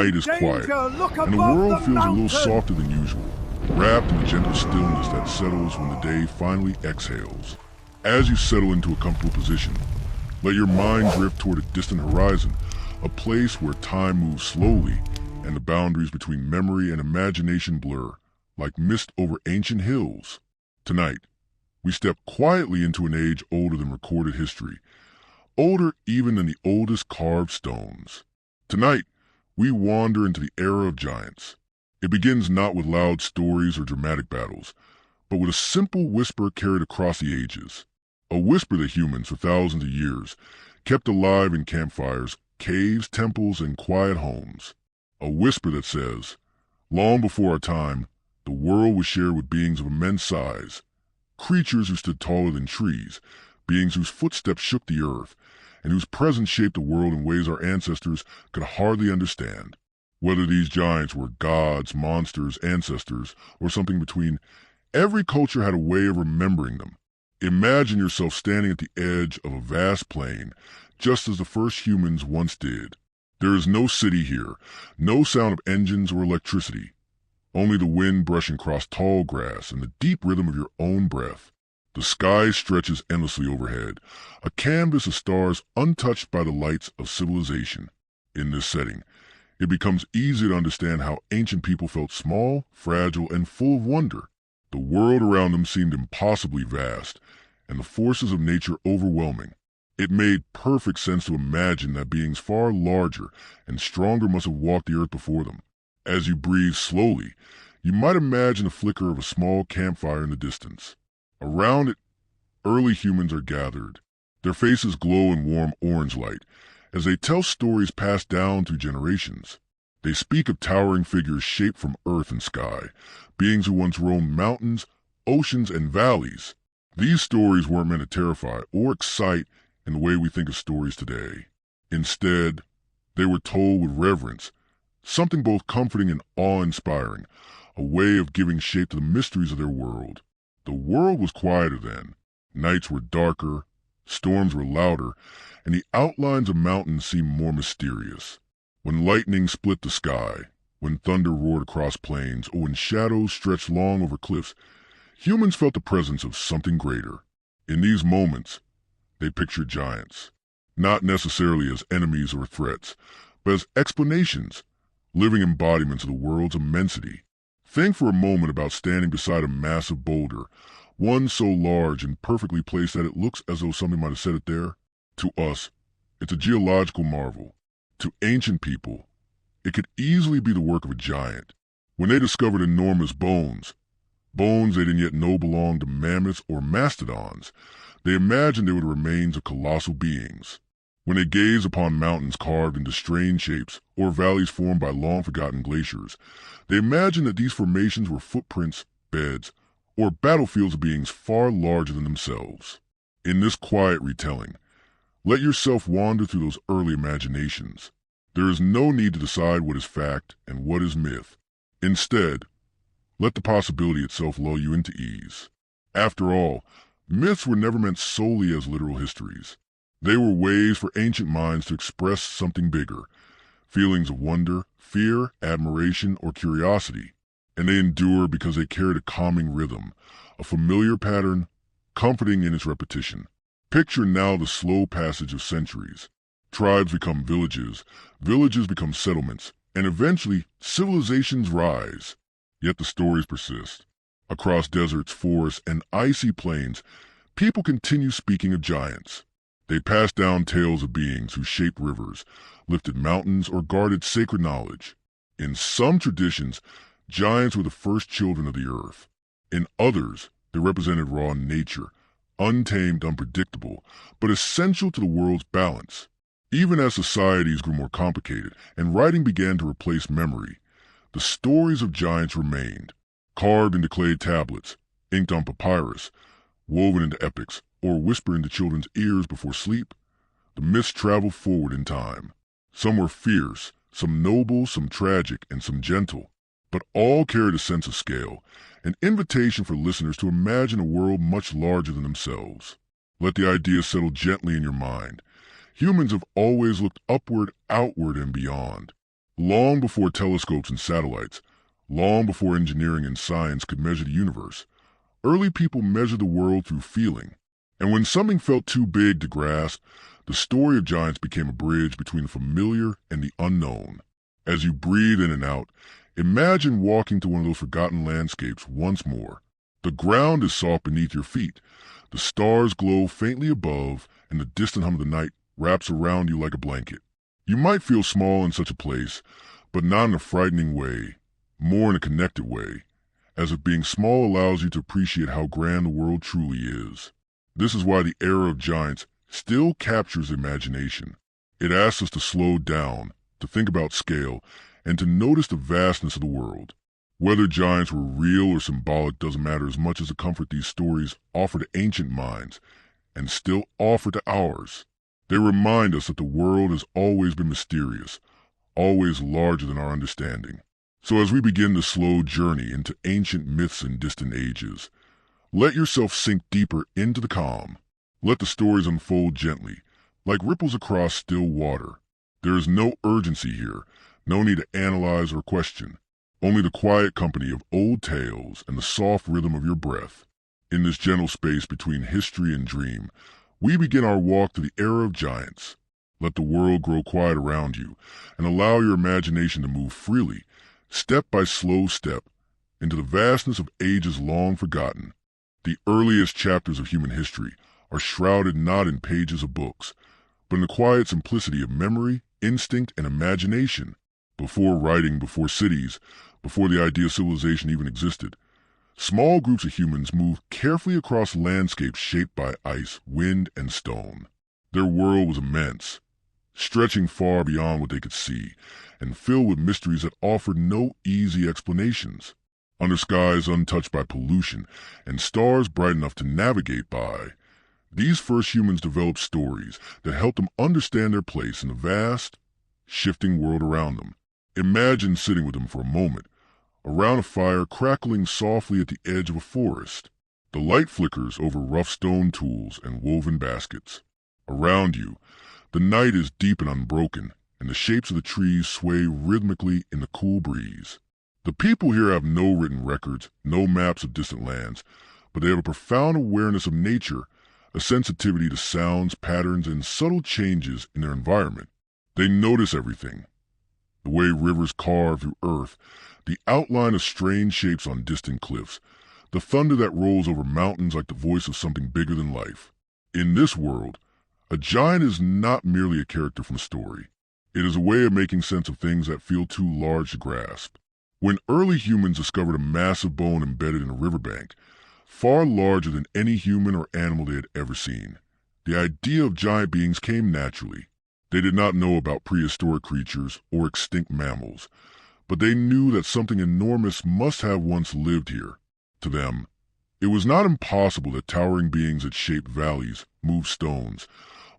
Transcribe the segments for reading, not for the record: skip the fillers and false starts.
night is quiet, and the world feels a little softer than usual, wrapped in the gentle stillness that settles when the day finally exhales. As you settle into a comfortable position, let your mind drift toward a distant horizon, a place where time moves slowly and the boundaries between memory and imagination blur, like mist over ancient hills. Tonight, we step quietly into an age older than recorded history, older even than the oldest carved stones. Tonight, we wander into the era of giants. It begins not with loud stories or dramatic battles, but with a simple whisper carried across the ages. A whisper that humans, for thousands of years, kept alive in campfires, caves, temples, and quiet homes. A whisper that says, long before our time, the world was shared with beings of immense size, creatures who stood taller than trees, beings whose footsteps shook the earth, and whose presence shaped the world in ways our ancestors could hardly understand. Whether these giants were gods, monsters, ancestors, or something between, every culture had a way of remembering them. Imagine yourself standing at the edge of a vast plain, just as the first humans once did. There is no city here, no sound of engines or electricity, only the wind brushing across tall grass and the deep rhythm of your own breath. The sky stretches endlessly overhead, a canvas of stars untouched by the lights of civilization. In this setting, it becomes easy to understand how ancient people felt small, fragile, and full of wonder. The world around them seemed impossibly vast, and the forces of nature overwhelming. It made perfect sense to imagine that beings far larger and stronger must have walked the earth before them. As you breathe slowly, you might imagine the flicker of a small campfire in the distance. Around it, early humans are gathered. Their faces glow in warm orange light as they tell stories passed down through generations. They speak of towering figures shaped from earth and sky, beings who once roamed mountains, oceans, and valleys. These stories weren't meant to terrify or excite in the way we think of stories today. Instead, they were told with reverence, something both comforting and awe-inspiring, a way of giving shape to the mysteries of their world. The world was quieter then. Nights were darker, storms were louder, and the outlines of mountains seemed more mysterious. When lightning split the sky, when thunder roared across plains, or when shadows stretched long over cliffs, humans felt the presence of something greater. In these moments, they pictured giants, not necessarily as enemies or threats, but as explanations, living embodiments of the world's immensity. Think for a moment about standing beside a massive boulder, one so large and perfectly placed that it looks as though something might have set it there. To us, it's a geological marvel. To ancient people, it could easily be the work of a giant. When they discovered enormous bones they didn't yet know belonged to mammoths or mastodons, they imagined they were the remains of colossal beings. When they gazed upon mountains carved into strange shapes or valleys formed by long-forgotten glaciers, they imagined that these formations were footprints, beds, or battlefields of beings far larger than themselves. In this quiet retelling, let yourself wander through those early imaginations. There is no need to decide what is fact and what is myth. Instead, let the possibility itself lull you into ease. After all, myths were never meant solely as literal histories. They were ways for ancient minds to express something bigger, feelings of wonder, fear, admiration, or curiosity. And they endure because they carried a calming rhythm, a familiar pattern, comforting in its repetition. Picture now the slow passage of centuries. Tribes become villages, villages become settlements, and eventually civilizations rise. Yet the stories persist. Across deserts, forests, and icy plains, people continue speaking of giants. They pass down tales of beings who shaped rivers, lifted mountains, or guarded sacred knowledge. In some traditions, giants were the first children of the earth. In others, they represented raw nature, untamed, unpredictable, but essential to the world's balance. Even as societies grew more complicated and writing began to replace memory, the stories of giants remained, carved into clay tablets, inked on papyrus, woven into epics, or whispered into children's ears before sleep. The myths traveled forward in time. Some were fierce, some noble, some tragic, and some gentle, but all carried a sense of scale, an invitation for listeners to imagine a world much larger than themselves. Let the idea settle gently in your mind. Humans have always looked upward, outward, and beyond. Long before telescopes and satellites, long before engineering and science could measure the universe, early people measured the world through feeling. And when something felt too big to grasp, the story of giants became a bridge between the familiar and the unknown. As you breathe in and out, imagine walking to one of those forgotten landscapes once more. The ground is soft beneath your feet. The stars glow faintly above, and the distant hum of the night wraps around you like a blanket. You might feel small in such a place, but not in a frightening way, more in a connected way, as if being small allows you to appreciate how grand the world truly is. This is why the era of giants still captures the imagination. It asks us to slow down, to think about scale, and to notice the vastness of the world. Whether giants were real or symbolic doesn't matter as much as the comfort these stories offer to ancient minds, and still offer to ours. They remind us that the world has always been mysterious, always larger than our understanding. So as we begin the slow journey into ancient myths and distant ages, let yourself sink deeper into the calm. Let the stories unfold gently, like ripples across still water. There is no urgency here, no need to analyze or question. Only the quiet company of old tales and the soft rhythm of your breath. In this gentle space between history and dream, we begin our walk to the era of giants. Let the world grow quiet around you, and allow your imagination to move freely, step by slow step, into the vastness of ages long forgotten. The earliest chapters of human history are shrouded not in pages of books, but in the quiet simplicity of memory, instinct, and imagination. Before writing, before cities, before the idea of civilization even existed, small groups of humans moved carefully across landscapes shaped by ice, wind, and stone. Their world was immense, stretching far beyond what they could see, and filled with mysteries that offered no easy explanations. Under skies untouched by pollution and stars bright enough to navigate by, these first humans developed stories that helped them understand their place in the vast, shifting world around them. Imagine sitting with them for a moment, around a fire crackling softly at the edge of a forest. The light flickers over rough stone tools and woven baskets. Around you, the night is deep and unbroken, and the shapes of the trees sway rhythmically in the cool breeze. The people here have no written records, no maps of distant lands, but they have a profound awareness of nature, a sensitivity to sounds, patterns, and subtle changes in their environment. They notice everything. The way rivers carve through earth, the outline of strange shapes on distant cliffs, the thunder that rolls over mountains like the voice of something bigger than life. In this world, a giant is not merely a character from a story. It is a way of making sense of things that feel too large to grasp. When early humans discovered a massive bone embedded in a riverbank, far larger than any human or animal they had ever seen, the idea of giant beings came naturally. They did not know about prehistoric creatures or extinct mammals, but they knew that something enormous must have once lived here. To them, it was not impossible that towering beings had shaped valleys, moved stones,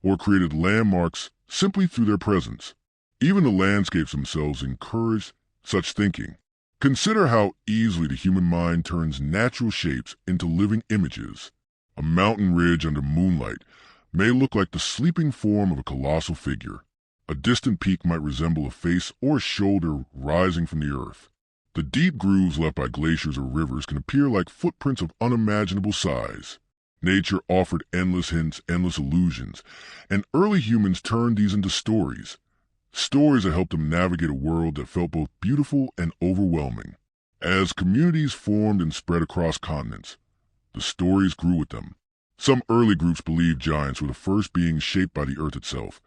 or created landmarks simply through their presence. Even the landscapes themselves encouraged such thinking. Consider how easily the human mind turns natural shapes into living images. A mountain ridge under moonlight may look like the sleeping form of a colossal figure. A distant peak might resemble a face or a shoulder rising from the earth. The deep grooves left by glaciers or rivers can appear like footprints of unimaginable size. Nature offered endless hints, endless illusions, and early humans turned these into stories. Stories that helped them navigate a world that felt both beautiful and overwhelming. As communities formed and spread across continents, the stories grew with them. Some early groups believed giants were the first beings shaped by the earth itself,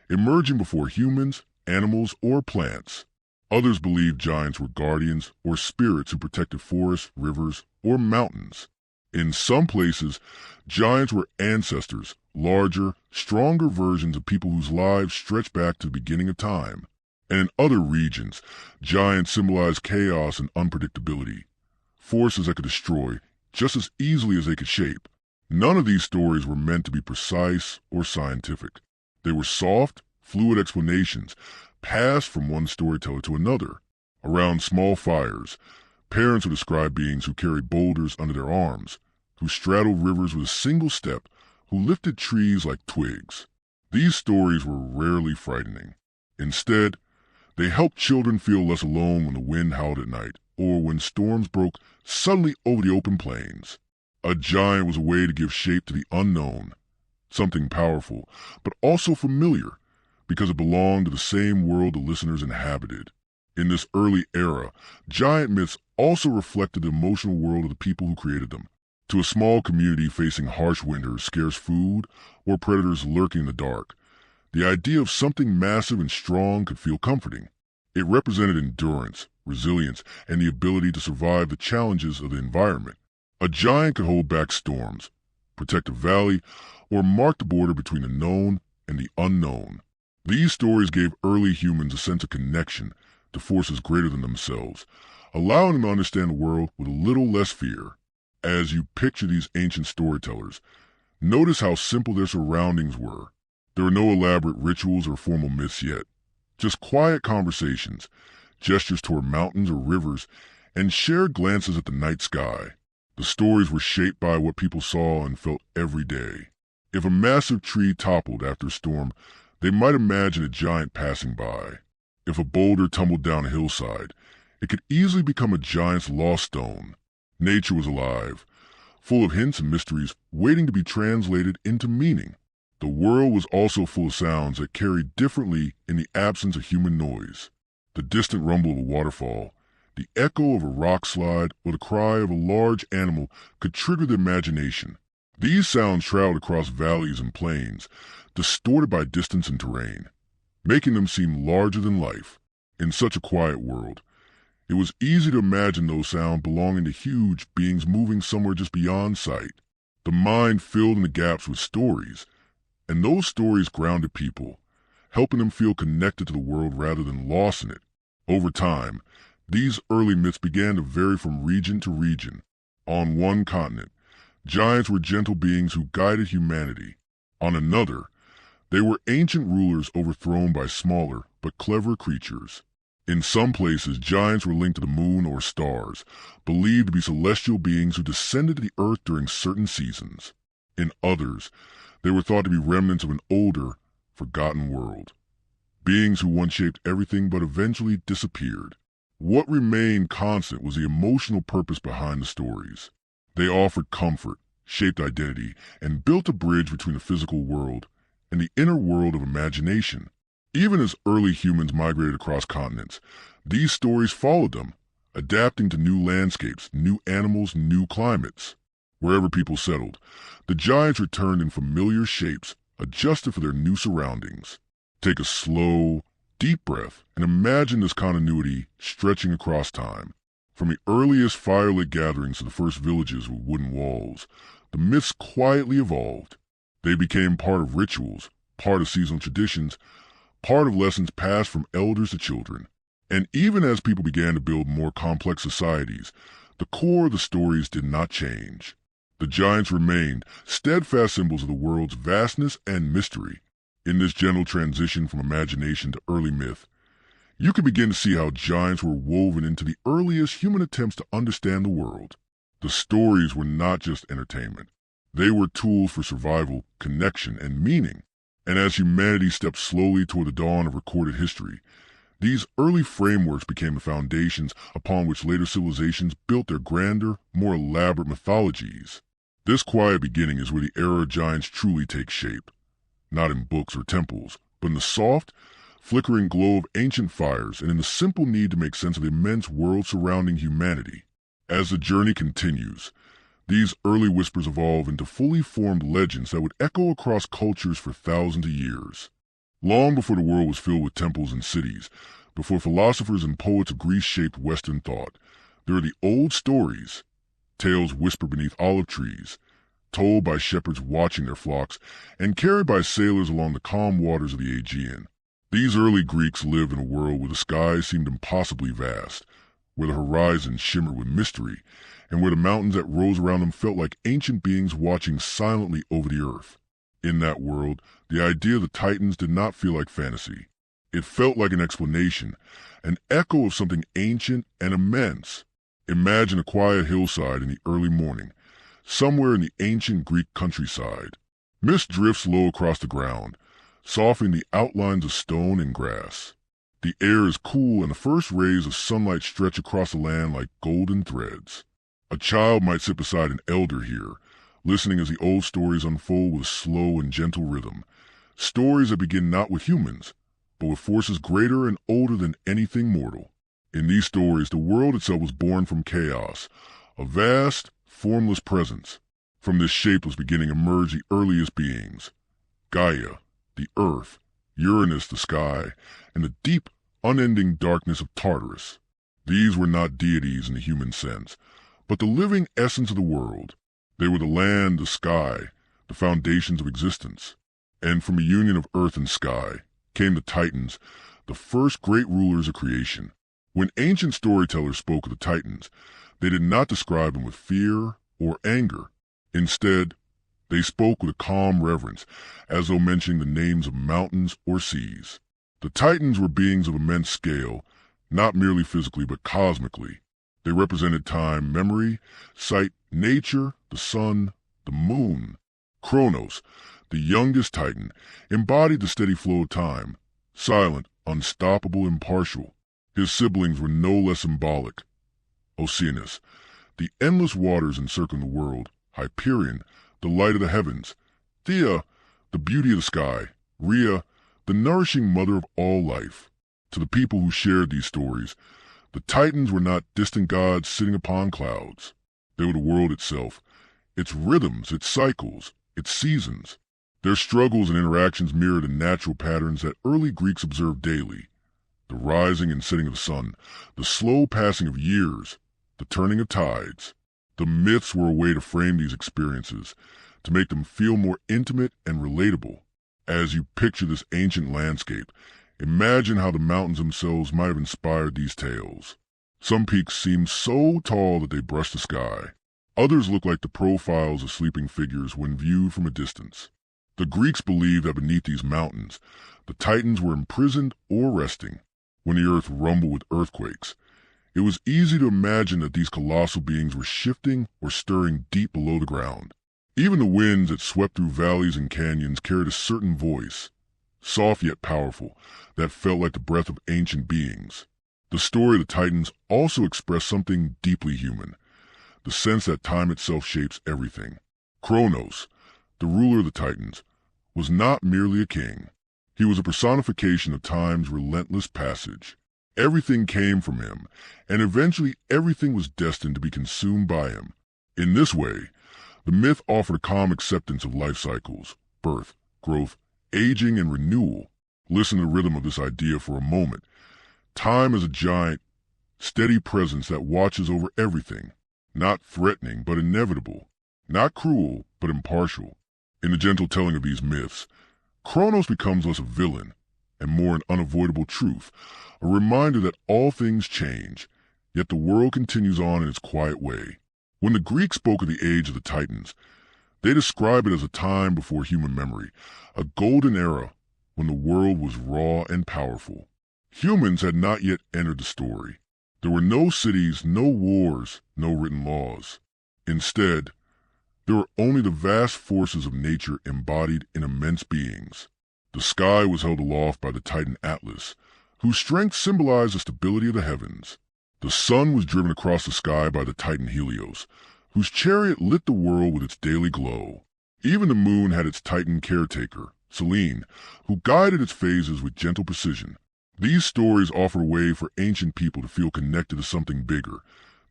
emerging before humans, animals, or plants. Others believed giants were guardians or spirits who protected forests, rivers, or mountains. In some places, giants were ancestors, larger, stronger versions of people whose lives stretched back to the beginning of time. And in other regions, giants symbolized chaos and unpredictability, forces that could destroy just as easily as they could shape. None of these stories were meant to be precise or scientific. They were soft, fluid explanations, passed from one storyteller to another. Around small fires, parents would describe beings who carried boulders under their arms, who straddled rivers with a single step, who lifted trees like twigs. These stories were rarely frightening. Instead, They helped children feel less alone when the wind howled at night, or when storms broke suddenly over the open plains. A giant was a way to give shape to the unknown, something powerful, but also familiar, because it belonged to the same world the listeners inhabited. In this early era, giant myths also reflected the emotional world of the people who created them. To a small community facing harsh winters, scarce food, or predators lurking in the dark, the idea of something massive and strong could feel comforting. It represented endurance, resilience, and the ability to survive the challenges of the environment. A giant could hold back storms, protect a valley, or mark the border between the known and the unknown. These stories gave early humans a sense of connection to forces greater than themselves, allowing them to understand the world with a little less fear. As you picture these ancient storytellers, notice how simple their surroundings were. There were no elaborate rituals or formal myths yet, just quiet conversations, gestures toward mountains or rivers, and shared glances at the night sky. The stories were shaped by what people saw and felt every day. If a massive tree toppled after a storm, they might imagine a giant passing by. If a boulder tumbled down a hillside, it could easily become a giant's lost stone. Nature was alive, full of hints and mysteries waiting to be translated into meaning. The world was also full of sounds that carried differently in the absence of human noise. The distant rumble of a waterfall, the echo of a rock slide, or the cry of a large animal could trigger the imagination. These sounds traveled across valleys and plains, distorted by distance and terrain, making them seem larger than life. In such a quiet world, it was easy to imagine those sounds belonging to huge beings moving somewhere just beyond sight. The mind filled in the gaps with stories, and those stories grounded people, helping them feel connected to the world rather than lost in it. Over time, these early myths began to vary from region to region. On one continent, giants were gentle beings who guided humanity. On another, they were ancient rulers overthrown by smaller but clever creatures. In some places, giants were linked to the moon or stars, believed to be celestial beings who descended to the earth during certain seasons. In others, they were thought to be remnants of an older, forgotten world. Beings who once shaped everything but eventually disappeared. What remained constant was the emotional purpose behind the stories. They offered comfort, shaped identity, and built a bridge between the physical world and the inner world of imagination. Even as early humans migrated across continents, these stories followed them, adapting to new landscapes, new animals, new climates. Wherever people settled, the giants returned in familiar shapes, adjusted for their new surroundings. Take a slow, deep breath and imagine this continuity stretching across time. From the earliest firelit gatherings to the first villages with wooden walls, the myths quietly evolved. They became part of rituals, part of seasonal traditions, part of lessons passed from elders to children. And even as people began to build more complex societies, the core of the stories did not change. The giants remained steadfast symbols of the world's vastness and mystery. In this gentle transition from imagination to early myth, you can begin to see how giants were woven into the earliest human attempts to understand the world. The stories were not just entertainment. They were tools for survival, connection, and meaning. And as humanity stepped slowly toward the dawn of recorded history, these early frameworks became the foundations upon which later civilizations built their grander, more elaborate mythologies. This quiet beginning is where the era of giants truly takes shape, not in books or temples, but in the soft, flickering glow of ancient fires and in the simple need to make sense of the immense world surrounding humanity. As the journey continues, these early whispers evolve into fully formed legends that would echo across cultures for thousands of years. Long before the world was filled with temples and cities, before philosophers and poets of Greece shaped Western thought, there are the old stories, tales whispered beneath olive trees, told by shepherds watching their flocks, and carried by sailors along the calm waters of the Aegean. These early Greeks lived in a world where the skies seemed impossibly vast, where the horizons shimmered with mystery, and where the mountains that rose around them felt like ancient beings watching silently over the earth. In that world, the idea of the Titans did not feel like fantasy. It felt like an explanation, an echo of something ancient and immense. Imagine a quiet hillside in the early morning, somewhere in the ancient Greek countryside. Mist drifts low across the ground, softening the outlines of stone and grass. The air is cool and the first rays of sunlight stretch across the land like golden threads. A child might sit beside an elder here, listening as the old stories unfold with slow and gentle rhythm. Stories that begin not with humans, but with forces greater and older than anything mortal. In these stories, the world itself was born from chaos, a vast, formless presence. From this shapeless beginning emerged the earliest beings: Gaia, the earth; Uranus, the sky; and the deep, unending darkness of Tartarus. These were not deities in the human sense, but the living essence of the world. They were the land, the sky, the foundations of existence. And from a union of earth and sky came the Titans, the first great rulers of creation. When ancient storytellers spoke of the Titans, they did not describe them with fear or anger. Instead, they spoke with a calm reverence, as though mentioning the names of mountains or seas. The Titans were beings of immense scale, not merely physically but cosmically. They represented time, memory, sight, nature, the sun, the moon. Kronos, the youngest Titan, embodied the steady flow of time, silent, unstoppable, impartial. His siblings were no less symbolic. Oceanus, the endless waters encircling the world; Hyperion, the light of the heavens; Thea, the beauty of the sky; Rhea, the nourishing mother of all life. To the people who shared these stories, the Titans were not distant gods sitting upon clouds. They were the world itself, its rhythms, its cycles, its seasons. Their struggles and interactions mirrored the natural patterns that early Greeks observed daily: the rising and setting of the sun, the slow passing of years, the turning of tides. The myths were a way to frame these experiences, to make them feel more intimate and relatable. As you picture this ancient landscape, imagine how the mountains themselves might have inspired these tales. Some peaks seem so tall that they brush the sky. Others look like the profiles of sleeping figures when viewed from a distance. The Greeks believed that beneath these mountains, the Titans were imprisoned or resting. When the earth rumbled with earthquakes, it was easy to imagine that these colossal beings were shifting or stirring deep below the ground. Even the winds that swept through valleys and canyons carried a certain voice, soft yet powerful, that felt like the breath of ancient beings. The story of the Titans also expressed something deeply human, the sense that time itself shapes everything. Kronos, the ruler of the Titans, was not merely a king. He was a personification of time's relentless passage. Everything came from him, and eventually everything was destined to be consumed by him. In this way, the myth offered a calm acceptance of life cycles: birth, growth, aging, and renewal. Listen to the rhythm of this idea for a moment. Time is a giant, steady presence that watches over everything, not threatening but inevitable, not cruel but impartial. In the gentle telling of these myths, Kronos becomes less a villain and more an unavoidable truth, a reminder that all things change, yet the world continues on in its quiet way. When the Greeks spoke of the age of the Titans, they describe it as a time before human memory, a golden era when the world was raw and powerful. Humans had not yet entered the story. There were no cities, no wars, no written laws. Instead, there were only the vast forces of nature embodied in immense beings. The sky was held aloft by the Titan Atlas, whose strength symbolized the stability of the heavens. The sun was driven across the sky by the Titan Helios, whose chariot lit the world with its daily glow. Even the moon had its Titan caretaker, Selene, who guided its phases with gentle precision. These stories offer a way for ancient people to feel connected to something bigger,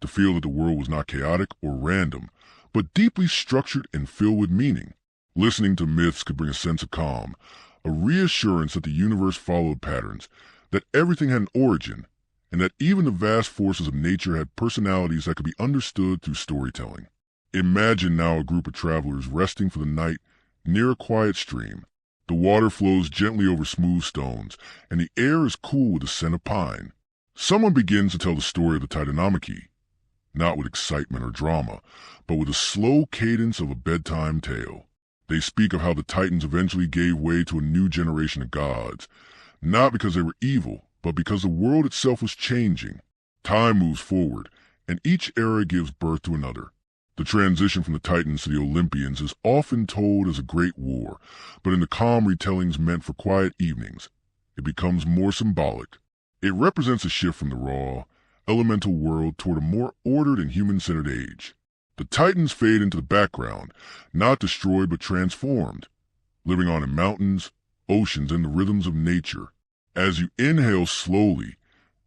to feel that the world was not chaotic or random, but deeply structured and filled with meaning. Listening to myths could bring a sense of calm, a reassurance that the universe followed patterns, that everything had an origin, and that even the vast forces of nature had personalities that could be understood through storytelling. Imagine now a group of travelers resting for the night near a quiet stream. The water flows gently over smooth stones, and the air is cool with the scent of pine. Someone begins to tell the story of the Titanomachy, not with excitement or drama, but with the slow cadence of a bedtime tale. They speak of how the Titans eventually gave way to a new generation of gods, not because they were evil, but because the world itself was changing. Time moves forward, and each era gives birth to another. The transition from the Titans to the Olympians is often told as a great war, but in the calm retellings meant for quiet evenings, it becomes more symbolic. It represents a shift from the raw, elemental world toward a more ordered and human-centered age. The Titans fade into the background, not destroyed but transformed, living on in mountains, oceans, and the rhythms of nature. As you inhale slowly,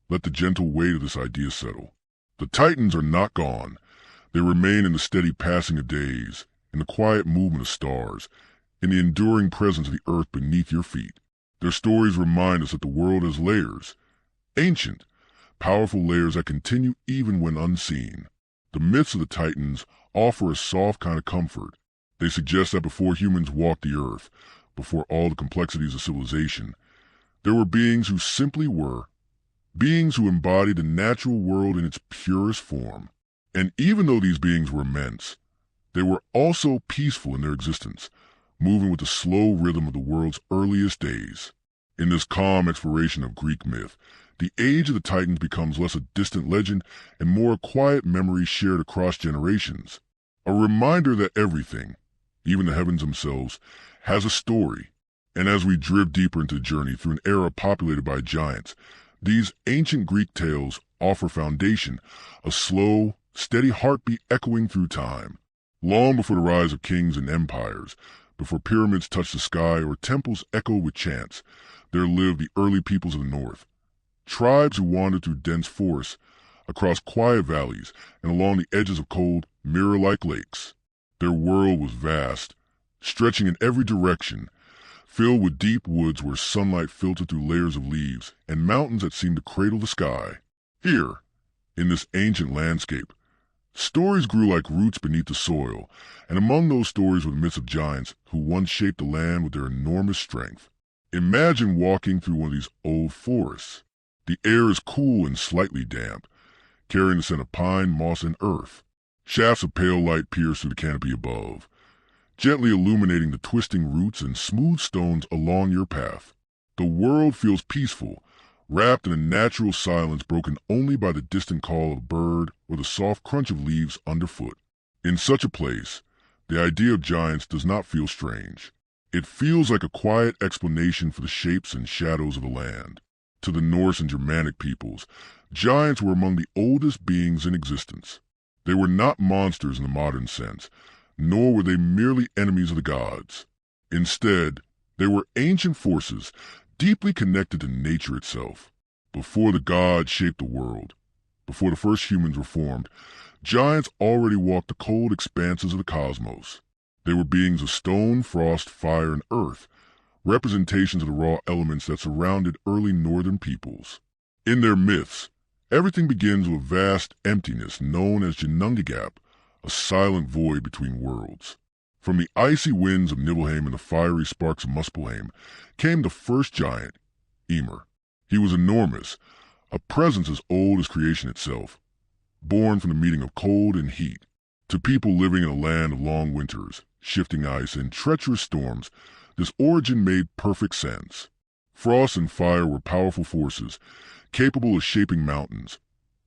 let the gentle weight of this idea settle. The Titans are not gone. They remain in the steady passing of days, in the quiet movement of stars, in the enduring presence of the earth beneath your feet. Their stories remind us that the world has layers, ancient, powerful layers that continue even when unseen. The myths of the Titans offer a soft kind of comfort. They suggest that before humans walked the earth, before all the complexities of civilization, there were beings who simply were, beings who embodied the natural world in its purest form. And even though these beings were immense, they were also peaceful in their existence, moving with the slow rhythm of the world's earliest days. In this calm exploration of Greek myth, the age of the Titans becomes less a distant legend and more a quiet memory shared across generations. A reminder that everything, even the heavens themselves, has a story. And as we drift deeper into the journey through an era populated by giants, these ancient Greek tales offer foundation, a slow, steady heartbeat echoing through time. Long before the rise of kings and empires, before pyramids touched the sky or temples echoed with chants, there lived the early peoples of the north. Tribes who wandered through dense forests, across quiet valleys, and along the edges of cold, mirror-like lakes. Their world was vast, stretching in every direction, filled with deep woods where sunlight filtered through layers of leaves, and mountains that seemed to cradle the sky. Here, in this ancient landscape, stories grew like roots beneath the soil, and among those stories were the myths of giants who once shaped the land with their enormous strength. Imagine walking through one of these old forests. The air is cool and slightly damp, carrying the scent of pine, moss, and earth. Shafts of pale light pierce through the canopy above, gently illuminating the twisting roots and smooth stones along your path. The world feels peaceful, wrapped in a natural silence broken only by the distant call of a bird or the soft crunch of leaves underfoot. In such a place, the idea of giants does not feel strange. It feels like a quiet explanation for the shapes and shadows of the land. To the Norse and Germanic peoples, giants were among the oldest beings in existence. They were not monsters in the modern sense, nor were they merely enemies of the gods. Instead, they were ancient forces, deeply connected to nature itself. Before the gods shaped the world, before the first humans were formed, giants already walked the cold expanses of the cosmos. They were beings of stone, frost, fire, and earth, representations of the raw elements that surrounded early northern peoples. In their myths, everything begins with a vast emptiness known as Ginnungagap, a silent void between worlds. From the icy winds of Nibelheim and the fiery sparks of Muspelheim came the first giant, Ymir. He was enormous, a presence as old as creation itself, born from the meeting of cold and heat. To people living in a land of long winters, shifting ice, and treacherous storms, this origin made perfect sense. Frost and fire were powerful forces, capable of shaping mountains,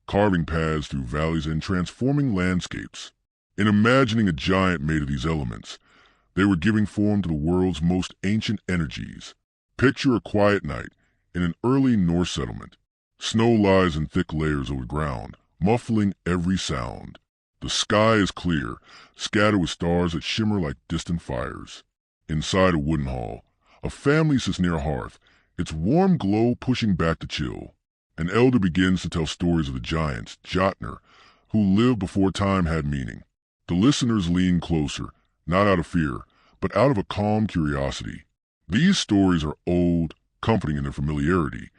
carving paths through valleys, and transforming landscapes. In imagining a giant made of these elements, they were giving form to the world's most ancient energies. Picture a quiet night in an early Norse settlement. Snow lies in thick layers over the ground, muffling every sound. The sky is clear, scattered with stars that shimmer like distant fires. Inside a wooden hall, a family sits near a hearth, its warm glow pushing back the chill. An elder begins to tell stories of the giants, Jotnar, who lived before time had meaning. The listeners lean closer, not out of fear, but out of a calm curiosity. These stories are old, comforting in their familiarity,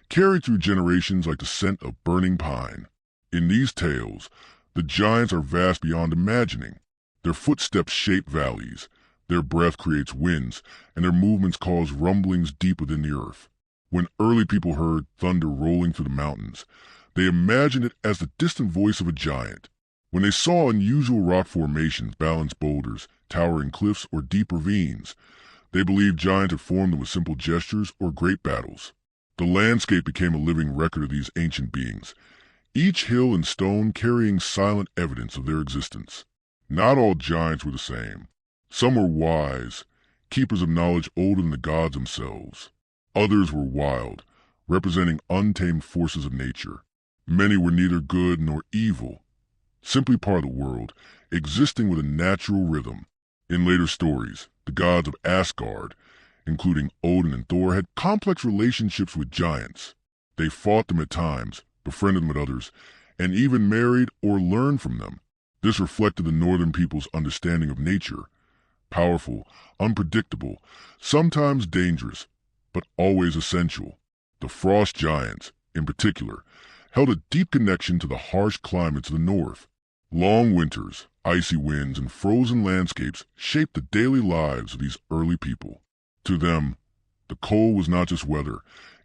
carried through generations like the scent of burning pine. In these tales, the giants are vast beyond imagining. Their footsteps shape valleys, their breath creates winds, and their movements cause rumblings deep within the earth. When early people heard thunder rolling through the mountains, they imagined it as the distant voice of a giant. When they saw unusual rock formations, balanced boulders, towering cliffs, or deep ravines, they believed giants had formed them with simple gestures or great battles. The landscape became a living record of these ancient beings, each hill and stone carrying silent evidence of their existence. Not all giants were the same. Some were wise, keepers of knowledge older than the gods themselves. Others were wild, representing untamed forces of nature. Many were neither good nor evil, simply part of the world, existing with a natural rhythm. In later stories, the gods of Asgard, including Odin and Thor, had complex relationships with giants. They fought them at times, befriended them at others, and even married or learned from them. This reflected the northern people's understanding of nature: powerful, unpredictable, sometimes dangerous, but always essential. The frost giants, in particular, held a deep connection to the harsh climates of the north. Long winters, icy winds, and frozen landscapes shaped the daily lives of these early people. To them, the cold was not just weather,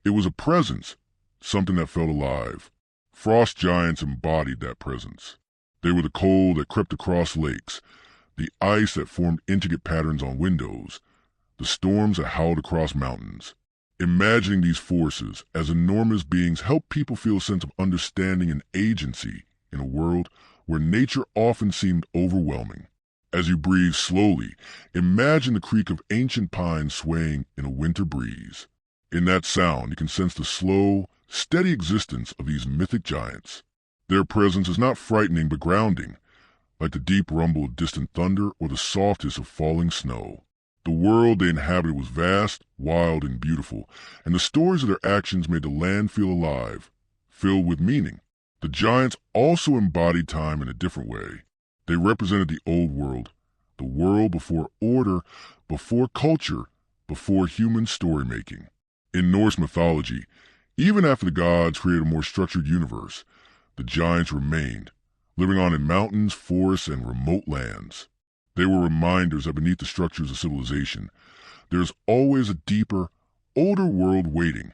it was a presence, something that felt alive. Frost giants embodied that presence. They were the cold that crept across lakes, the ice that formed intricate patterns on windows, the storms that howled across mountains. Imagining these forces as enormous beings helped people feel a sense of understanding and agency in a world where nature often seemed overwhelming. As you breathe slowly, imagine the creak of ancient pines swaying in a winter breeze. In that sound, you can sense the slow, steady existence of these mythic giants. Their presence is not frightening but grounding, like the deep rumble of distant thunder or the soft hiss of falling snow. The world they inhabited was vast, wild, and beautiful, and the stories of their actions made the land feel alive, filled with meaning. The giants also embodied time in a different way. They represented the old world, the world before order, before culture, before human story-making. In Norse mythology, even after the gods created a more structured universe, the giants remained, living on in mountains, forests, and remote lands. They were reminders that beneath the structures of civilization, there is always a deeper, older world waiting,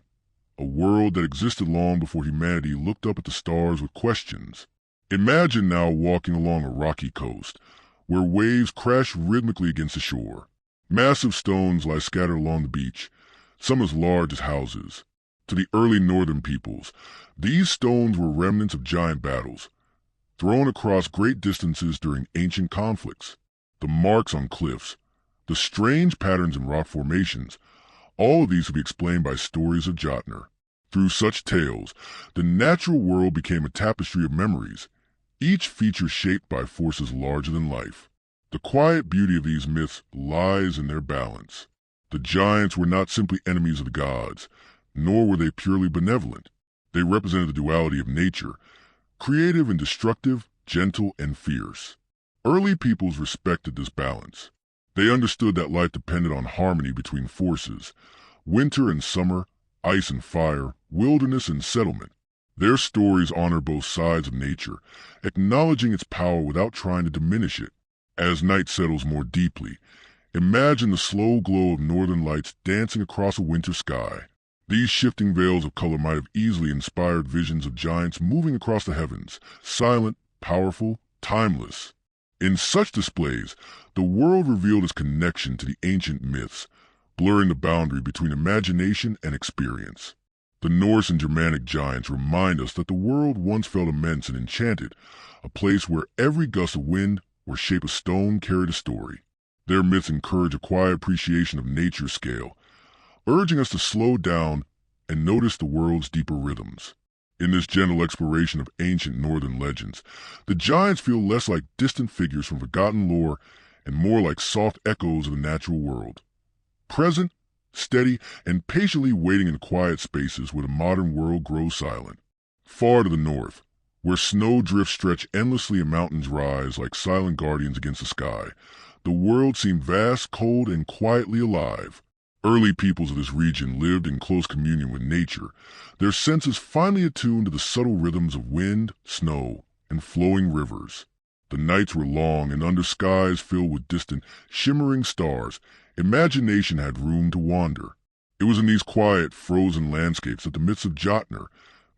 a world that existed long before humanity looked up at the stars with questions. Imagine now walking along a rocky coast, where waves crash rhythmically against the shore. Massive stones lie scattered along the beach, some as large as houses. To the early northern peoples, these stones were remnants of giant battles, thrown across great distances during ancient conflicts. The marks on cliffs, the strange patterns in rock formations, all of these could be explained by stories of Jotnar. Through such tales, the natural world became a tapestry of memories, each feature shaped by forces larger than life. The quiet beauty of these myths lies in their balance. The giants were not simply enemies of the gods, nor were they purely benevolent. They represented the duality of nature, creative and destructive, gentle and fierce. Early peoples respected this balance. They understood that life depended on harmony between forces: winter and summer, ice and fire, wilderness and settlement. Their stories honor both sides of nature, acknowledging its power without trying to diminish it. As night settles more deeply, imagine the slow glow of northern lights dancing across a winter sky. These shifting veils of color might have easily inspired visions of giants moving across the heavens, silent, powerful, timeless. In such displays, the world revealed its connection to the ancient myths, blurring the boundary between imagination and experience. The Norse and Germanic giants remind us that the world once felt immense and enchanted, a place where every gust of wind or shape of stone carried a story. Their myths encourage a quiet appreciation of nature's scale, urging us to slow down and notice the world's deeper rhythms. In this gentle exploration of ancient northern legends, the giants feel less like distant figures from forgotten lore and more like soft echoes of the natural world. Present, steady, and patiently waiting in quiet spaces where the modern world grows silent. Far to the north, where snow drifts stretch endlessly and mountains rise like silent guardians against the sky, the world seemed vast, cold, and quietly alive. Early peoples of this region lived in close communion with nature, their senses finely attuned to the subtle rhythms of wind, snow, and flowing rivers. The nights were long, and under skies filled with distant, shimmering stars, imagination had room to wander. It was in these quiet, frozen landscapes that the myths of Jotnar,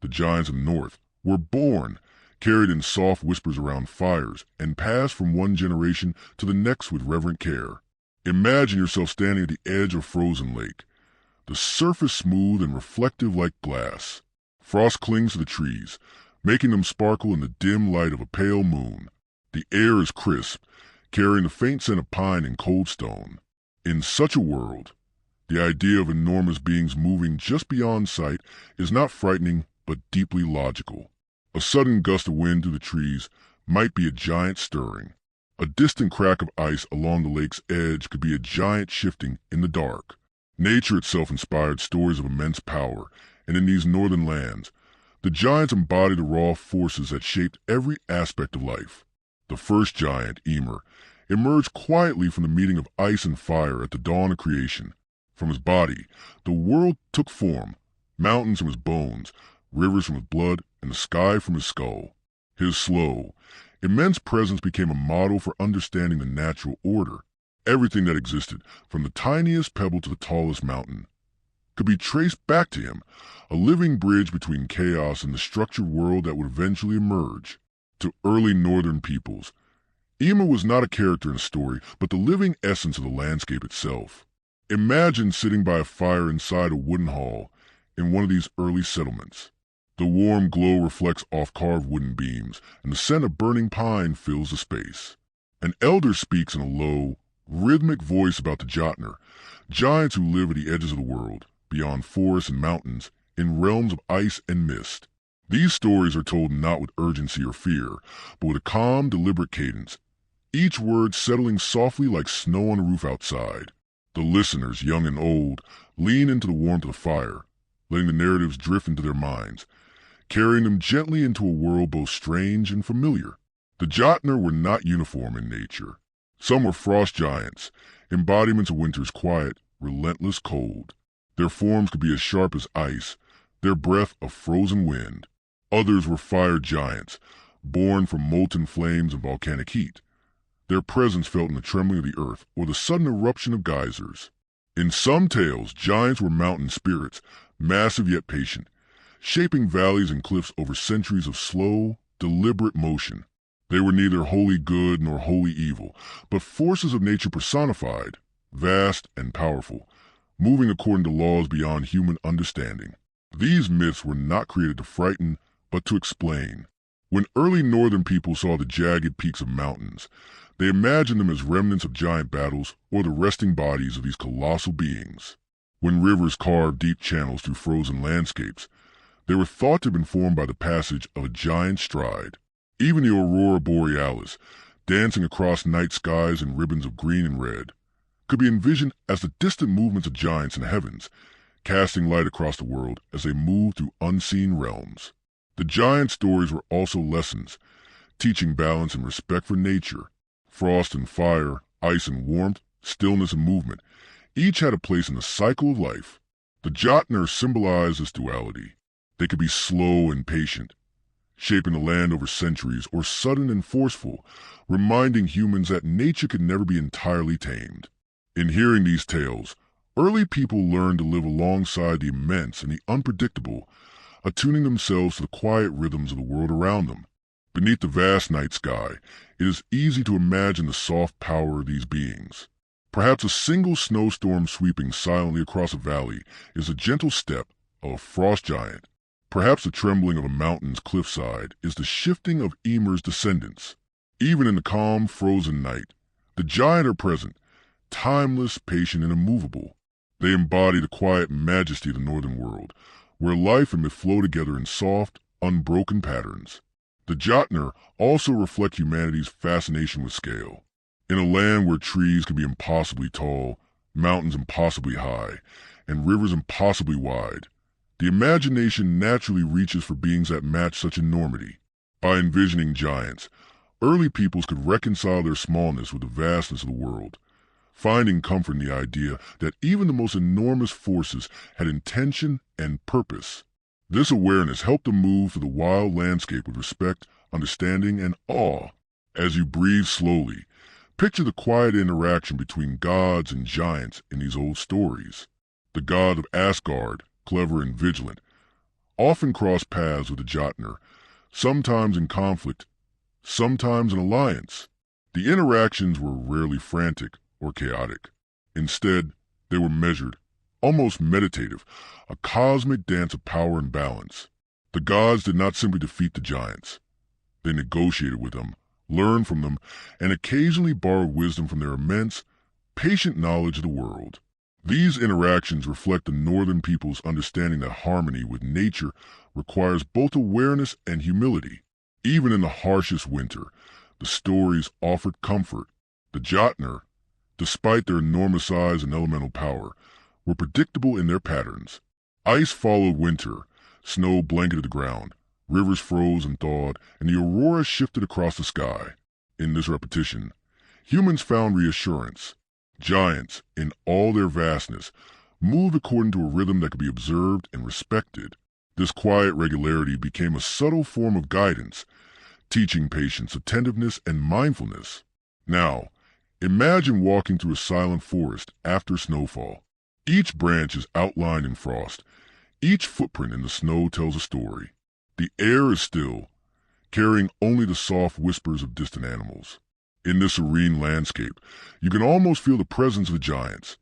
the giants of the north, were born, carried in soft whispers around fires, and passed from one generation to the next with reverent care. Imagine yourself standing at the edge of a frozen lake, the surface smooth and reflective like glass. Frost clings to the trees, making them sparkle in the dim light of a pale moon. The air is crisp, carrying the faint scent of pine and cold stone. In such a world, The idea of enormous beings moving just beyond sight is not frightening but deeply logical. A sudden gust of wind through the trees might be a giant stirring. A distant crack of ice along the lake's edge could be a giant shifting in the dark. Nature itself inspired stories of immense power, and in these northern lands, the giants embody the raw forces that shaped every aspect of life. The first giant, Ymir, emerged quietly from the meeting of ice and fire at the dawn of creation. From his body, the world took form, mountains from his bones, rivers from his blood, and the sky from his skull. His slow, immense presence became a model for understanding the natural order. Everything that existed, from the tiniest pebble to the tallest mountain, could be traced back to him, a living bridge between chaos and the structured world that would eventually emerge. To early northern peoples, Ymir was not a character in a story, but the living essence of the landscape itself. Imagine sitting by a fire inside a wooden hall in one of these early settlements. The warm glow reflects off carved wooden beams, and the scent of burning pine fills the space. An elder speaks in a low, rhythmic voice about the Jotnar, giants who live at the edges of the world, beyond forests and mountains, in realms of ice and mist. These stories are told not with urgency or fear, but with a calm, deliberate cadence, each word settling softly like snow on a roof outside. The listeners, young and old, lean into the warmth of the fire, letting the narratives drift into their minds, carrying them gently into a world both strange and familiar. The Jotnar were not uniform in nature. Some were frost giants, embodiments of winter's quiet, relentless cold. Their forms could be as sharp as ice, their breath a frozen wind. Others were fire giants, born from molten flames and volcanic heat. Their presence felt in the trembling of the earth or the sudden eruption of geysers. In some tales, giants were mountain spirits, massive yet patient, shaping valleys and cliffs over centuries of slow, deliberate motion. They were neither wholly good nor wholly evil, but forces of nature personified, vast and powerful, moving according to laws beyond human understanding. These myths were not created to frighten, but to explain. When early northern people saw the jagged peaks of mountains, they imagined them as remnants of giant battles or the resting bodies of these colossal beings. When rivers carved deep channels through frozen landscapes, they were thought to have been formed by the passage of a giant stride. Even the aurora borealis, dancing across night skies in ribbons of green and red, could be envisioned as the distant movements of giants in the heavens, casting light across the world as they moved through unseen realms. The giant stories were also lessons, teaching balance and respect for nature. Frost and fire, ice and warmth, stillness and movement, each had a place in the cycle of life. The Jotnar symbolized this duality. They could be slow and patient, shaping the land over centuries, or sudden and forceful, reminding humans that nature could never be entirely tamed. In hearing these tales, early people learned to live alongside the immense and the unpredictable, attuning themselves to the quiet rhythms of the world around them. Beneath the vast night sky, it is easy to imagine the soft power of these beings. Perhaps a single snowstorm sweeping silently across a valley is the gentle step of a frost giant. Perhaps the trembling of a mountain's cliffside is the shifting of Ymir's descendants. Even in the calm, frozen night, the giant are present, timeless, patient, and immovable. They embody the quiet majesty of the northern world, where life and myth flow together in soft, unbroken patterns. The Jotnar also reflect humanity's fascination with scale. In a land where trees can be impossibly tall, mountains impossibly high, and rivers impossibly wide, the imagination naturally reaches for beings that match such enormity. By envisioning giants, early peoples could reconcile their smallness with the vastness of the world, finding comfort in the idea that even the most enormous forces had intention and purpose. This awareness helped them move through the wild landscape with respect, understanding, and awe. As you breathe slowly, picture the quiet interaction between gods and giants in these old stories. The god of Asgard, clever and vigilant, often crossed paths with the Jotnar, sometimes in conflict, sometimes in alliance. The interactions were rarely frantic or chaotic. Instead, they were measured, almost meditative, a cosmic dance of power and balance. The gods did not simply defeat the giants. They negotiated with them, learned from them, and occasionally borrowed wisdom from their immense, patient knowledge of the world. These interactions reflect the northern people's understanding that harmony with nature requires both awareness and humility. Even in the harshest winter, the stories offered comfort. The Jotner, despite their enormous size and elemental power, were predictable in their patterns. Ice followed winter, snow blanketed the ground, rivers froze and thawed, and the aurora shifted across the sky. In this repetition, humans found reassurance. Giants, in all their vastness, moved according to a rhythm that could be observed and respected. This quiet regularity became a subtle form of guidance, teaching patience, attentiveness, and mindfulness. Now, imagine walking through a silent forest after snowfall. Each branch is outlined in frost. Each footprint in the snow tells a story. The air is still, carrying only the soft whispers of distant animals. In this serene landscape, you can almost feel the presence of the giants,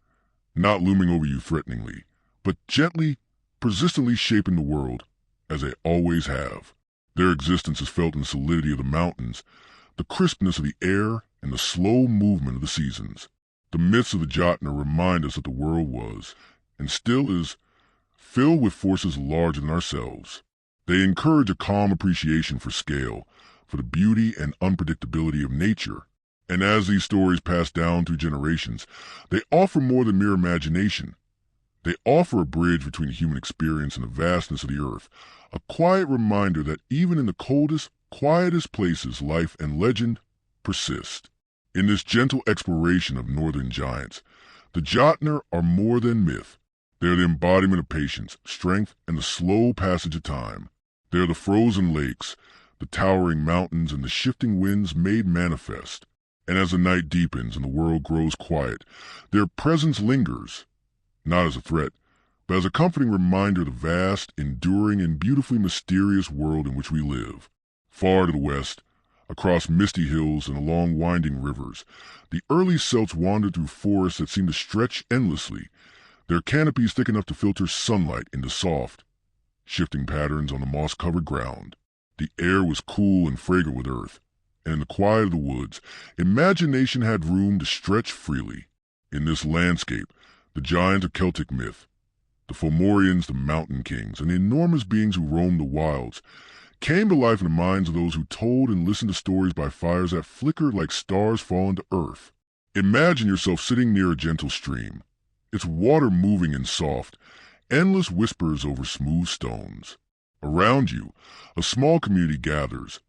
not looming over you threateningly, but gently, persistently shaping the world, as they always have. Their existence is felt in the solidity of the mountains, the crispness of the air, and the slow movement of the seasons. The myths of the Jotner remind us that the world was, and still is, filled with forces larger than ourselves. They encourage a calm appreciation for scale, for the beauty and unpredictability of nature. And as these stories pass down through generations, they offer more than mere imagination. They offer a bridge between the human experience and the vastness of the earth, a quiet reminder that even in the coldest, quietest places, life and legend persist. In this gentle exploration of northern giants, the Jotner are more than myth. They are the embodiment of patience, strength, and the slow passage of time. They are the frozen lakes, the towering mountains, and the shifting winds made manifest. And as the night deepens and the world grows quiet, their presence lingers, not as a threat, but as a comforting reminder of the vast, enduring, and beautifully mysterious world in which we live. Far to the west, across misty hills and along winding rivers, the early Celts wandered through forests that seemed to stretch endlessly, their canopies thick enough to filter sunlight into soft, shifting patterns on the moss-covered ground. The air was cool and fragrant with earth, and in the quiet of the woods, imagination had room to stretch freely. In this landscape, the giants of Celtic myth, the Fomorians, the mountain kings, and the enormous beings who roamed the wilds, came to life in the minds of those who told and listened to stories by fires that flickered like stars fallen to earth. Imagine yourself sitting near a gentle stream, its water moving in soft, endless whispers over smooth stones. Around you, a small community gathers,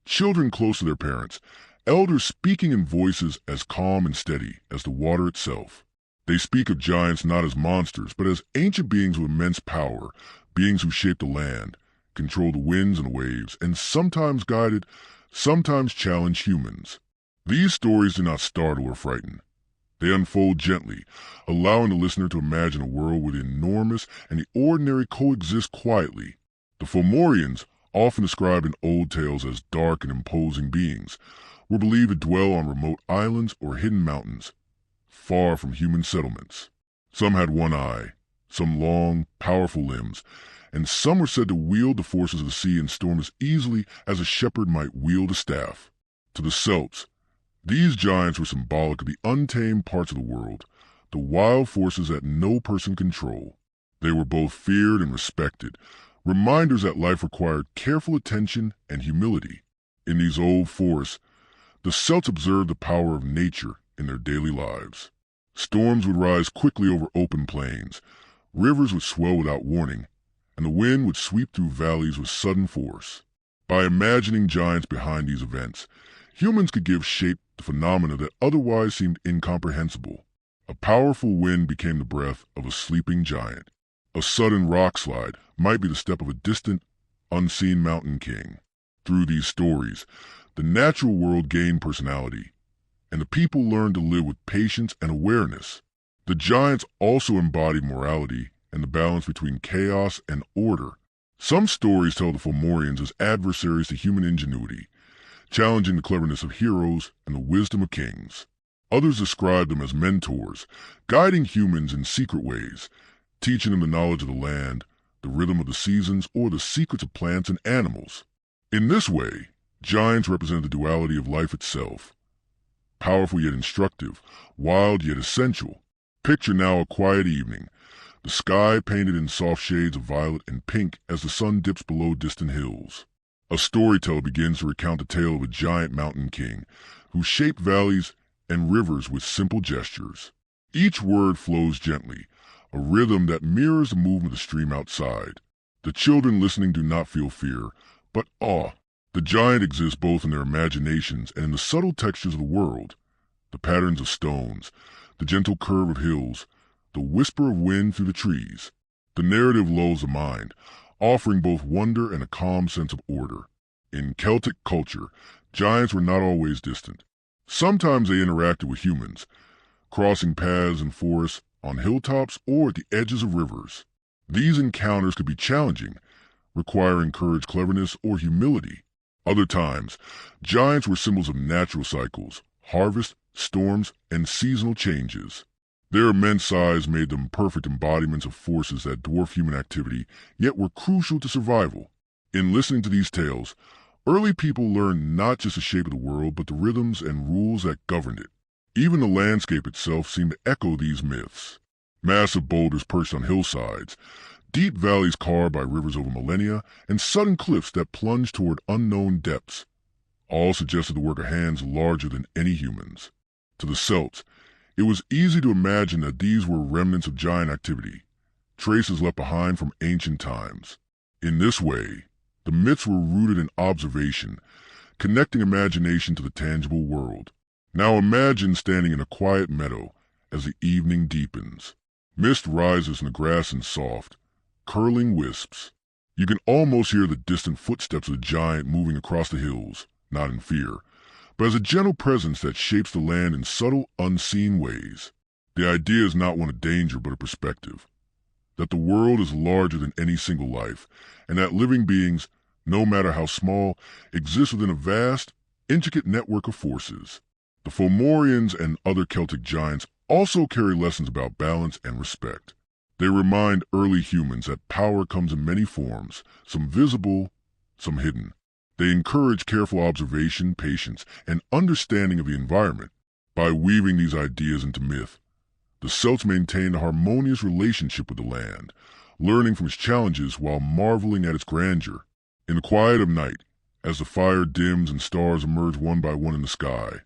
children close to their parents, elders speaking in voices as calm and steady as the water itself. They speak of giants not as monsters, but as ancient beings with immense power, beings who shape the land, control the winds and waves, and sometimes guided, sometimes challenge humans. These stories do not startle or frighten. They unfold gently, allowing the listener to imagine a world where the enormous and the ordinary coexist quietly. The Fomorians, often described in old tales as dark and imposing beings, were believed to dwell on remote islands or hidden mountains, far from human settlements. Some had one eye, some long, powerful limbs, and some were said to wield the forces of the sea and storm as easily as a shepherd might wield a staff. To the Celts, these giants were symbolic of the untamed parts of the world, the wild forces that no person controlled. They were both feared and respected, reminders that life required careful attention and humility. In these old forests, the Celts observed the power of nature in their daily lives. Storms would rise quickly over open plains, rivers would swell without warning, and the wind would sweep through valleys with sudden force. By imagining giants behind these events, humans could give shape to phenomena that otherwise seemed incomprehensible. A powerful wind became the breath of a sleeping giant. A sudden rock slide might be the step of a distant, unseen mountain king. Through these stories, the natural world gained personality, and the people learned to live with patience and awareness. The giants also embodied morality and the balance between chaos and order. Some stories tell the Fomorians as adversaries to human ingenuity, challenging the cleverness of heroes and the wisdom of kings. Others describe them as mentors, guiding humans in secret ways, teaching them the knowledge of the land, the rhythm of the seasons, or the secrets of plants and animals. In this way, giants represent the duality of life itself, powerful yet instructive, wild yet essential. Picture now a quiet evening, the sky painted in soft shades of violet and pink as the sun dips below distant hills. A storyteller begins to recount the tale of a giant mountain king who shaped valleys and rivers with simple gestures. Each word flows gently, a rhythm that mirrors the movement of the stream outside. The children listening do not feel fear, but awe. The giant exists both in their imaginations and in the subtle textures of the world. The patterns of stones, the gentle curve of hills, the whisper of wind through the trees. The narrative lulls the mind, offering both wonder and a calm sense of order. In Celtic culture, giants were not always distant. Sometimes they interacted with humans, crossing paths in forests, on hilltops, or at the edges of rivers. These encounters could be challenging, requiring courage, cleverness, or humility. Other times, giants were symbols of natural cycles, harvest, storms, and seasonal changes. Their immense size made them perfect embodiments of forces that dwarf human activity, yet were crucial to survival. In listening to these tales, early people learned not just the shape of the world, but the rhythms and rules that governed it. Even the landscape itself seemed to echo these myths. Massive boulders perched on hillsides, deep valleys carved by rivers over millennia, and sudden cliffs that plunged toward unknown depths, all suggested the work of hands larger than any humans. To the Celts, it was easy to imagine that these were remnants of giant activity, traces left behind from ancient times. In this way, the myths were rooted in observation, connecting imagination to the tangible world. Now imagine standing in a quiet meadow as the evening deepens. Mist rises in the grass in soft, curling wisps. You can almost hear the distant footsteps of the giant moving across the hills, not in fear, but as a gentle presence that shapes the land in subtle, unseen ways. The idea is not one of danger but a perspective, that the world is larger than any single life, and that living beings, no matter how small, exist within a vast, intricate network of forces. The Fomorians and other Celtic giants also carry lessons about balance and respect. They remind early humans that power comes in many forms, some visible, some hidden. They encourage careful observation, patience, and understanding of the environment. By weaving these ideas into myth, the Celts maintained a harmonious relationship with the land, learning from its challenges while marveling at its grandeur. In the quiet of night, as the fire dims and stars emerge one by one in the sky,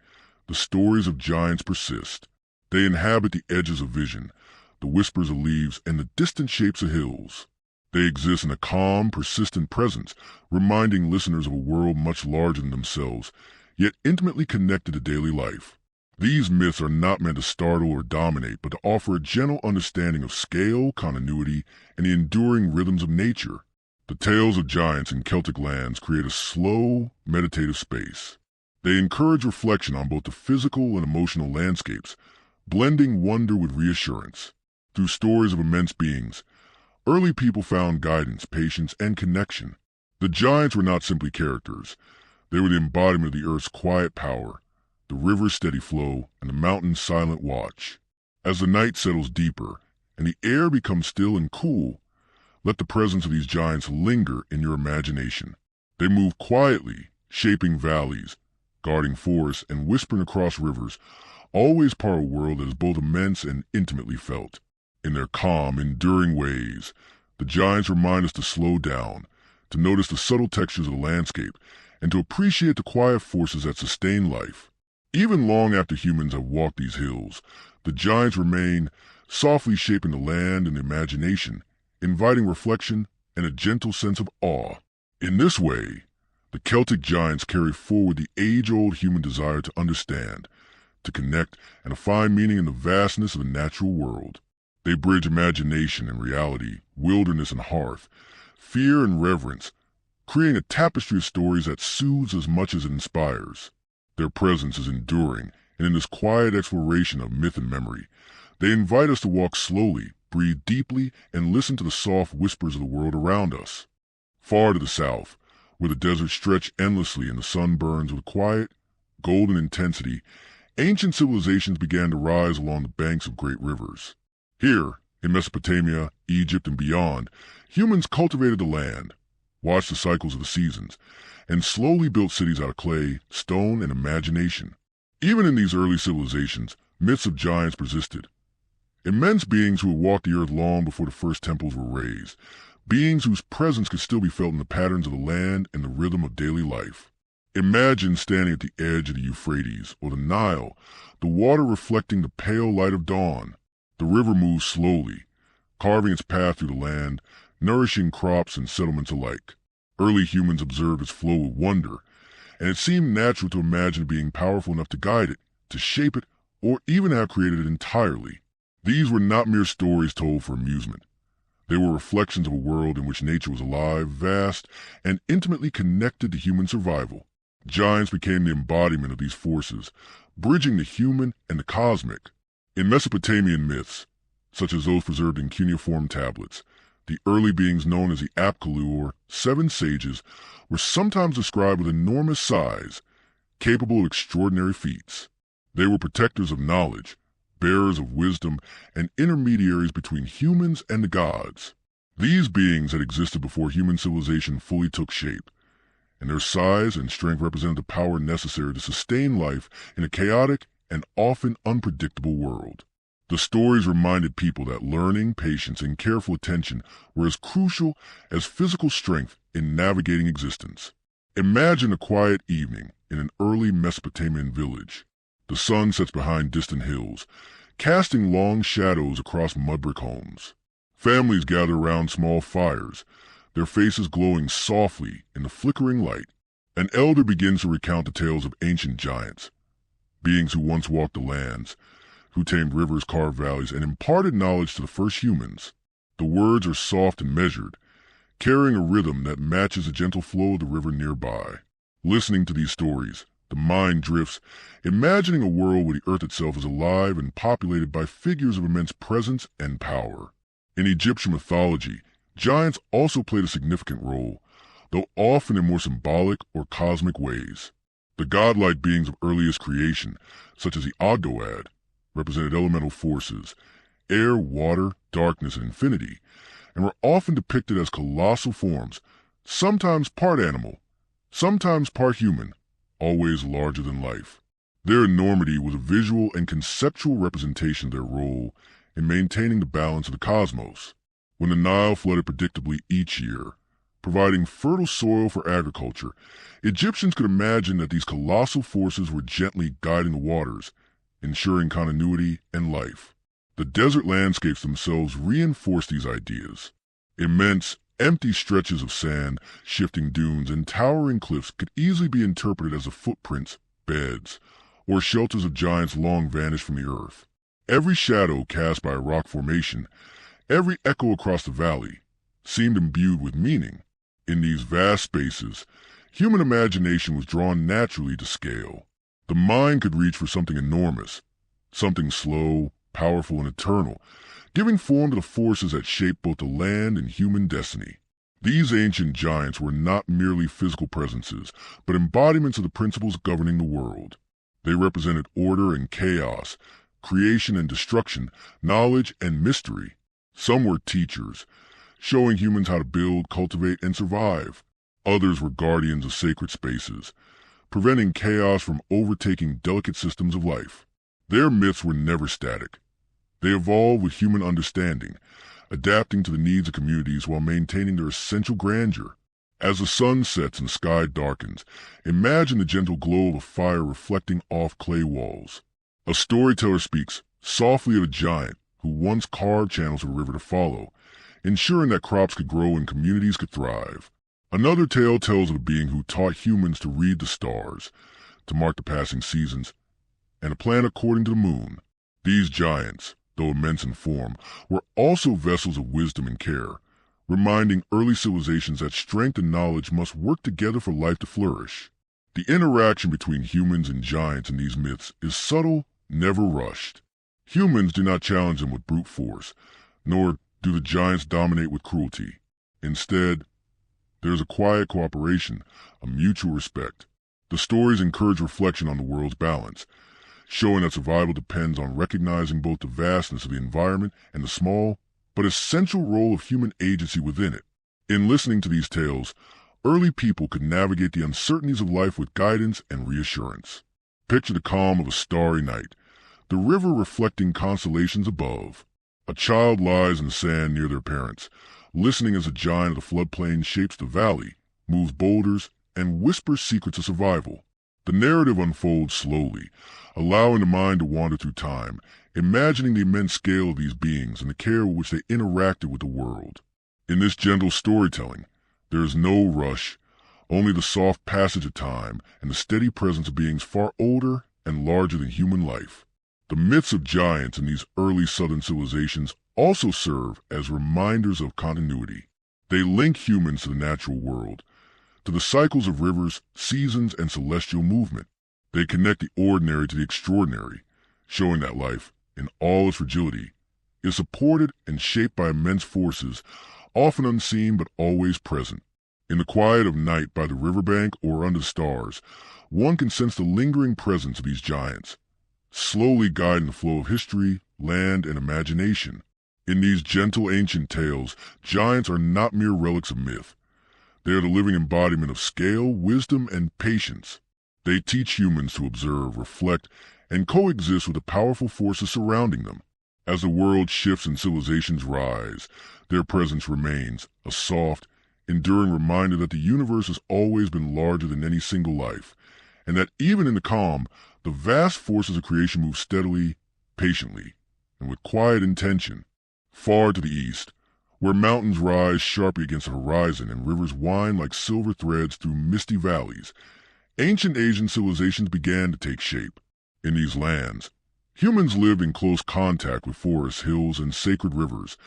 the stories of giants persist. They inhabit the edges of vision, the whispers of leaves, and the distant shapes of hills. They exist in a calm, persistent presence, reminding listeners of a world much larger than themselves, yet intimately connected to daily life. These myths are not meant to startle or dominate, but to offer a gentle understanding of scale, continuity, and the enduring rhythms of nature. The tales of giants in Celtic lands create a slow, meditative space. They encourage reflection on both the physical and emotional landscapes, blending wonder with reassurance. Through stories of immense beings, early people found guidance, patience, and connection. The giants were not simply characters. They were the embodiment of the earth's quiet power, the river's steady flow, and the mountain's silent watch. As the night settles deeper and the air becomes still and cool, let the presence of these giants linger in your imagination. They move quietly, shaping valleys, guarding forests, and whispering across rivers, always part of a world that is both immense and intimately felt. In their calm, enduring ways, the giants remind us to slow down, to notice the subtle textures of the landscape, and to appreciate the quiet forces that sustain life. Even long after humans have walked these hills, the giants remain, softly shaping the land and the imagination, inviting reflection and a gentle sense of awe. In this way, the Celtic giants carry forward the age-old human desire to understand, to connect, and to find meaning in the vastness of the natural world. They bridge imagination and reality, wilderness and hearth, fear and reverence, creating a tapestry of stories that soothes as much as it inspires. Their presence is enduring, and in this quiet exploration of myth and memory, they invite us to walk slowly, breathe deeply, and listen to the soft whispers of the world around us. Far to the south, where the deserts stretch endlessly and the sun burns with quiet, golden intensity, ancient civilizations began to rise along the banks of great rivers. Here, in Mesopotamia, Egypt, and beyond, humans cultivated the land, watched the cycles of the seasons, and slowly built cities out of clay, stone, and imagination. Even in these early civilizations, myths of giants persisted. Immense beings who had walked the earth long before the first temples were raised, beings whose presence could still be felt in the patterns of the land and the rhythm of daily life. Imagine standing at the edge of the Euphrates or the Nile, the water reflecting the pale light of dawn. The river moves slowly, carving its path through the land, nourishing crops and settlements alike. Early humans observed its flow with wonder, and it seemed natural to imagine it being powerful enough to guide it, to shape it, or even have created it entirely. These were not mere stories told for amusement. They were reflections of a world in which nature was alive, vast, and intimately connected to human survival. Giants became the embodiment of these forces, bridging the human and the cosmic. In Mesopotamian myths, such as those preserved in cuneiform tablets, the early beings known as the Apkallu, or seven sages, were sometimes described with enormous size, capable of extraordinary feats. They were protectors of knowledge, bearers of wisdom, and intermediaries between humans and the gods. These beings had existed before human civilization fully took shape, and their size and strength represented the power necessary to sustain life in a chaotic and often unpredictable world. The stories reminded people that learning, patience, and careful attention were as crucial as physical strength in navigating existence. Imagine a quiet evening in an early Mesopotamian village. The sun sets behind distant hills, casting long shadows across mud-brick homes. Families gather around small fires, their faces glowing softly in the flickering light. An elder begins to recount the tales of ancient giants, beings who once walked the lands, who tamed rivers, carved valleys, and imparted knowledge to the first humans. The words are soft and measured, carrying a rhythm that matches the gentle flow of the river nearby. Listening to these stories, the mind drifts, imagining a world where the earth itself is alive and populated by figures of immense presence and power. In Egyptian mythology, giants also played a significant role, though often in more symbolic or cosmic ways. The godlike beings of earliest creation, such as the Ogdoad, represented elemental forces, air, water, darkness, and infinity, and were often depicted as colossal forms, sometimes part animal, sometimes part human, always larger than life. Their enormity was a visual and conceptual representation of their role in maintaining the balance of the cosmos. When the Nile flooded predictably each year, providing fertile soil for agriculture, Egyptians could imagine that these colossal forces were gently guiding the waters, ensuring continuity and life. The desert landscapes themselves reinforced these ideas. Immense, empty stretches of sand, shifting dunes, and towering cliffs could easily be interpreted as the footprints, beds, or shelters of giants long vanished from the earth. Every shadow cast by a rock formation, every echo across the valley, seemed imbued with meaning. In these vast spaces, human imagination was drawn naturally to scale. The mind could reach for something enormous, something slow, powerful, and eternal, giving form to the forces that shaped both the land and human destiny. These ancient giants were not merely physical presences, but embodiments of the principles governing the world. They represented order and chaos, creation and destruction, knowledge and mystery. Some were teachers, showing humans how to build, cultivate, and survive. Others were guardians of sacred spaces, preventing chaos from overtaking delicate systems of life. Their myths were never static. They evolved with human understanding, adapting to the needs of communities while maintaining their essential grandeur. As the sun sets and the sky darkens, imagine the gentle glow of a fire reflecting off clay walls. A storyteller speaks softly of a giant who once carved channels for a river to follow, ensuring that crops could grow and communities could thrive. Another tale tells of a being who taught humans to read the stars, to mark the passing seasons, and to plan according to the moon. These giants, though immense in form, were also vessels of wisdom and care, reminding early civilizations that strength and knowledge must work together for life to flourish. The interaction between humans and giants in these myths is subtle, never rushed. Humans do not challenge them with brute force, nor do the giants dominate with cruelty. Instead, there is a quiet cooperation, a mutual respect. The stories encourage reflection on the world's balance, showing that survival depends on recognizing both the vastness of the environment and the small, but essential role of human agency within it. In listening to these tales, early people could navigate the uncertainties of life with guidance and reassurance. Picture the calm of a starry night, the river reflecting constellations above, A child lies in the sand near their parents, listening as a giant of the floodplain shapes the valley, moves boulders, and whispers secrets of survival. The narrative unfolds slowly, allowing the mind to wander through time, imagining the immense scale of these beings and the care with which they interacted with the world. In this gentle storytelling, there is no rush, only the soft passage of time and the steady presence of beings far older and larger than human life. The myths of giants in these early southern civilizations also serve as reminders of continuity. They link humans to the natural world, to the cycles of rivers, seasons, and celestial movement. They connect the ordinary to the extraordinary, showing that life, in all its fragility, is supported and shaped by immense forces, often unseen but always present. In the quiet of night by the riverbank or under the stars, one can sense the lingering presence of these giants, slowly guiding the flow of history, land, and imagination. In these gentle ancient tales, giants are not mere relics of myth. They are the living embodiment of scale, wisdom, and patience. They teach humans to observe, reflect, and coexist with the powerful forces surrounding them. As the world shifts and civilizations rise, their presence remains a soft, enduring reminder that the universe has always been larger than any single life, and that even in the calm, the vast forces of creation move steadily, patiently, and with quiet intention. Far to the east, where mountains rise sharply against the horizon and rivers wind like silver threads through misty valleys, ancient Asian civilizations began to take shape. In these lands, humans lived in close contact with forests, hills, and sacred rivers,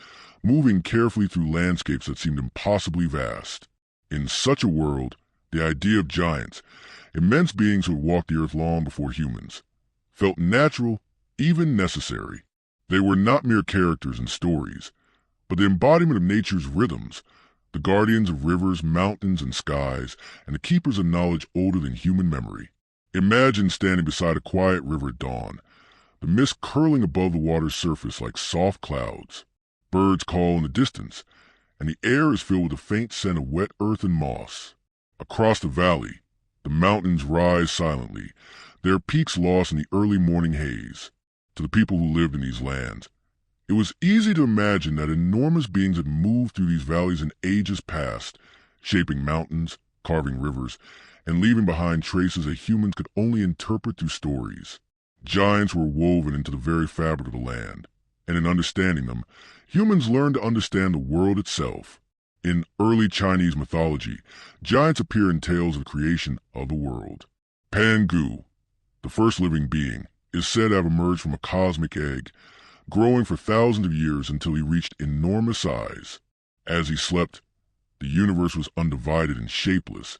moving carefully through landscapes that seemed impossibly vast. In such a world, the idea of giants, immense beings who had walked the earth long before humans, felt natural, even necessary. They were not mere characters in stories, but the embodiment of nature's rhythms, the guardians of rivers, mountains, and skies, and the keepers of knowledge older than human memory. Imagine standing beside a quiet river at dawn, the mist curling above the water's surface like soft clouds. Birds call in the distance, and the air is filled with the faint scent of wet earth and moss. Across the valley, the mountains rise silently, their peaks lost in the early morning haze. To the people who lived in these lands, it was easy to imagine that enormous beings had moved through these valleys in ages past, shaping mountains, carving rivers, and leaving behind traces that humans could only interpret through stories. Giants were woven into the very fabric of the land, and in understanding them, humans learned to understand the world itself. In early Chinese mythology, giants appear in tales of the creation of the world. Pangu, the first living being, is said to have emerged from a cosmic egg, growing for thousands of years until he reached enormous size. As he slept, the universe was undivided and shapeless,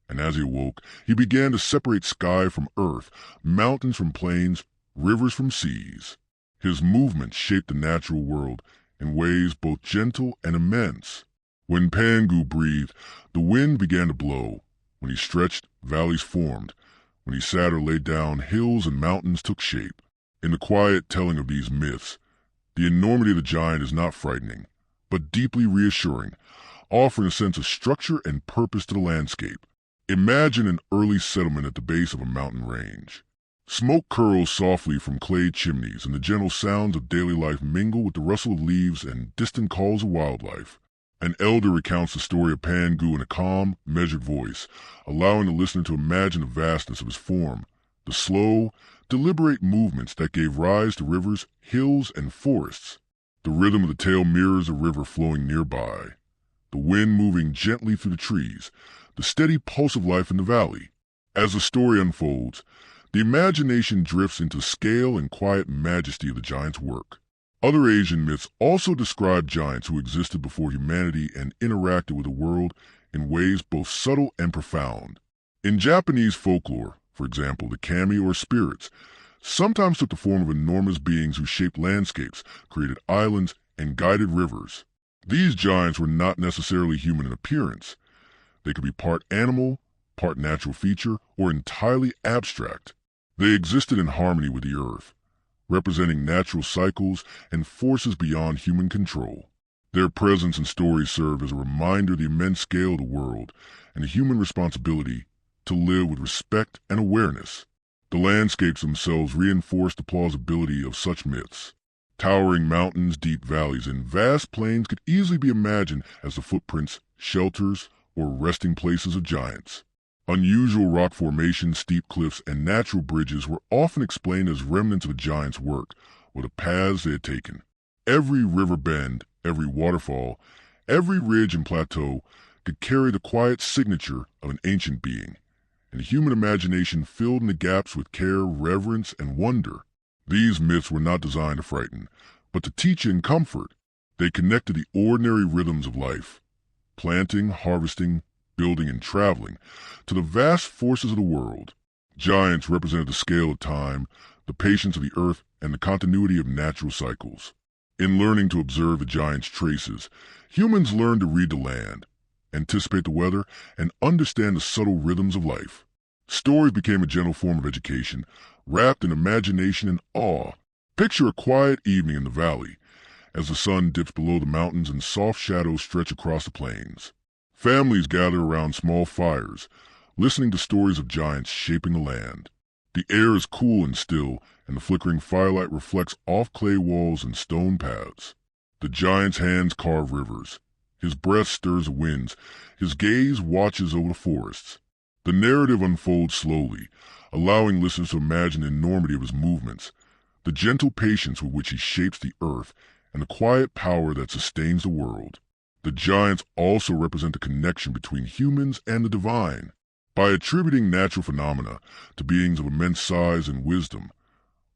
and as he awoke, he began to separate sky from earth, mountains from plains, rivers from seas. His movements shaped the natural world in ways both gentle and immense. When Pangu breathed, the wind began to blow. When he stretched, valleys formed. When he sat or lay down, hills and mountains took shape. In the quiet telling of these myths, the enormity of the giant is not frightening, but deeply reassuring, offering a sense of structure and purpose to the landscape. Imagine an early settlement at the base of a mountain range. Smoke curls softly from clay chimneys, and the gentle sounds of daily life mingle with the rustle of leaves and distant calls of wildlife. An elder recounts the story of Pangu in a calm, measured voice, allowing the listener to imagine the vastness of his form, the slow, deliberate movements that gave rise to rivers, hills, and forests. The rhythm of the tale mirrors a river flowing nearby, the wind moving gently through the trees, the steady pulse of life in the valley. As the story unfolds, the imagination drifts into the scale and quiet majesty of the giant's work. Other Asian myths also describe giants who existed before humanity and interacted with the world in ways both subtle and profound. In Japanese folklore, for example, the kami or spirits sometimes took the form of enormous beings who shaped landscapes, created islands, and guided rivers. These giants were not necessarily human in appearance. They could be part animal, part natural feature, or entirely abstract. They existed in harmony with the earth, representing natural cycles and forces beyond human control. Their presence and stories serve as a reminder of the immense scale of the world and the human responsibility to live with respect and awareness. The landscapes themselves reinforce the plausibility of such myths. Towering mountains, deep valleys, and vast plains could easily be imagined as the footprints, shelters, or resting places of giants. Unusual rock formations, steep cliffs, and natural bridges were often explained as remnants of the giants' work or the paths they had taken. Every river bend, every waterfall, every ridge and plateau could carry the quiet signature of an ancient being, and human imagination filled in the gaps with care, reverence, and wonder. These myths were not designed to frighten, but to teach and comfort. They connected the ordinary rhythms of life, planting, harvesting, building, and traveling, to the vast forces of the world. Giants represented the scale of time, the patience of the earth, and the continuity of natural cycles. In learning to observe the giants' traces, humans learned to read the land, anticipate the weather, and understand the subtle rhythms of life. Stories became a gentle form of education, wrapped in imagination and awe. Picture a quiet evening in the valley, as the sun dips below the mountains and soft shadows stretch across the plains. Families gather around small fires, listening to stories of giants shaping the land. The air is cool and still, and the flickering firelight reflects off clay walls and stone paths. The giant's hands carve rivers. His breath stirs the winds. His gaze watches over the forests. The narrative unfolds slowly, allowing listeners to imagine the enormity of his movements, the gentle patience with which he shapes the earth, and the quiet power that sustains the world. The giants also represent the connection between humans and the divine. By attributing natural phenomena to beings of immense size and wisdom,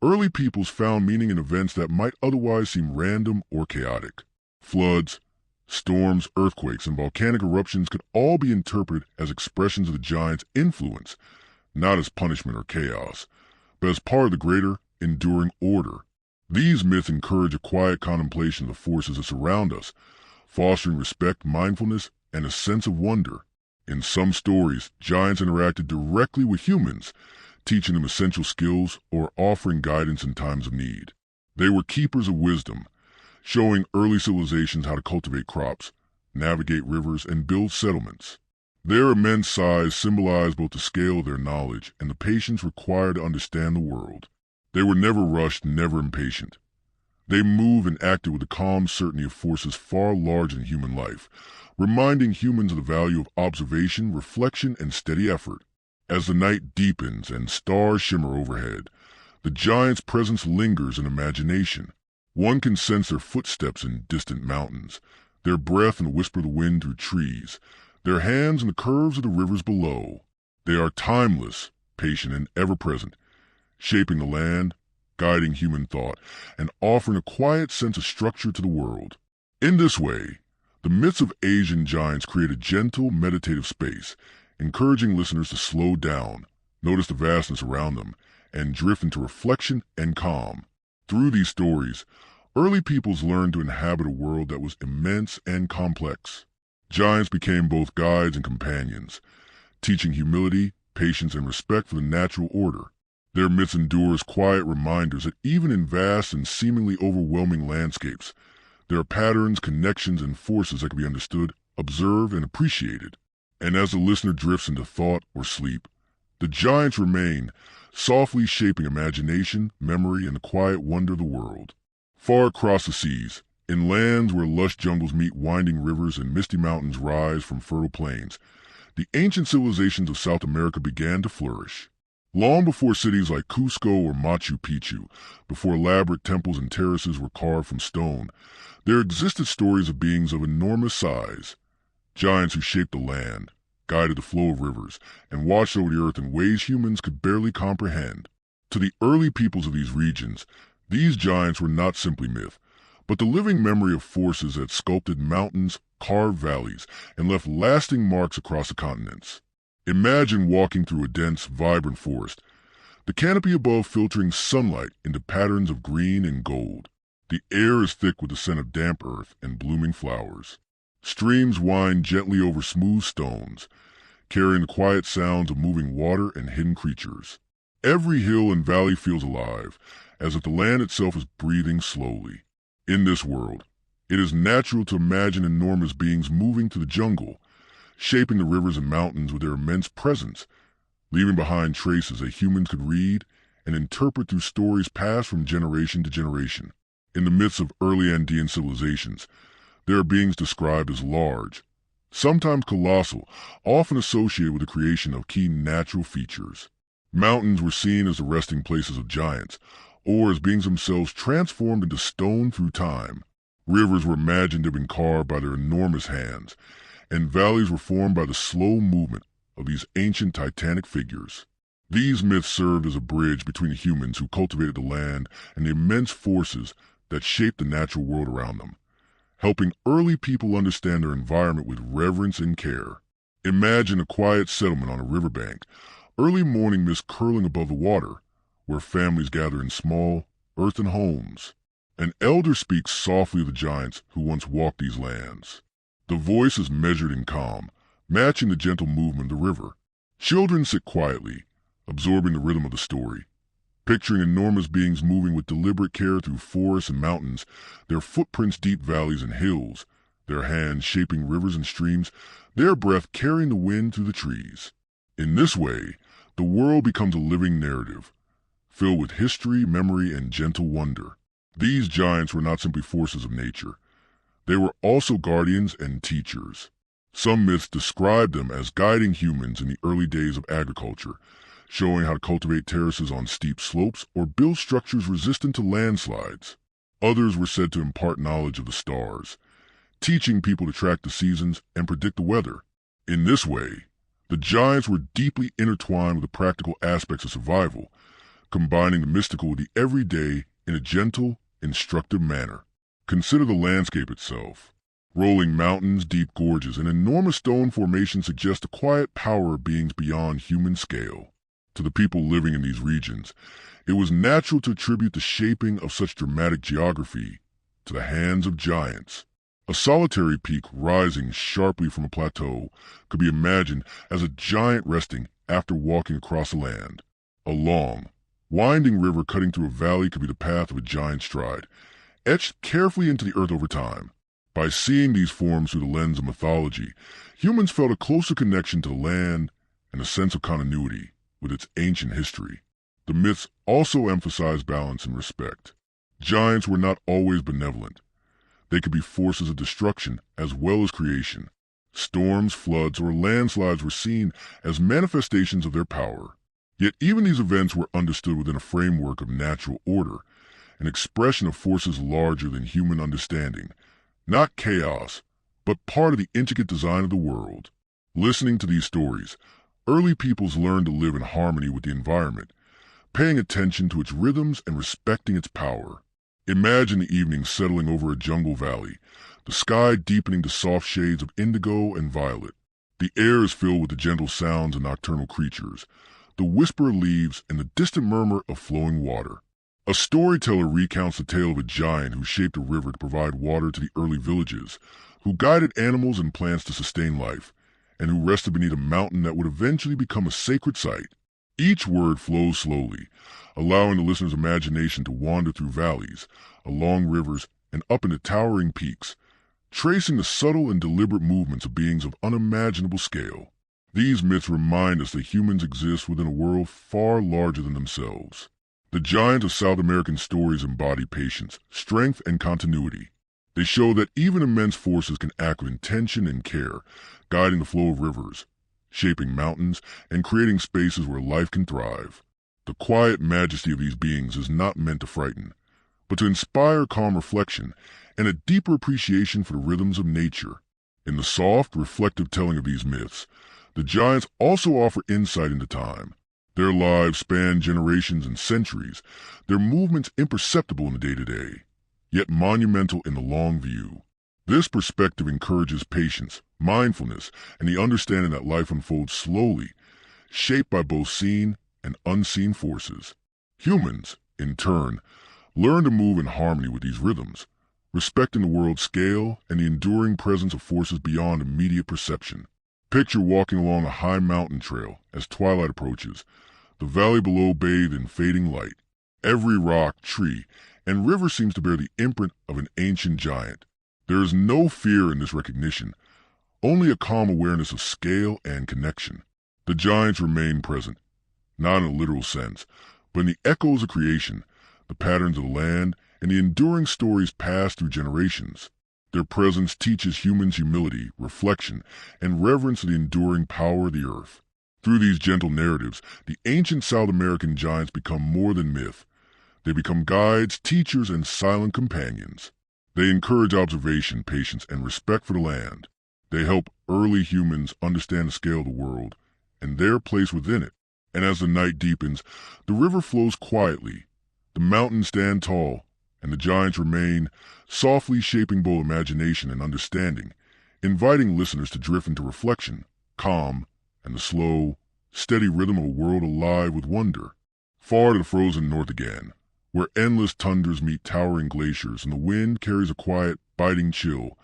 early peoples found meaning in events that might otherwise seem random or chaotic. Floods, storms, earthquakes, and volcanic eruptions could all be interpreted as expressions of the giants' influence, not as punishment or chaos, but as part of the greater, enduring order. These myths encourage a quiet contemplation of the forces that surround us, fostering respect, mindfulness, and a sense of wonder. In some stories, giants interacted directly with humans, teaching them essential skills or offering guidance in times of need. They were keepers of wisdom, showing early civilizations how to cultivate crops, navigate rivers, and build settlements. Their immense size symbolized both the scale of their knowledge and the patience required to understand the world. They were never rushed, never impatient. They moved and acted with the calm certainty of forces far larger than human life, reminding humans of the value of observation, reflection, and steady effort. As the night deepens and stars shimmer overhead, the giants' presence lingers in imagination. One can sense their footsteps in distant mountains, their breath in the whisper of the wind through trees, their hands in the curves of the rivers below. They are timeless, patient, and ever-present, shaping the land, guiding human thought, and offering a quiet sense of structure to the world. In this way, the myths of Asian giants create a gentle, meditative space, encouraging listeners to slow down, notice the vastness around them, and drift into reflection and calm. Through these stories, early peoples learned to inhabit a world that was immense and complex. Giants became both guides and companions, teaching humility, patience, and respect for the natural order. Their myths endure as quiet reminders that even in vast and seemingly overwhelming landscapes, there are patterns, connections, and forces that can be understood, observed, and appreciated. And as the listener drifts into thought or sleep, the giants remain, softly shaping imagination, memory, and the quiet wonder of the world. Far across the seas, in lands where lush jungles meet winding rivers and misty mountains rise from fertile plains, the ancient civilizations of South America began to flourish. Long before cities like Cusco or Machu Picchu, before elaborate temples and terraces were carved from stone, there existed stories of beings of enormous size, giants who shaped the land, guided the flow of rivers, and watched over the earth in ways humans could barely comprehend. To the early peoples of these regions, these giants were not simply myth, but the living memory of forces that sculpted mountains, carved valleys, and left lasting marks across the continents. Imagine walking through a dense, vibrant forest, the canopy above filtering sunlight into patterns of green and gold. The air is thick with the scent of damp earth and blooming flowers. Streams wind gently over smooth stones, carrying the quiet sounds of moving water and hidden creatures. Every hill and valley feels alive, as if the land itself is breathing slowly. In this world, it is natural to imagine enormous beings moving through the jungle, shaping the rivers and mountains with their immense presence, leaving behind traces that humans could read and interpret through stories passed from generation to generation. In the myths of early Andean civilizations, there are beings described as large, sometimes colossal, often associated with the creation of key natural features. Mountains were seen as the resting places of giants, or as beings themselves transformed into stone through time. Rivers were imagined to have been carved by their enormous hands, and valleys were formed by the slow movement of these ancient titanic figures. These myths served as a bridge between the humans who cultivated the land and the immense forces that shaped the natural world around them, helping early people understand their environment with reverence and care. Imagine a quiet settlement on a riverbank, early morning mist curling above the water, where families gather in small, earthen homes. An elder speaks softly of the giants who once walked these lands. The voice is measured and calm, matching the gentle movement of the river. Children sit quietly, absorbing the rhythm of the story. Picturing enormous beings moving with deliberate care through forests and mountains, their footprints deep valleys and hills, their hands shaping rivers and streams, their breath carrying the wind through the trees. In this way, the world becomes a living narrative, filled with history, memory, and gentle wonder. These giants were not simply forces of nature. They were also guardians and teachers. Some myths describe them as guiding humans in the early days of agriculture, showing how to cultivate terraces on steep slopes or build structures resistant to landslides. Others were said to impart knowledge of the stars, teaching people to track the seasons and predict the weather. In this way, the giants were deeply intertwined with the practical aspects of survival, combining the mystical with the everyday in a gentle, instructive manner. Consider the landscape itself. Rolling mountains, deep gorges, and enormous stone formations suggest the quiet power of beings beyond human scale. To the people living in these regions, it was natural to attribute the shaping of such dramatic geography to the hands of giants. A solitary peak rising sharply from a plateau could be imagined as a giant resting after walking across the land. A long, winding river cutting through a valley could be the path of a giant's stride, etched carefully into the earth over time. By seeing these forms through the lens of mythology, humans felt a closer connection to the land and a sense of continuity with its ancient history. The myths also emphasize balance and respect. Giants were not always benevolent. They could be forces of destruction as well as creation. Storms, floods, or landslides were seen as manifestations of their power. Yet even these events were understood within a framework of natural order, an expression of forces larger than human understanding, not chaos, but part of the intricate design of the world. Listening to these stories, early peoples learned to live in harmony with the environment, paying attention to its rhythms and respecting its power. Imagine the evening settling over a jungle valley, the sky deepening to soft shades of indigo and violet. The air is filled with the gentle sounds of nocturnal creatures, the whisper of leaves and the distant murmur of flowing water. A storyteller recounts the tale of a giant who shaped a river to provide water to the early villages, who guided animals and plants to sustain life, and who rested beneath a mountain that would eventually become a sacred site. Each word flows slowly, allowing the listener's imagination to wander through valleys, along rivers, and up into towering peaks, tracing the subtle and deliberate movements of beings of unimaginable scale. These myths remind us that humans exist within a world far larger than themselves. The giants of South American stories embody patience, strength, and continuity. They show that even immense forces can act with intention and care, guiding the flow of rivers, shaping mountains, and creating spaces where life can thrive. The quiet majesty of these beings is not meant to frighten, but to inspire calm reflection and a deeper appreciation for the rhythms of nature. In the soft, reflective telling of these myths, the giants also offer insight into time. Their lives span generations and centuries, their movements imperceptible in the day-to-day, yet monumental in the long view. This perspective encourages patience, mindfulness, and the understanding that life unfolds slowly, shaped by both seen and unseen forces. Humans, in turn, learn to move in harmony with these rhythms, respecting the world's scale and the enduring presence of forces beyond immediate perception. Picture walking along a high mountain trail as twilight approaches, the valley below bathed in fading light. Every rock, tree, and river seems to bear the imprint of an ancient giant. There is no fear in this recognition, only a calm awareness of scale and connection. The giants remain present, not in a literal sense, but in the echoes of creation, the patterns of the land, and the enduring stories pass through generations. Their presence teaches humans humility, reflection, and reverence for the enduring power of the earth. Through these gentle narratives, the ancient South American giants become more than myth. They become guides, teachers, and silent companions. They encourage observation, patience, and respect for the land. They help early humans understand the scale of the world and their place within it. And as the night deepens, the river flows quietly, the mountains stand tall, and the giants remain, softly shaping both imagination and understanding, inviting listeners to drift into reflection, calm, and the slow, steady rhythm of a world alive with wonder. Far to the frozen north again, where endless tundras meet towering glaciers and the wind carries a quiet, biting chill,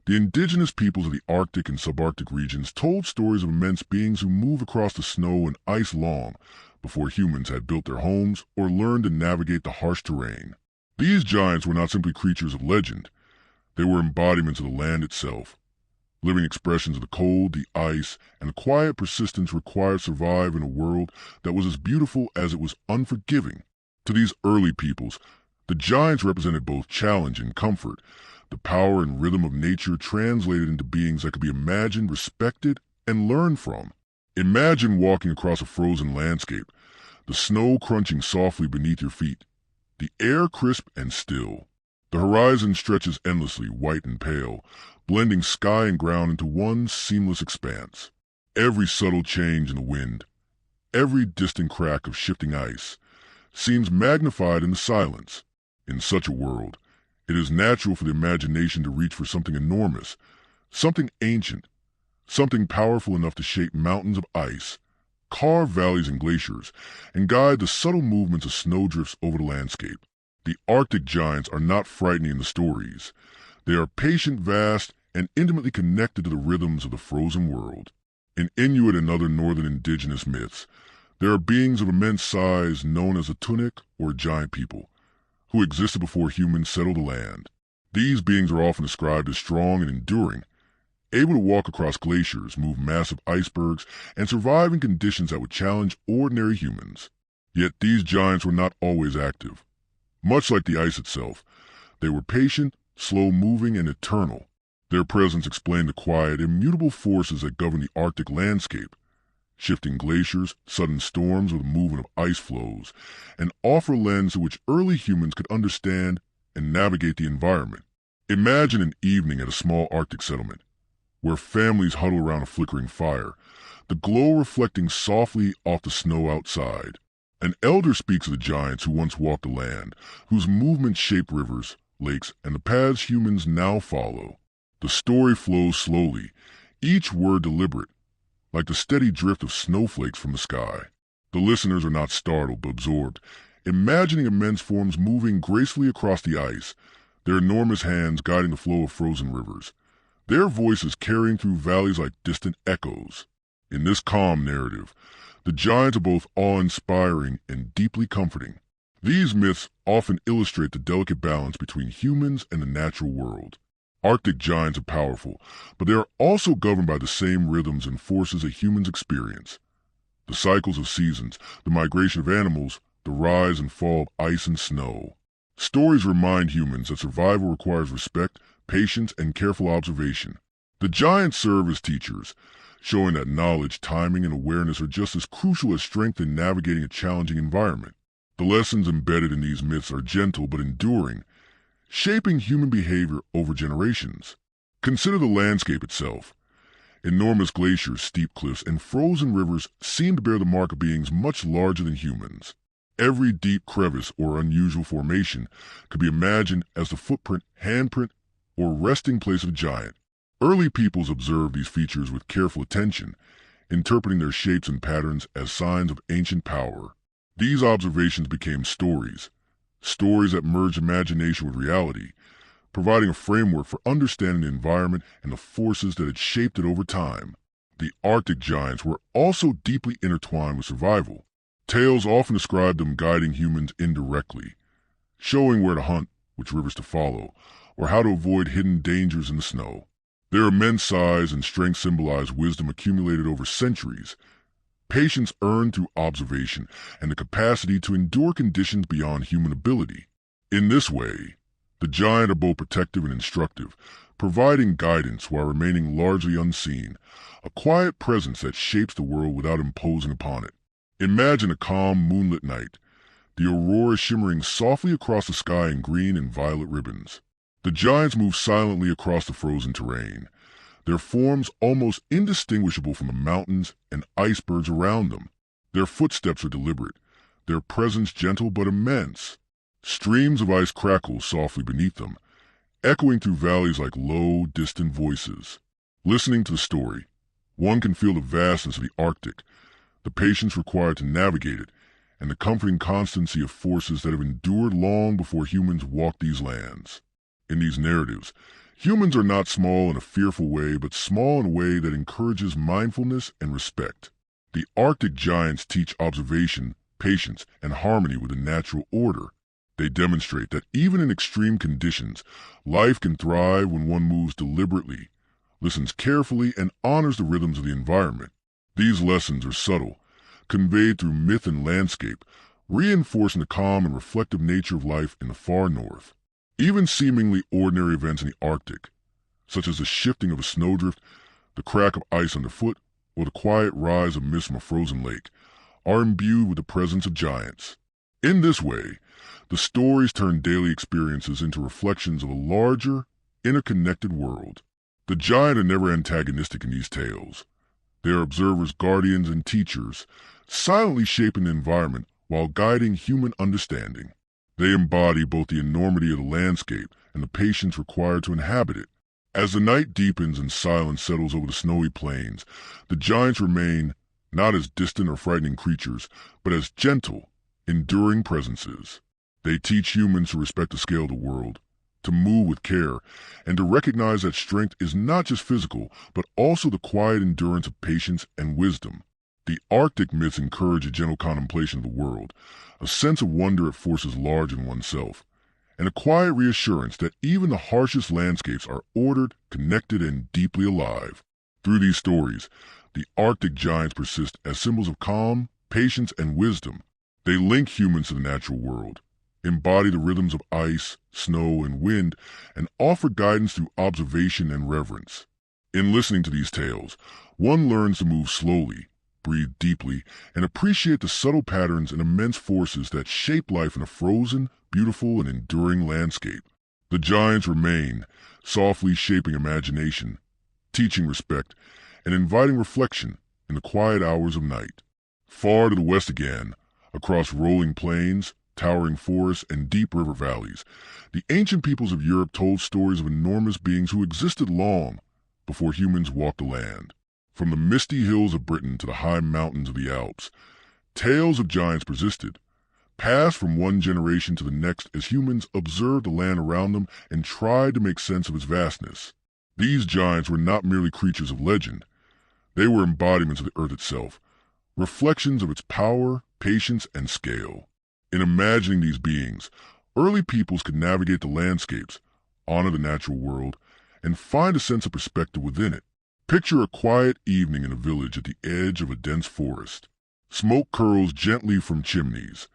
the indigenous peoples of the Arctic and subarctic regions told stories of immense beings who moved across the snow and ice long before humans had built their homes or learned to navigate the harsh terrain. These giants were not simply creatures of legend. They were embodiments of the land itself, living expressions of the cold, the ice, and the quiet persistence required to survive in a world that was as beautiful as it was unforgiving. To these early peoples, the giants represented both challenge and comfort, the power and rhythm of nature translated into beings that could be imagined, respected, and learned from. Imagine walking across a frozen landscape, the snow crunching softly beneath your feet, the air crisp and still. The horizon stretches endlessly, white and pale, blending sky and ground into one seamless expanse. Every subtle change in the wind, every distant crack of shifting ice, seems magnified in the silence. In such a world, it is natural for the imagination to reach for something enormous, something ancient, something powerful enough to shape mountains of ice, carve valleys and glaciers, and guide the subtle movements of snowdrifts over the landscape. The Arctic giants are not frightening in the stories. They are patient, vast, and intimately connected to the rhythms of the frozen world. In Inuit and other northern indigenous myths, there are beings of immense size known as a tunic or giant people, who existed before humans settled the land. These beings are often described as strong and enduring, able to walk across glaciers, move massive icebergs, and survive in conditions that would challenge ordinary humans. Yet these giants were not always active. Much like the ice itself, they were patient, slow-moving, and eternal. Their presence explained the quiet, immutable forces that govern the Arctic landscape. Shifting glaciers, sudden storms, or the movement of ice flows, and offer a lens through which early humans could understand and navigate the environment. Imagine an evening at a small Arctic settlement, where families huddle around a flickering fire, the glow reflecting softly off the snow outside. An elder speaks of the giants who once walked the land, whose movements shaped rivers, lakes, and the paths humans now follow. The story flows slowly, each word deliberate, like the steady drift of snowflakes from the sky. The listeners are not startled but absorbed, imagining immense forms moving gracefully across the ice, their enormous hands guiding the flow of frozen rivers, their voices carrying through valleys like distant echoes. In this calm narrative, the giants are both awe-inspiring and deeply comforting. These myths often illustrate the delicate balance between humans and the natural world. Arctic giants are powerful, but they are also governed by the same rhythms and forces that humans experience. The cycles of seasons, the migration of animals, the rise and fall of ice and snow. Stories remind humans that survival requires respect, patience, and careful observation. The giants serve as teachers, showing that knowledge, timing, and awareness are just as crucial as strength in navigating a challenging environment. The lessons embedded in these myths are gentle but enduring, shaping human behavior over generations. Consider the landscape itself. Enormous glaciers, steep cliffs, and frozen rivers seem to bear the mark of beings much larger than humans. Every deep crevice or unusual formation could be imagined as the footprint, handprint, or resting place of a giant. Early peoples observed these features with careful attention, interpreting their shapes and patterns as signs of ancient power. These observations became stories that merged imagination with reality, providing a framework for understanding the environment and the forces that had shaped it over time. The Arctic giants were also deeply intertwined with survival. Tales often describe them guiding humans indirectly, showing where to hunt, which rivers to follow, or how to avoid hidden dangers in the snow. Their immense size and strength symbolize wisdom accumulated over centuries, patience earned through observation, and the capacity to endure conditions beyond human ability. In this way, the giant are both protective and instructive, providing guidance while remaining largely unseen, a quiet presence that shapes the world without imposing upon it. Imagine a calm, moonlit night, the aurora shimmering softly across the sky in green and violet ribbons. The giants move silently across the frozen terrain, their forms almost indistinguishable from the mountains and icebergs around them. Their footsteps are deliberate, their presence gentle but immense. Streams of ice crackle softly beneath them, echoing through valleys like low, distant voices. Listening to the story, one can feel the vastness of the Arctic, the patience required to navigate it, and the comforting constancy of forces that have endured long before humans walked these lands. In these narratives, humans are not small in a fearful way, but small in a way that encourages mindfulness and respect. The Arctic giants teach observation, patience, and harmony with the natural order. They demonstrate that even in extreme conditions, life can thrive when one moves deliberately, listens carefully, and honors the rhythms of the environment. These lessons are subtle, conveyed through myth and landscape, reinforcing the calm and reflective nature of life in the far north. Even seemingly ordinary events in the Arctic, such as the shifting of a snowdrift, the crack of ice underfoot, or the quiet rise of mist from a frozen lake, are imbued with the presence of giants. In this way, the stories turn daily experiences into reflections of a larger, interconnected world. The giant are never antagonistic in these tales. They are observers, guardians, and teachers, silently shaping the environment while guiding human understanding. They embody both the enormity of the landscape and the patience required to inhabit it. As the night deepens and silence settles over the snowy plains, the giants remain not as distant or frightening creatures, but as gentle, enduring presences. They teach humans to respect the scale of the world, to move with care, and to recognize that strength is not just physical, but also the quiet endurance of patience and wisdom. The Arctic myths encourage a gentle contemplation of the world, a sense of wonder at forces large in oneself, and a quiet reassurance that even the harshest landscapes are ordered, connected, and deeply alive. Through these stories, the Arctic giants persist as symbols of calm, patience, and wisdom. They link humans to the natural world, embody the rhythms of ice, snow, and wind, and offer guidance through observation and reverence. In listening to these tales, one learns to move slowly, breathe deeply, and appreciate the subtle patterns and immense forces that shape life in a frozen, beautiful, and enduring landscape. The giants remain, softly shaping imagination, teaching respect, and inviting reflection in the quiet hours of night. Far to the west again, across rolling plains, towering forests, and deep river valleys, the ancient peoples of Europe told stories of enormous beings who existed long before humans walked the land. From the misty hills of Britain to the high mountains of the Alps, tales of giants persisted, passed from one generation to the next as humans observed the land around them and tried to make sense of its vastness. These giants were not merely creatures of legend. They were embodiments of the earth itself, reflections of its power, patience, and scale. In imagining these beings, early peoples could navigate the landscapes, honor the natural world, and find a sense of perspective within it. Picture a quiet evening in a village at the edge of a dense forest. Smoke curls gently from chimneys,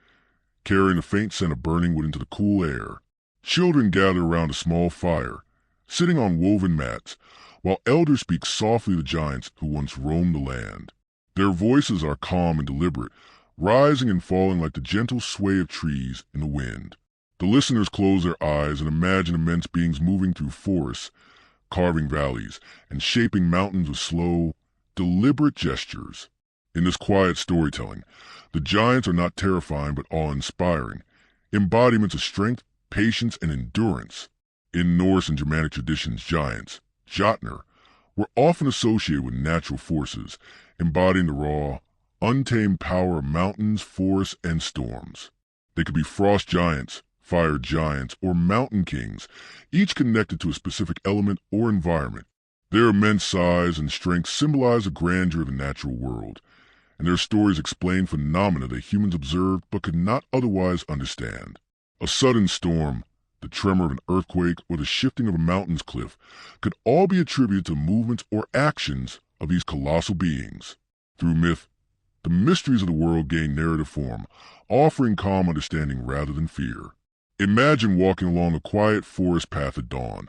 carrying a faint scent of burning wood into the cool air. Children gather around a small fire, sitting on woven mats, while elders speak softly to the giants who once roamed the land. Their voices are calm and deliberate, rising and falling like the gentle sway of trees in the wind. The listeners close their eyes and imagine immense beings moving through forests, carving valleys, and shaping mountains with slow, deliberate gestures. In this quiet storytelling, the giants are not terrifying but awe-inspiring, embodiments of strength, patience, and endurance. In Norse and Germanic traditions, giants, Jotnar, were often associated with natural forces, embodying the raw, untamed power of mountains, forests, and storms. They could be frost giants, fire giants, or mountain kings, each connected to a specific element or environment. Their immense size and strength symbolize the grandeur of the natural world, and their stories explain phenomena that humans observed but could not otherwise understand. A sudden storm, the tremor of an earthquake, or the shifting of a mountain's cliff could all be attributed to movements or actions of these colossal beings. Through myth, the mysteries of the world gain narrative form, offering calm understanding rather than fear. Imagine walking along a quiet forest path at dawn,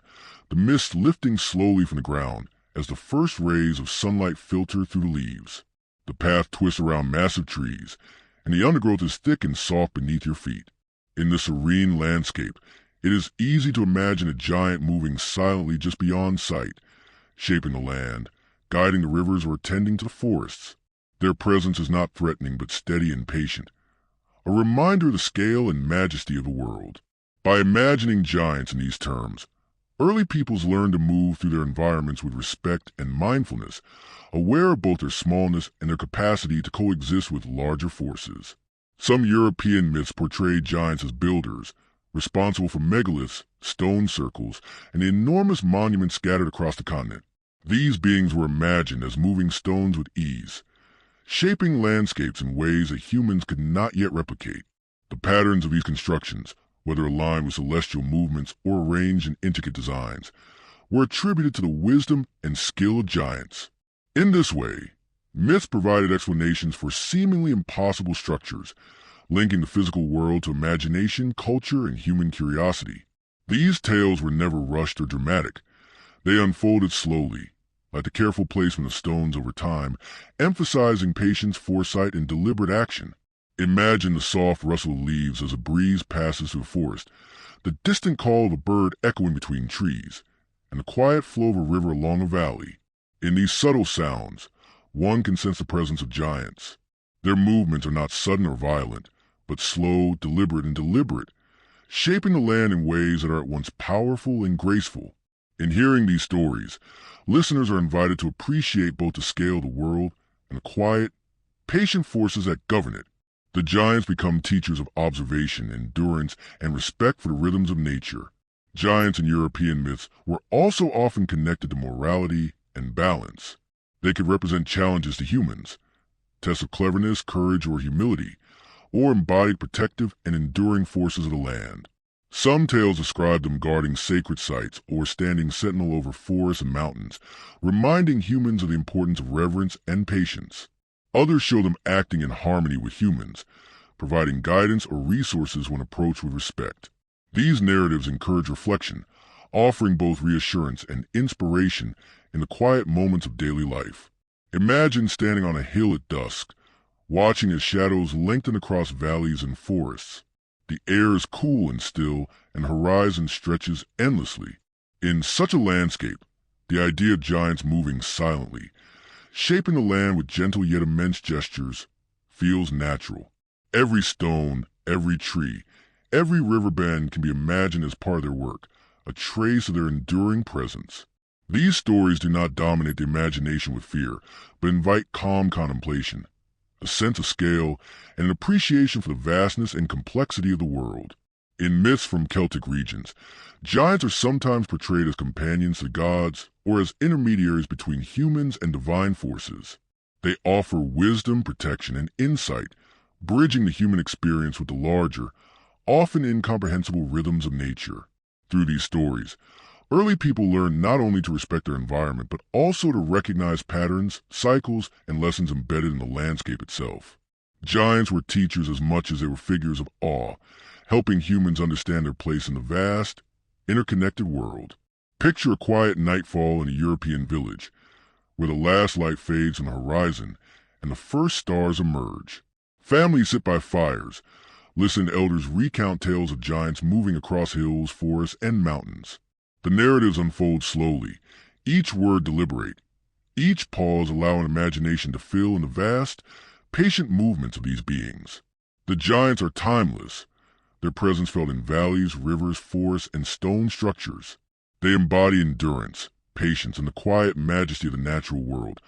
the mist lifting slowly from the ground as the first rays of sunlight filter through the leaves. The path twists around massive trees, and the undergrowth is thick and soft beneath your feet. In this serene landscape, it is easy to imagine a giant moving silently just beyond sight, shaping the land, guiding the rivers, or tending to the forests. Their presence is not threatening but steady and patient, a reminder of the scale and majesty of the world. By imagining giants in these terms, early peoples learned to move through their environments with respect and mindfulness, aware of both their smallness and their capacity to coexist with larger forces. Some European myths portrayed giants as builders, responsible for megaliths, stone circles, and the enormous monuments scattered across the continent. These beings were imagined as moving stones with ease, shaping landscapes in ways that humans could not yet replicate. The patterns of these constructions, whether aligned with celestial movements or arranged in intricate designs, were attributed to the wisdom and skill of giants. In this way, myths provided explanations for seemingly impossible structures, linking the physical world to imagination, culture, and human curiosity. These tales were never rushed or dramatic. They unfolded slowly, like the careful placement of stones over time, emphasizing patience, foresight, and deliberate action. Imagine the soft rustle of leaves as a breeze passes through the forest, the distant call of a bird echoing between trees, and the quiet flow of a river along a valley. In these subtle sounds, one can sense the presence of giants. Their movements are not sudden or violent, but slow, deliberate, shaping the land in ways that are at once powerful and graceful. In hearing these stories, listeners are invited to appreciate both the scale of the world and the quiet, patient forces that govern it. The giants become teachers of observation, endurance, and respect for the rhythms of nature. Giants in European myths were also often connected to morality and balance. They could represent challenges to humans, tests of cleverness, courage, or humility, or embodied protective and enduring forces of the land. Some tales describe them guarding sacred sites or standing sentinel over forests and mountains, reminding humans of the importance of reverence and patience. Others show them acting in harmony with humans, providing guidance or resources when approached with respect. These narratives encourage reflection, offering both reassurance and inspiration in the quiet moments of daily life. Imagine standing on a hill at dusk, watching as shadows lengthen across valleys and forests. The air is cool and still, and the horizon stretches endlessly. In such a landscape, the idea of giants moving silently, shaping the land with gentle yet immense gestures, feels natural. Every stone, every tree, every river bend can be imagined as part of their work, a trace of their enduring presence. These stories do not dominate the imagination with fear, but invite calm contemplation, a sense of scale, and an appreciation for the vastness and complexity of the world. In myths from Celtic regions, giants are sometimes portrayed as companions to gods or as intermediaries between humans and divine forces. They offer wisdom, protection, and insight, bridging the human experience with the larger, often incomprehensible rhythms of nature. Through these stories, early people learned not only to respect their environment, but also to recognize patterns, cycles, and lessons embedded in the landscape itself. Giants were teachers as much as they were figures of awe, helping humans understand their place in the vast, interconnected world. Picture a quiet nightfall in a European village, where the last light fades on the horizon and the first stars emerge. Families sit by fires, listen to elders recount tales of giants moving across hills, forests, and mountains. The narratives unfold slowly, each word deliberate, each pause allowing imagination to fill in the vast, patient movements of these beings. The giants are timeless, their presence felt in valleys, rivers, forests, and stone structures. They embody endurance, patience, and the quiet majesty of the natural world,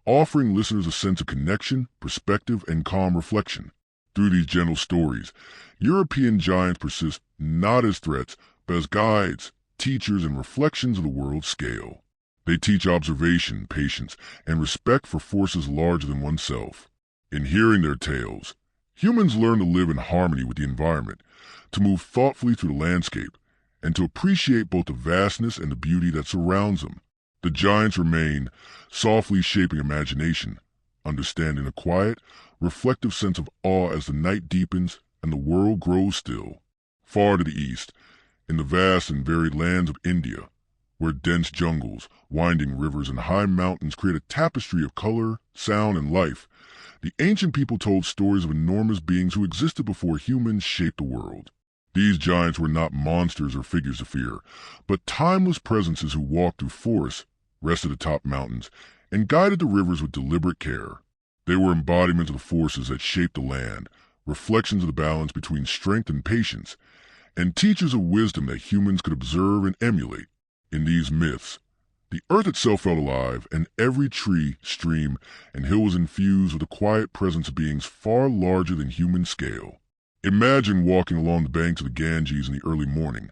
offering listeners a sense of connection, perspective, and calm reflection. Through these gentle stories, European giants persist not as threats, but as guides, teachers, and reflections of the world's scale. They teach observation, patience, and respect for forces larger than oneself. In hearing their tales, humans learn to live in harmony with the environment, to move thoughtfully through the landscape, and to appreciate both the vastness and the beauty that surrounds them. The giants remain, softly shaping imagination, understanding a quiet, reflective sense of awe as the night deepens and the world grows still. Far to the east, in the vast and varied lands of India, where dense jungles, winding rivers, and high mountains create a tapestry of color, sound, and life, the ancient people told stories of enormous beings who existed before humans shaped the world. These giants were not monsters or figures to fear, but timeless presences who walked through forests, rested atop mountains, and guided the rivers with deliberate care. They were embodiments of the forces that shaped the land, reflections of the balance between strength and patience, and teachers of wisdom that humans could observe and emulate. In these myths, the earth itself felt alive, and every tree, stream, and hill was infused with the quiet presence of beings far larger than human scale. Imagine walking along the banks of the Ganges in the early morning,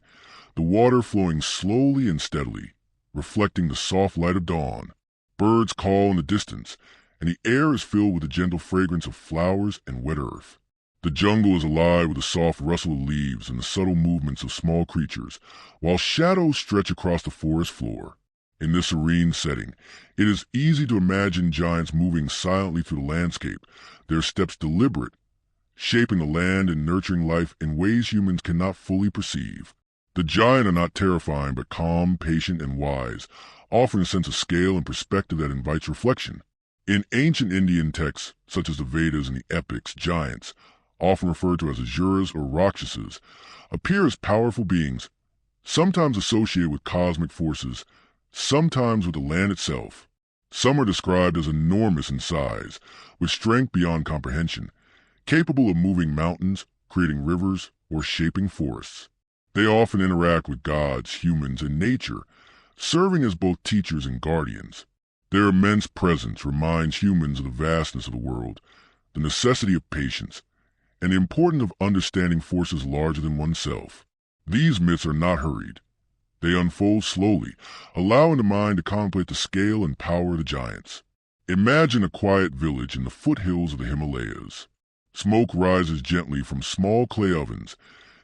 the water flowing slowly and steadily, reflecting the soft light of dawn. Birds call in the distance, and the air is filled with the gentle fragrance of flowers and wet earth. The jungle is alive with the soft rustle of leaves and the subtle movements of small creatures, while shadows stretch across the forest floor. In this serene setting, it is easy to imagine giants moving silently through the landscape, their steps deliberate, shaping the land and nurturing life in ways humans cannot fully perceive. The giant are not terrifying, but calm, patient, and wise, offering a sense of scale and perspective that invites reflection. In ancient Indian texts, such as the Vedas and the epics, giants, often referred to as asuras or rakshasas, appear as powerful beings, sometimes associated with cosmic forces, sometimes with the land itself. Some are described as enormous in size, with strength beyond comprehension, capable of moving mountains, creating rivers, or shaping forests. They often interact with gods, humans, and nature, serving as both teachers and guardians. Their immense presence reminds humans of the vastness of the world, the necessity of patience, and the importance of understanding forces larger than oneself. These myths are not hurried. They unfold slowly, allowing the mind to contemplate the scale and power of the giants. Imagine a quiet village in the foothills of the Himalayas. Smoke rises gently from small clay ovens,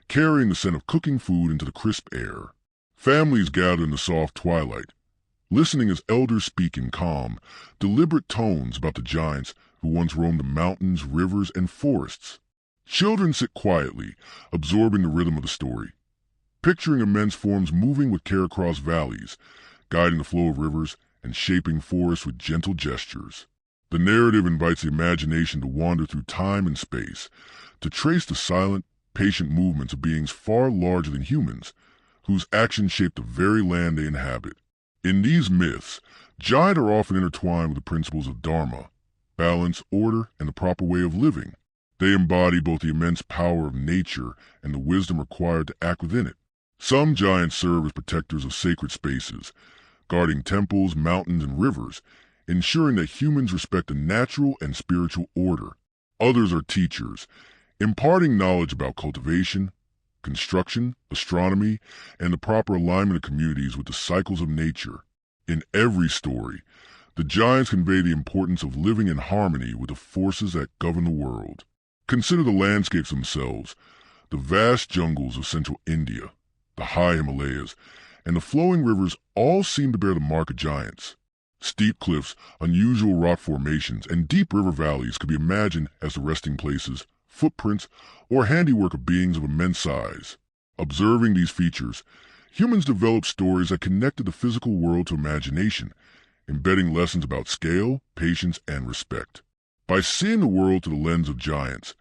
carrying the scent of cooking food into the crisp air. Families gather in the soft twilight, listening as elders speak in calm, deliberate tones about the giants who once roamed the mountains, rivers, and forests. Children sit quietly, absorbing the rhythm of the story, picturing immense forms moving with care across valleys, guiding the flow of rivers, and shaping forests with gentle gestures. The narrative invites the imagination to wander through time and space, to trace the silent, patient movements of beings far larger than humans, whose actions shape the very land they inhabit. In these myths, giants are often intertwined with the principles of dharma, balance, order, and the proper way of living. They embody both the immense power of nature and the wisdom required to act within it. Some giants serve as protectors of sacred spaces, guarding temples, mountains, and rivers, ensuring that humans respect the natural and spiritual order. Others are teachers, imparting knowledge about cultivation, construction, astronomy, and the proper alignment of communities with the cycles of nature. In every story, the giants convey the importance of living in harmony with the forces that govern the world. Consider the landscapes themselves, the vast jungles of central India, the high Himalayas, and the flowing rivers all seem to bear the mark of giants. Steep cliffs, unusual rock formations, and deep river valleys could be imagined as the resting places, footprints, or handiwork of beings of immense size. Observing these features, humans developed stories that connected the physical world to imagination, embedding lessons about scale, patience, and respect. By seeing the world through the lens of giants,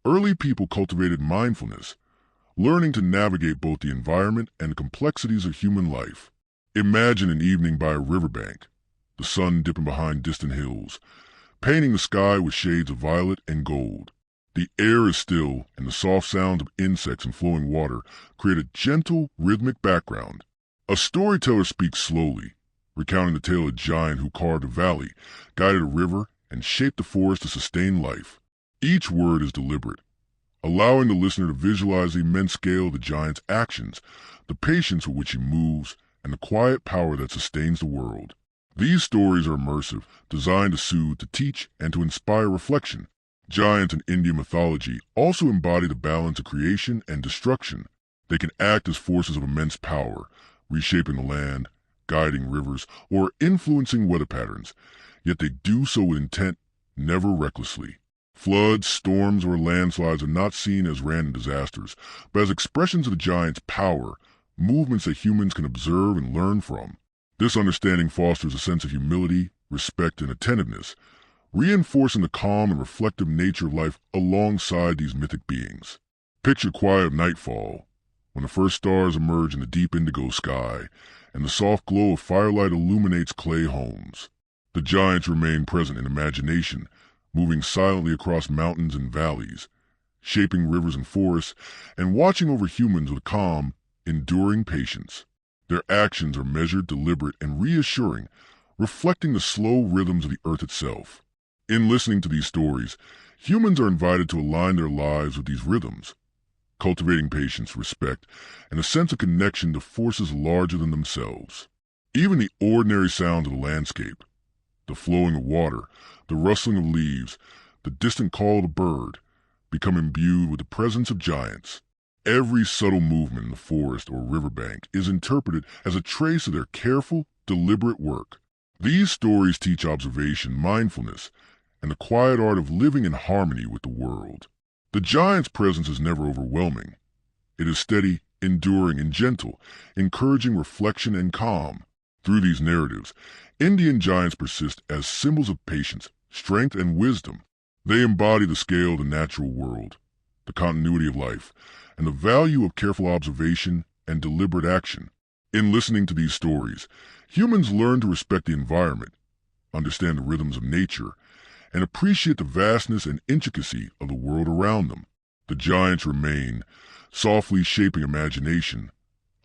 early people cultivated mindfulness, learning to navigate both the environment and the complexities of human life. Imagine an evening by a riverbank, the sun dipping behind distant hills, painting the sky with shades of violet and gold. The air is still, and the soft sounds of insects and flowing water create a gentle, rhythmic background. A storyteller speaks slowly, recounting the tale of a giant who carved a valley, guided a river, and shaped the forest to sustain life. Each word is deliberate, allowing the listener to visualize the immense scale of the giant's actions, the patience with which he moves, and the quiet power that sustains the world. These stories are immersive, designed to soothe, to teach, and to inspire reflection. Giants in Indian mythology also embody the balance of creation and destruction. They can act as forces of immense power, reshaping the land, guiding rivers, or influencing weather patterns, yet they do so with intent, never recklessly. Floods, storms, or landslides are not seen as random disasters, but as expressions of the giant's power, movements that humans can observe and learn from. This understanding fosters a sense of humility, respect, and attentiveness, reinforcing the calm and reflective nature of life alongside these mythic beings. Picture quiet nightfall, when the first stars emerge in the deep indigo sky, and the soft glow of firelight illuminates clay homes. The giants remain present in imagination, moving silently across mountains and valleys, shaping rivers and forests, and watching over humans with calm, enduring patience. Their actions are measured, deliberate, and reassuring, reflecting the slow rhythms of the earth itself. In listening to these stories, humans are invited to align their lives with these rhythms, cultivating patience, respect, and a sense of connection to forces larger than themselves. Even the ordinary sounds of the landscape, the flowing of water, the rustling of leaves, the distant call of a bird, become imbued with the presence of giants. Every subtle movement in the forest or riverbank is interpreted as a trace of their careful, deliberate work. These stories teach observation, mindfulness, and the quiet art of living in harmony with the world. The giant's presence is never overwhelming. It is steady, enduring, and gentle, encouraging reflection and calm. Through these narratives, Indian giants persist as symbols of patience, strength, and wisdom. They embody the scale of the natural world, the continuity of life, and the value of careful observation and deliberate action. In listening to these stories, humans learn to respect the environment, understand the rhythms of nature, and appreciate the vastness and intricacy of the world around them. The giants remain, softly shaping imagination,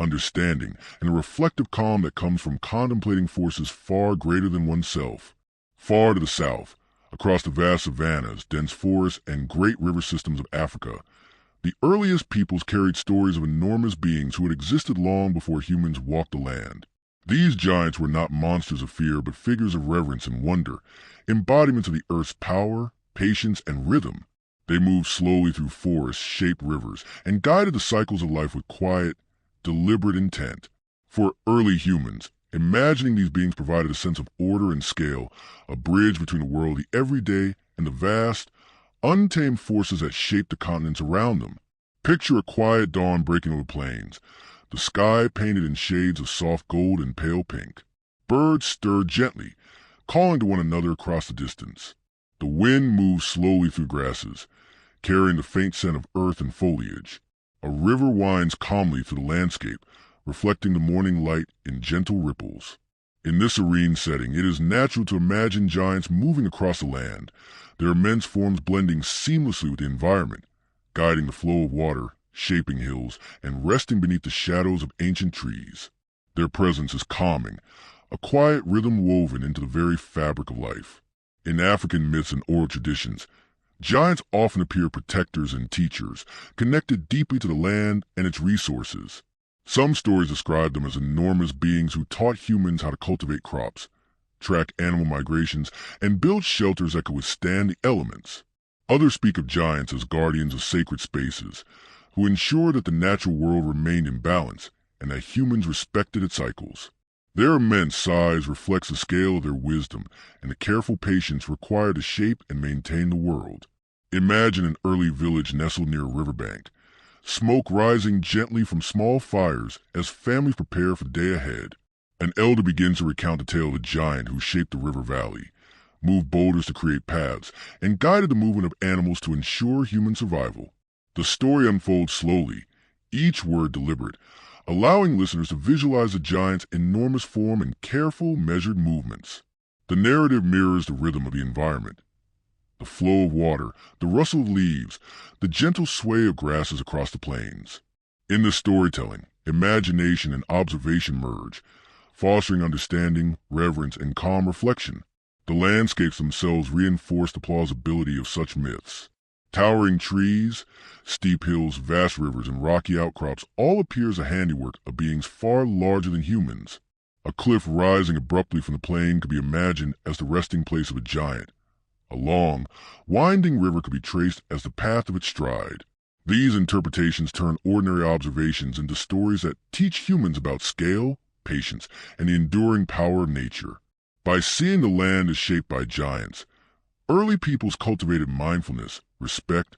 understanding, and a reflective calm that comes from contemplating forces far greater than oneself. Far to the south, across the vast savannas, dense forests, and great river systems of Africa, the earliest peoples carried stories of enormous beings who had existed long before humans walked the land. These giants were not monsters of fear, but figures of reverence and wonder, embodiments of the earth's power, patience, and rhythm. They moved slowly through forests, shaped rivers, and guided the cycles of life with quiet, deliberate intent. For early humans, imagining these beings provided a sense of order and scale, a bridge between the world of the everyday and the vast, untamed forces that shaped the continents around them. Picture a quiet dawn breaking over plains, the sky painted in shades of soft gold and pale pink. Birds stir gently, calling to one another across the distance. The wind moves slowly through grasses, carrying the faint scent of earth and foliage. A river winds calmly through the landscape, reflecting the morning light in gentle ripples. In this serene setting, it is natural to imagine giants moving across the land, their immense forms blending seamlessly with the environment, guiding the flow of water, shaping hills, and resting beneath the shadows of ancient trees. Their presence is calming, a quiet rhythm woven into the very fabric of life. In African myths and oral traditions, giants often appear protectors and teachers, connected deeply to the land and its resources. Some stories describe them as enormous beings who taught humans how to cultivate crops, track animal migrations, and build shelters that could withstand the elements. Others speak of giants as guardians of sacred spaces, who ensured that the natural world remained in balance and that humans respected its cycles. Their immense size reflects the scale of their wisdom and the careful patience required to shape and maintain the world. Imagine an early village nestled near a riverbank, smoke rising gently from small fires as families prepare for the day ahead. An elder begins to recount the tale of a giant who shaped the river valley, moved boulders to create paths, and guided the movement of animals to ensure human survival. The story unfolds slowly, each word deliberate, allowing listeners to visualize the giant's enormous form and careful, measured movements. The narrative mirrors the rhythm of the environment. The flow of water, the rustle of leaves, the gentle sway of grasses across the plains. In this storytelling, imagination and observation merge, fostering understanding, reverence, and calm reflection. The landscapes themselves reinforce the plausibility of such myths. Towering trees, steep hills, vast rivers, and rocky outcrops all appear as the handiwork of beings far larger than humans. A cliff rising abruptly from the plain could be imagined as the resting place of a giant. A long, winding river could be traced as the path of its stride. These interpretations turn ordinary observations into stories that teach humans about scale, patience, and the enduring power of nature. By seeing the land as shaped by giants, Early peoples cultivated mindfulness, respect,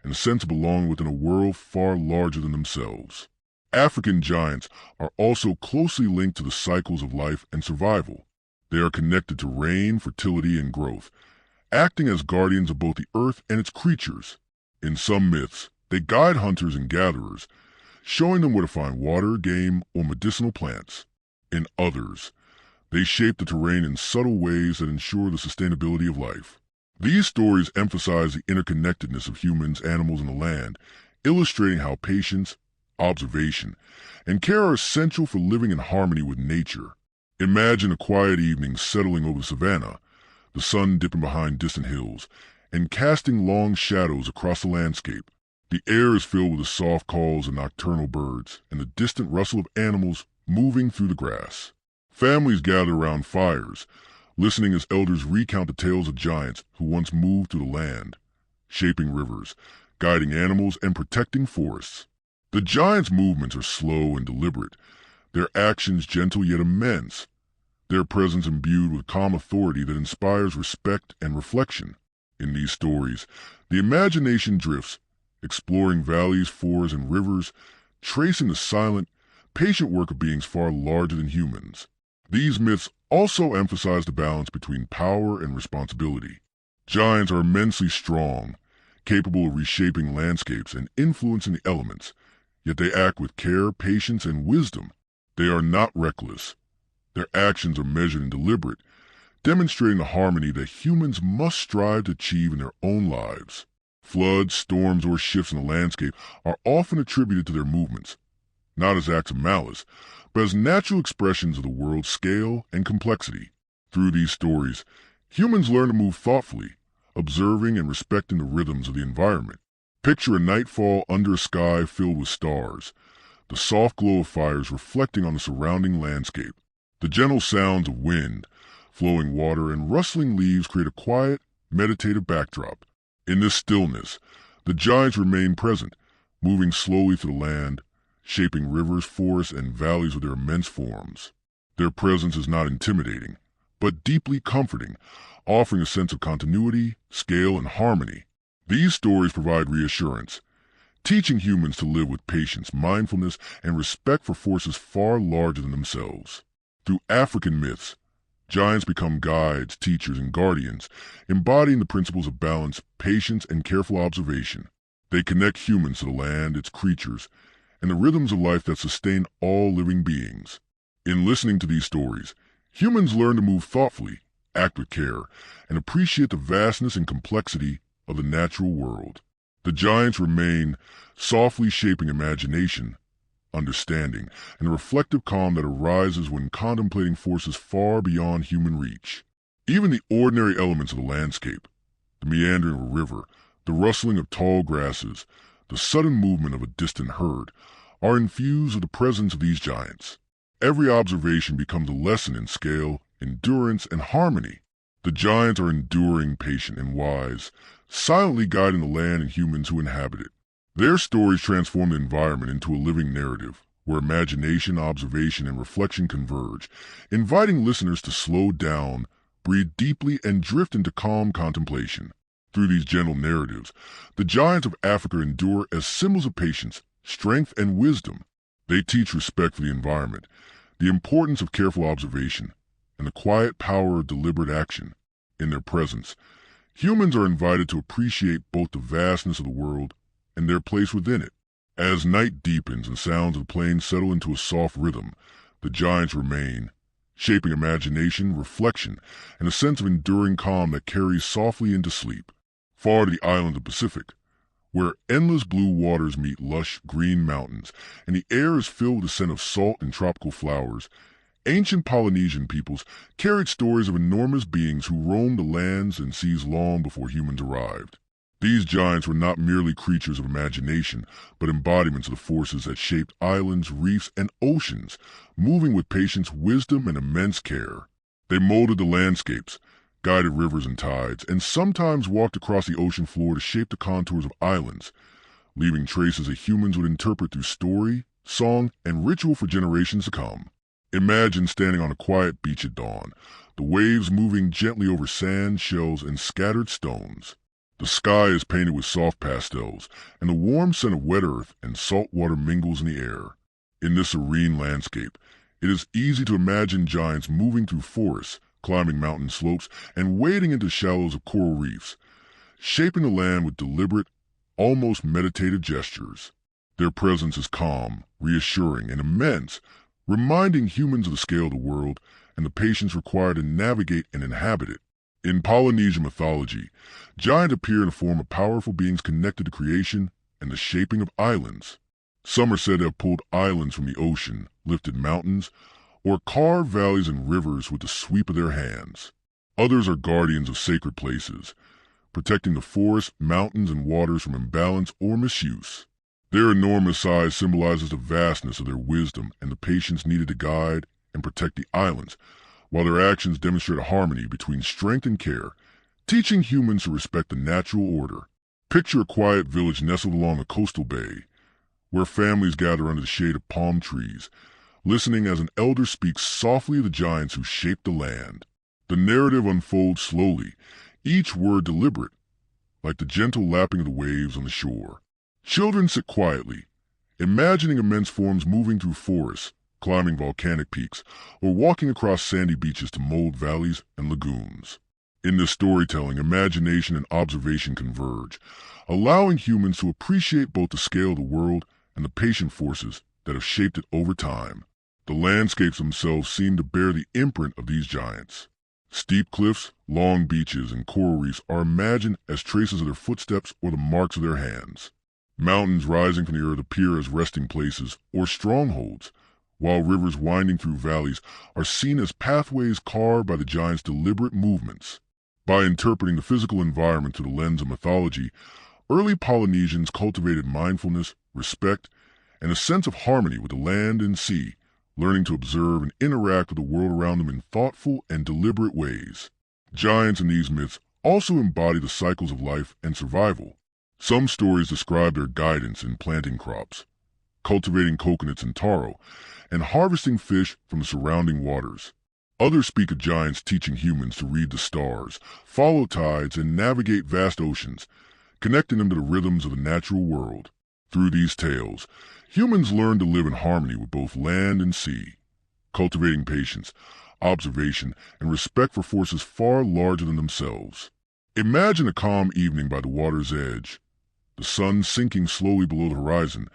and a sense of belonging within a world far larger than themselves. African giants are also closely linked to the cycles of life and survival. They are connected to rain, fertility, and growth, acting as guardians of both the earth and its creatures. In some myths, they guide hunters and gatherers, showing them where to find water, game, or medicinal plants. In others, they shape the terrain in subtle ways that ensure the sustainability of life. These stories emphasize the interconnectedness of humans, animals, and the land, illustrating how patience, observation, and care are essential for living in harmony with nature. Imagine a quiet evening settling over the savannah, the sun dipping behind distant hills, and casting long shadows across the landscape. The air is filled with the soft calls of nocturnal birds and the distant rustle of animals moving through the grass. Families gather around fires, listening as elders recount the tales of giants who once moved through the land, shaping rivers, guiding animals, and protecting forests. The giants' movements are slow and deliberate, their actions gentle yet immense, their presence imbued with calm authority that inspires respect and reflection. In these stories, the imagination drifts, exploring valleys, forests, and rivers, tracing the silent, patient work of beings far larger than humans. These myths also emphasize the balance between power and responsibility. Giants are immensely strong, capable of reshaping landscapes and influencing the elements, yet they act with care, patience, and wisdom. They are not reckless. Their actions are measured and deliberate, demonstrating the harmony that humans must strive to achieve in their own lives. Floods, storms, or shifts in the landscape are often attributed to their movements, not as acts of malice, but as natural expressions of the world's scale and complexity. Through these stories, humans learn to move thoughtfully, observing and respecting the rhythms of the environment. Picture a nightfall under a sky filled with stars, the soft glow of fires reflecting on the surrounding landscape. The gentle sounds of wind, flowing water, and rustling leaves create a quiet, meditative backdrop. In this stillness, the giants remain present, moving slowly through the land, shaping rivers, forests, and valleys with their immense forms. Their presence is not intimidating, but deeply comforting, offering a sense of continuity, scale, and harmony. These stories provide reassurance, teaching humans to live with patience, mindfulness, and respect for forces far larger than themselves. Through African myths, giants become guides, teachers, and guardians, embodying the principles of balance, patience, and careful observation. They connect humans to the land, its creatures, and the rhythms of life that sustain all living beings. In listening to these stories, humans learn to move thoughtfully, act with care, and appreciate the vastness and complexity of the natural world. The giants remain, softly shaping imagination, understanding, and the reflective calm that arises when contemplating forces far beyond human reach. Even the ordinary elements of the landscape, the meandering of a river, the rustling of tall grasses, the sudden movement of a distant herd, are infused with the presence of these giants. Every observation becomes a lesson in scale, endurance, and harmony. The giants are enduring, patient, and wise, silently guiding the land and humans who inhabit it. Their stories transform the environment into a living narrative, where imagination, observation, and reflection converge, inviting listeners to slow down, breathe deeply, and drift into calm contemplation. Through these gentle narratives, the giants of Africa endure as symbols of patience, strength, and wisdom. They teach respect for the environment, the importance of careful observation, and the quiet power of deliberate action. In their presence, humans are invited to appreciate both the vastness of the world and their place within it. As night deepens and sounds of the plains settle into a soft rhythm, the giants remain, shaping imagination, reflection, and a sense of enduring calm that carries softly into sleep. Far to the islands of the Pacific, where endless blue waters meet lush green mountains, and the air is filled with the scent of salt and tropical flowers, ancient Polynesian peoples carried stories of enormous beings who roamed the lands and seas long before humans arrived. These giants were not merely creatures of imagination, but embodiments of the forces that shaped islands, reefs, and oceans, moving with patience, wisdom, and immense care. They molded the landscapes, guided rivers and tides, and sometimes walked across the ocean floor to shape the contours of islands, leaving traces that humans would interpret through story, song, and ritual for generations to come. Imagine standing on a quiet beach at dawn, the waves moving gently over sand, shells, and scattered stones. The sky is painted with soft pastels, and the warm scent of wet earth and salt water mingles in the air. In this serene landscape, it is easy to imagine giants moving through forests, climbing mountain slopes, and wading into shallows of coral reefs, shaping the land with deliberate, almost meditative gestures. Their presence is calm, reassuring, and immense, reminding humans of the scale of the world and the patience required to navigate and inhabit it. In Polynesian mythology, giants appear in the form of powerful beings connected to creation and the shaping of islands. Some are said to have pulled islands from the ocean, lifted mountains, or carved valleys and rivers with the sweep of their hands. Others are guardians of sacred places, protecting the forests, mountains, and waters from imbalance or misuse. Their enormous size symbolizes the vastness of their wisdom and the patience needed to guide and protect the islands, while their actions demonstrate a harmony between strength and care, teaching humans to respect the natural order. Picture a quiet village nestled along a coastal bay, where families gather under the shade of palm trees, listening as an elder speaks softly of the giants who shaped the land. The narrative unfolds slowly, each word deliberate, like the gentle lapping of the waves on the shore. Children sit quietly, imagining immense forms moving through forests, climbing volcanic peaks, or walking across sandy beaches to mold valleys and lagoons. In this storytelling, imagination and observation converge, allowing humans to appreciate both the scale of the world and the patient forces that have shaped it over time. The landscapes themselves seem to bear the imprint of these giants. Steep cliffs, long beaches, and coral reefs are imagined as traces of their footsteps or the marks of their hands. Mountains rising from the earth appear as resting places or strongholds, while rivers winding through valleys are seen as pathways carved by the giants' deliberate movements. By interpreting the physical environment through the lens of mythology, early Polynesians cultivated mindfulness, respect, and a sense of harmony with the land and sea, learning to observe and interact with the world around them in thoughtful and deliberate ways. Giants in these myths also embody the cycles of life and survival. Some stories describe their guidance in planting crops, cultivating coconuts and taro, and harvesting fish from the surrounding waters. Others speak of giants teaching humans to read the stars, follow tides, and navigate vast oceans, connecting them to the rhythms of the natural world. Through these tales, humans learn to live in harmony with both land and sea, cultivating patience, observation, and respect for forces far larger than themselves. Imagine a calm evening by the water's edge, the sun sinking slowly below the horizon,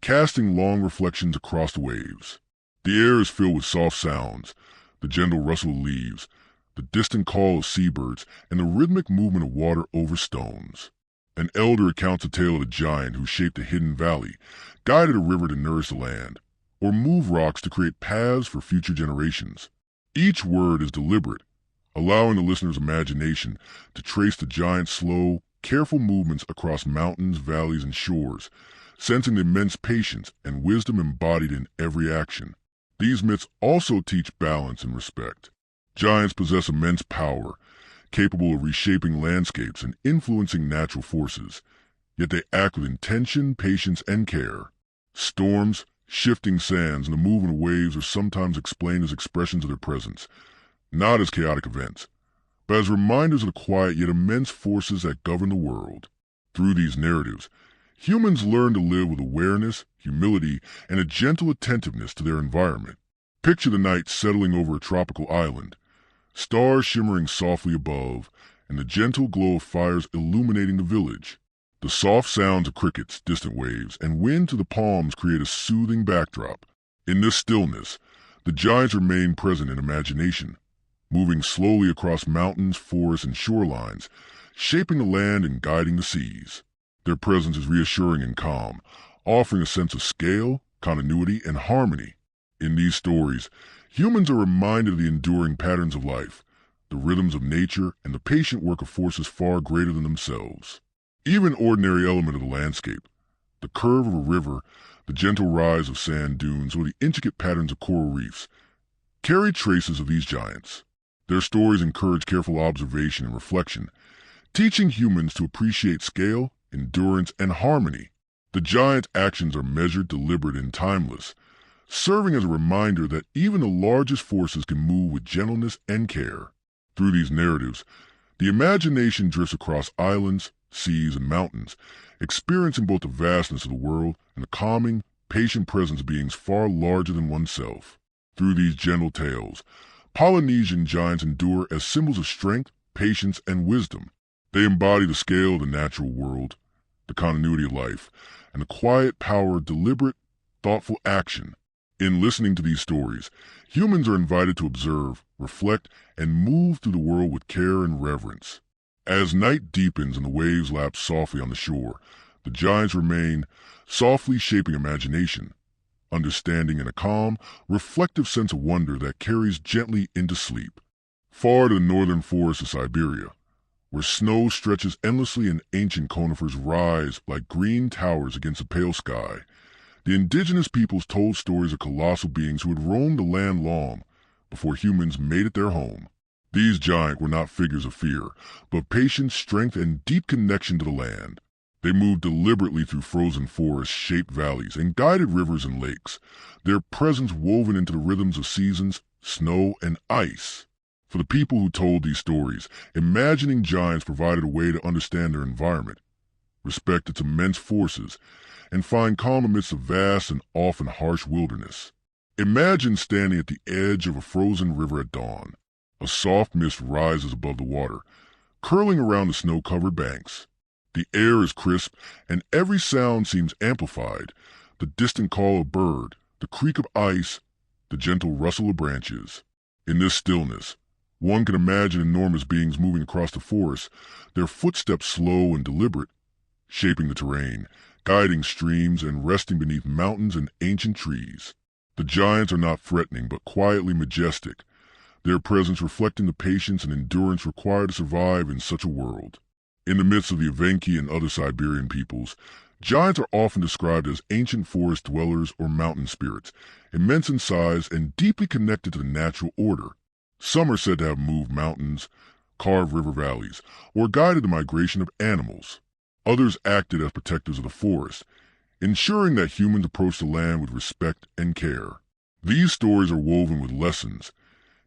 casting long reflections across the waves. The air is filled with soft sounds, the gentle rustle of leaves, the distant call of seabirds, and the rhythmic movement of water over stones. An elder recounts a tale of a giant who shaped a hidden valley, guided a river to nourish the land, or moved rocks to create paths for future generations. Each word is deliberate, allowing the listener's imagination to trace the giant's slow, careful movements across mountains, valleys, and shores, sensing the immense patience and wisdom embodied in every action. These myths also teach balance and respect. Giants possess immense power, capable of reshaping landscapes and influencing natural forces, yet they act with intention, patience, and care. Storms, shifting sands, and the movement of waves are sometimes explained as expressions of their presence, not as chaotic events, but as reminders of the quiet yet immense forces that govern the world. Through these narratives, humans learn to live with awareness, humility, and a gentle attentiveness to their environment. Picture the night settling over a tropical island, stars shimmering softly above, and the gentle glow of fires illuminating the village. The soft sounds of crickets, distant waves, and wind through the palms create a soothing backdrop. In this stillness, the giants remain present in imagination, moving slowly across mountains, forests, and shorelines, shaping the land and guiding the seas. Their presence is reassuring and calm, offering a sense of scale, continuity, and harmony. In these stories, humans are reminded of the enduring patterns of life, the rhythms of nature, and the patient work of forces far greater than themselves. Even ordinary element of the landscape, the curve of a river, the gentle rise of sand dunes, or the intricate patterns of coral reefs, carry traces of these giants. Their stories encourage careful observation and reflection, teaching humans to appreciate scale, endurance, and harmony. The giant actions are measured, deliberate, and timeless, serving as a reminder that even the largest forces can move with gentleness and care. Through these narratives, the imagination drifts across islands, seas, and mountains, experiencing both the vastness of the world and the calming, patient presence of beings far larger than oneself. Through these gentle tales, Polynesian giants endure as symbols of strength, patience, and wisdom. They embody the scale of the natural world, the continuity of life, and the quiet power of deliberate, thoughtful action. In listening to these stories, humans are invited to observe, reflect, and move through the world with care and reverence. As night deepens and the waves lap softly on the shore, the giants remain, softly shaping imagination, understanding, and a calm, reflective sense of wonder that carries gently into sleep. Far to the northern forests of Siberia, where snow stretches endlessly and ancient conifers rise like green towers against a pale sky, the indigenous peoples told stories of colossal beings who had roamed the land long before humans made it their home. These giants were not figures of fear, but patience, strength, and deep connection to the land. They moved deliberately through frozen forests, shaped valleys, and guided rivers and lakes, their presence woven into the rhythms of seasons, snow, and ice. For the people who told these stories, imagining giants provided a way to understand their environment, respect its immense forces, and find calm amidst a vast and often harsh wilderness. Imagine standing at the edge of a frozen river at dawn. A soft mist rises above the water, curling around the snow-covered banks. The air is crisp, and every sound seems amplified. The distant call of a bird, the creak of ice, the gentle rustle of branches. In this stillness, one can imagine enormous beings moving across the forest, their footsteps slow and deliberate, shaping the terrain, guiding streams, and resting beneath mountains and ancient trees. The giants are not threatening, but quietly majestic, their presence reflecting the patience and endurance required to survive in such a world. In the midst of the Evenki and other Siberian peoples, giants are often described as ancient forest dwellers or mountain spirits, immense in size and deeply connected to the natural order. Some are said to have moved mountains, carved river valleys, or guided the migration of animals. Others acted as protectors of the forest, ensuring that humans approach the land with respect and care. These stories are woven with lessons,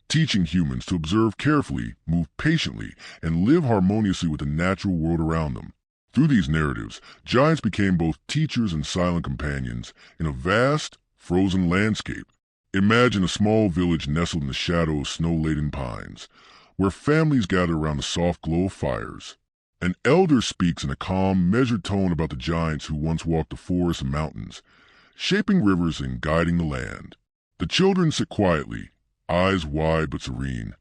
teaching humans to observe carefully, move patiently, and live harmoniously with the natural world around them. Through these narratives, giants became both teachers and silent companions in a vast, frozen landscape. Imagine a small village nestled in the shadow of snow-laden pines, where families gather around the soft glow of fires. An elder speaks in a calm, measured tone about the giants who once walked the forests and mountains, shaping rivers and guiding the land. The children sit quietly, eyes wide but serene,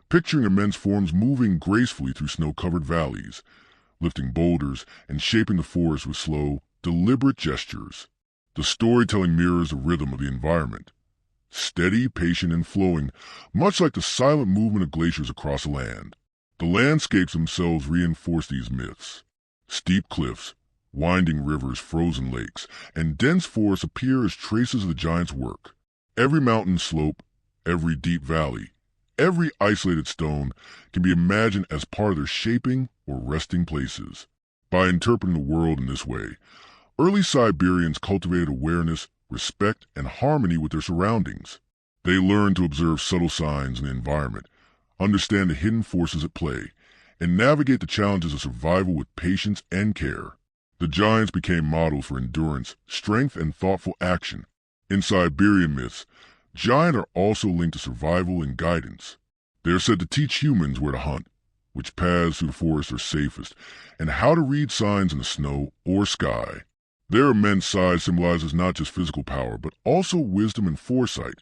picturing immense forms moving gracefully through snow-covered valleys, lifting boulders and shaping the forest with slow, deliberate gestures. The storytelling mirrors the rhythm of the environment, steady, patient, and flowing, much like the silent movement of glaciers across the land. The landscapes themselves reinforce these myths. Steep cliffs, winding rivers, frozen lakes, and dense forests appear as traces of the giants' work. Every mountain slope, every deep valley, every isolated stone can be imagined as part of their shaping or resting places. By interpreting the world in this way, early Siberians cultivated awareness, respect, and harmony with their surroundings. They learned to observe subtle signs in the environment, understand the hidden forces at play, and navigate the challenges of survival with patience and care. The giants became models for endurance, strength, and thoughtful action. In Siberian myths, giants are also linked to survival and guidance. They are said to teach humans where to hunt, which paths through the forest are safest, and how to read signs in the snow or sky. Their immense size symbolizes not just physical power, but also wisdom and foresight,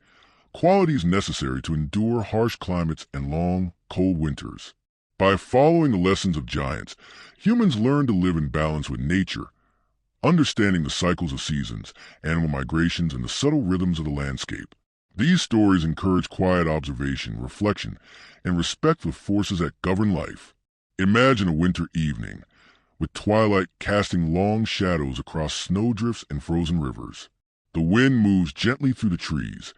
qualities necessary to endure harsh climates and long, cold winters. By following the lessons of giants, humans learn to live in balance with nature, understanding the cycles of seasons, animal migrations, and the subtle rhythms of the landscape. These stories encourage quiet observation, reflection, and respect for the forces that govern life. Imagine a winter evening, with twilight casting long shadows across snowdrifts and frozen rivers. The wind moves gently through the trees,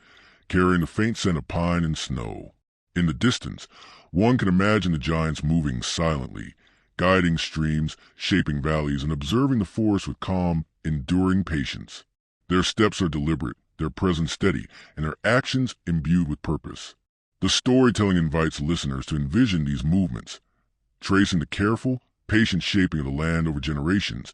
carrying the faint scent of pine and snow. In the distance, one can imagine the giants moving silently, guiding streams, shaping valleys, and observing the forest with calm, enduring patience. Their steps are deliberate, their presence steady, and their actions imbued with purpose. The storytelling invites listeners to envision these movements, tracing the careful, patient shaping of the land over generations,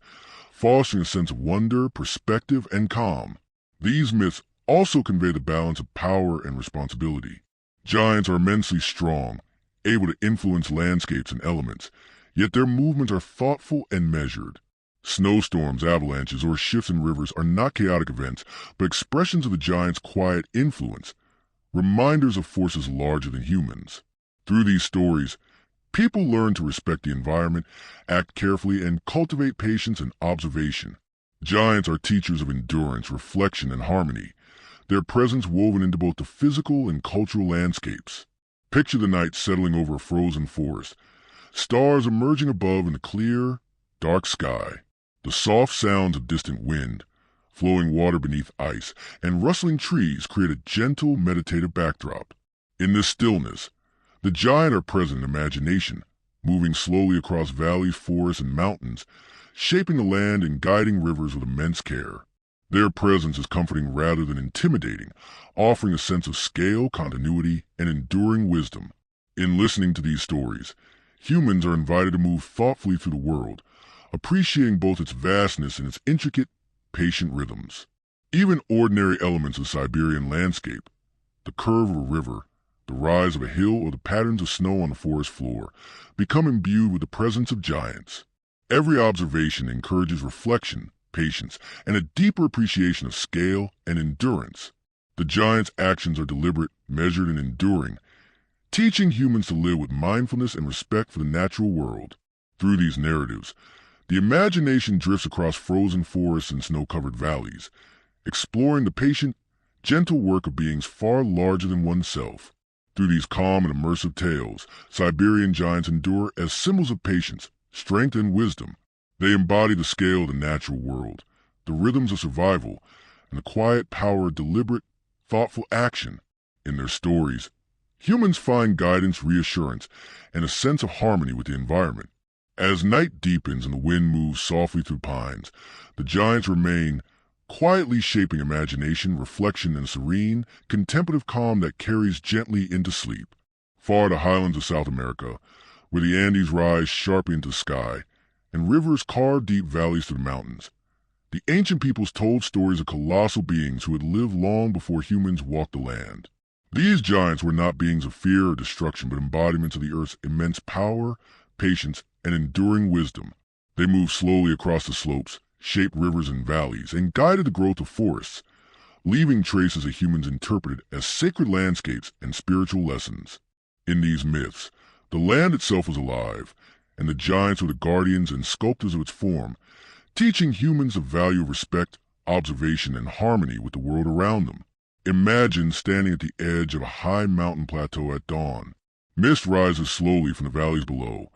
fostering a sense of wonder, perspective, and calm. These myths also convey the balance of power and responsibility. Giants are immensely strong, able to influence landscapes and elements, yet their movements are thoughtful and measured. Snowstorms, avalanches, or shifts in rivers are not chaotic events, but expressions of the giant's quiet influence, reminders of forces larger than humans. Through these stories, people learn to respect the environment, act carefully, and cultivate patience and observation. Giants are teachers of endurance, reflection, and harmony, their presence woven into both the physical and cultural landscapes. Picture the night settling over a frozen forest, stars emerging above in the clear, dark sky. The soft sounds of distant wind, flowing water beneath ice, and rustling trees create a gentle, meditative backdrop. In this stillness, the giant are present in imagination, moving slowly across valleys, forests, and mountains, shaping the land and guiding rivers with immense care. Their presence is comforting rather than intimidating, offering a sense of scale, continuity, and enduring wisdom. In listening to these stories, humans are invited to move thoughtfully through the world, appreciating both its vastness and its intricate, patient rhythms. Even ordinary elements of Siberian landscape, the curve of a river, the rise of a hill, or the patterns of snow on the forest floor, become imbued with the presence of giants. Every observation encourages reflection, patience, and a deeper appreciation of scale and endurance. The giant's actions are deliberate, measured, and enduring, teaching humans to live with mindfulness and respect for the natural world. Through these narratives, the imagination drifts across frozen forests and snow-covered valleys, exploring the patient, gentle work of beings far larger than oneself. Through these calm and immersive tales, Siberian giants endure as symbols of patience, strength, and wisdom. They embody the scale of the natural world, the rhythms of survival, and the quiet power of deliberate, thoughtful action. In their stories, humans find guidance, reassurance, and a sense of harmony with the environment. As night deepens and the wind moves softly through pines, the giants remain, quietly shaping imagination, reflection, and a serene, contemplative calm that carries gently into sleep. Far in the highlands of South America, where the Andes rise sharply into the sky, and rivers carve deep valleys through the mountains, the ancient peoples told stories of colossal beings who had lived long before humans walked the land. These giants were not beings of fear or destruction, but embodiments of the earth's immense power, patience, and enduring wisdom. They moved slowly across the slopes, shaped rivers and valleys, and guided the growth of forests, leaving traces that humans interpreted as sacred landscapes and spiritual lessons. In these myths, the land itself was alive, and the giants were the guardians and sculptors of its form, teaching humans the value of respect, observation, and harmony with the world around them. Imagine standing at the edge of a high mountain plateau at dawn. Mist rises slowly from the valleys below,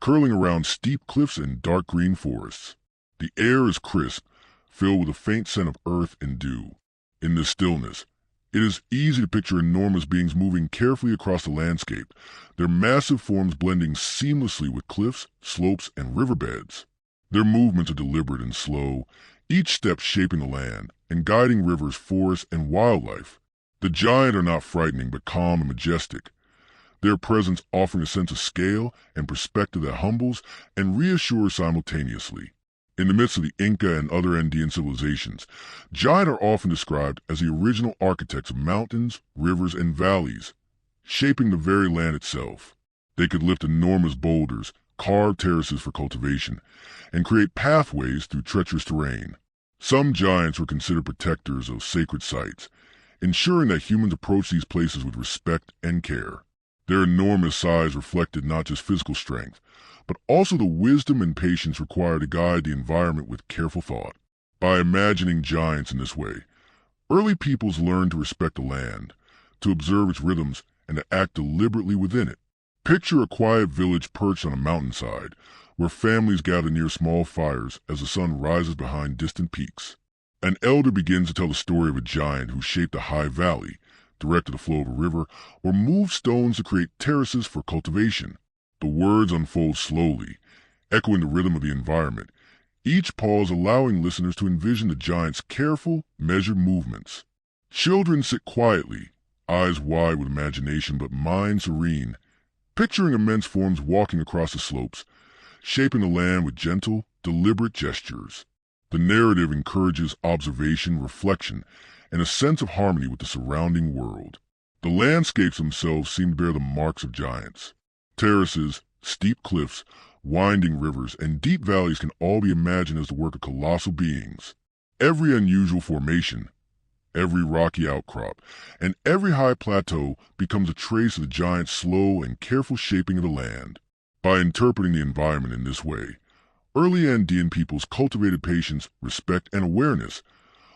curling around steep cliffs and dark green forests. The air is crisp, filled with a faint scent of earth and dew. In this stillness, it is easy to picture enormous beings moving carefully across the landscape, their massive forms blending seamlessly with cliffs, slopes, and riverbeds. Their movements are deliberate and slow, each step shaping the land and guiding rivers, forests, and wildlife. The giant are not frightening but calm and majestic, their presence offering a sense of scale and perspective that humbles and reassures simultaneously. In the midst of the Inca and other Andean civilizations, giants are often described as the original architects of mountains, rivers, and valleys, shaping the very land itself. They could lift enormous boulders, carve terraces for cultivation, and create pathways through treacherous terrain. Some giants were considered protectors of sacred sites, ensuring that humans approach these places with respect and care. Their enormous size reflected not just physical strength, but also the wisdom and patience required to guide the environment with careful thought. By imagining giants in this way, early peoples learned to respect the land, to observe its rhythms, and to act deliberately within it. Picture a quiet village perched on a mountainside, where families gather near small fires as the sun rises behind distant peaks. An elder begins to tell the story of a giant who shaped a high valley, directed the flow of a river, or moved stones to create terraces for cultivation. The words unfold slowly, echoing the rhythm of the environment, each pause allowing listeners to envision the giant's careful, measured movements. Children sit quietly, eyes wide with imagination but mind serene, picturing immense forms walking across the slopes, shaping the land with gentle, deliberate gestures. The narrative encourages observation, reflection, and a sense of harmony with the surrounding world. The landscapes themselves seem to bear the marks of giants. Terraces, steep cliffs, winding rivers, and deep valleys can all be imagined as the work of colossal beings. Every unusual formation, every rocky outcrop, and every high plateau becomes a trace of the giant's slow and careful shaping of the land. By interpreting the environment in this way, early Andean peoples cultivated patience, respect, and awareness,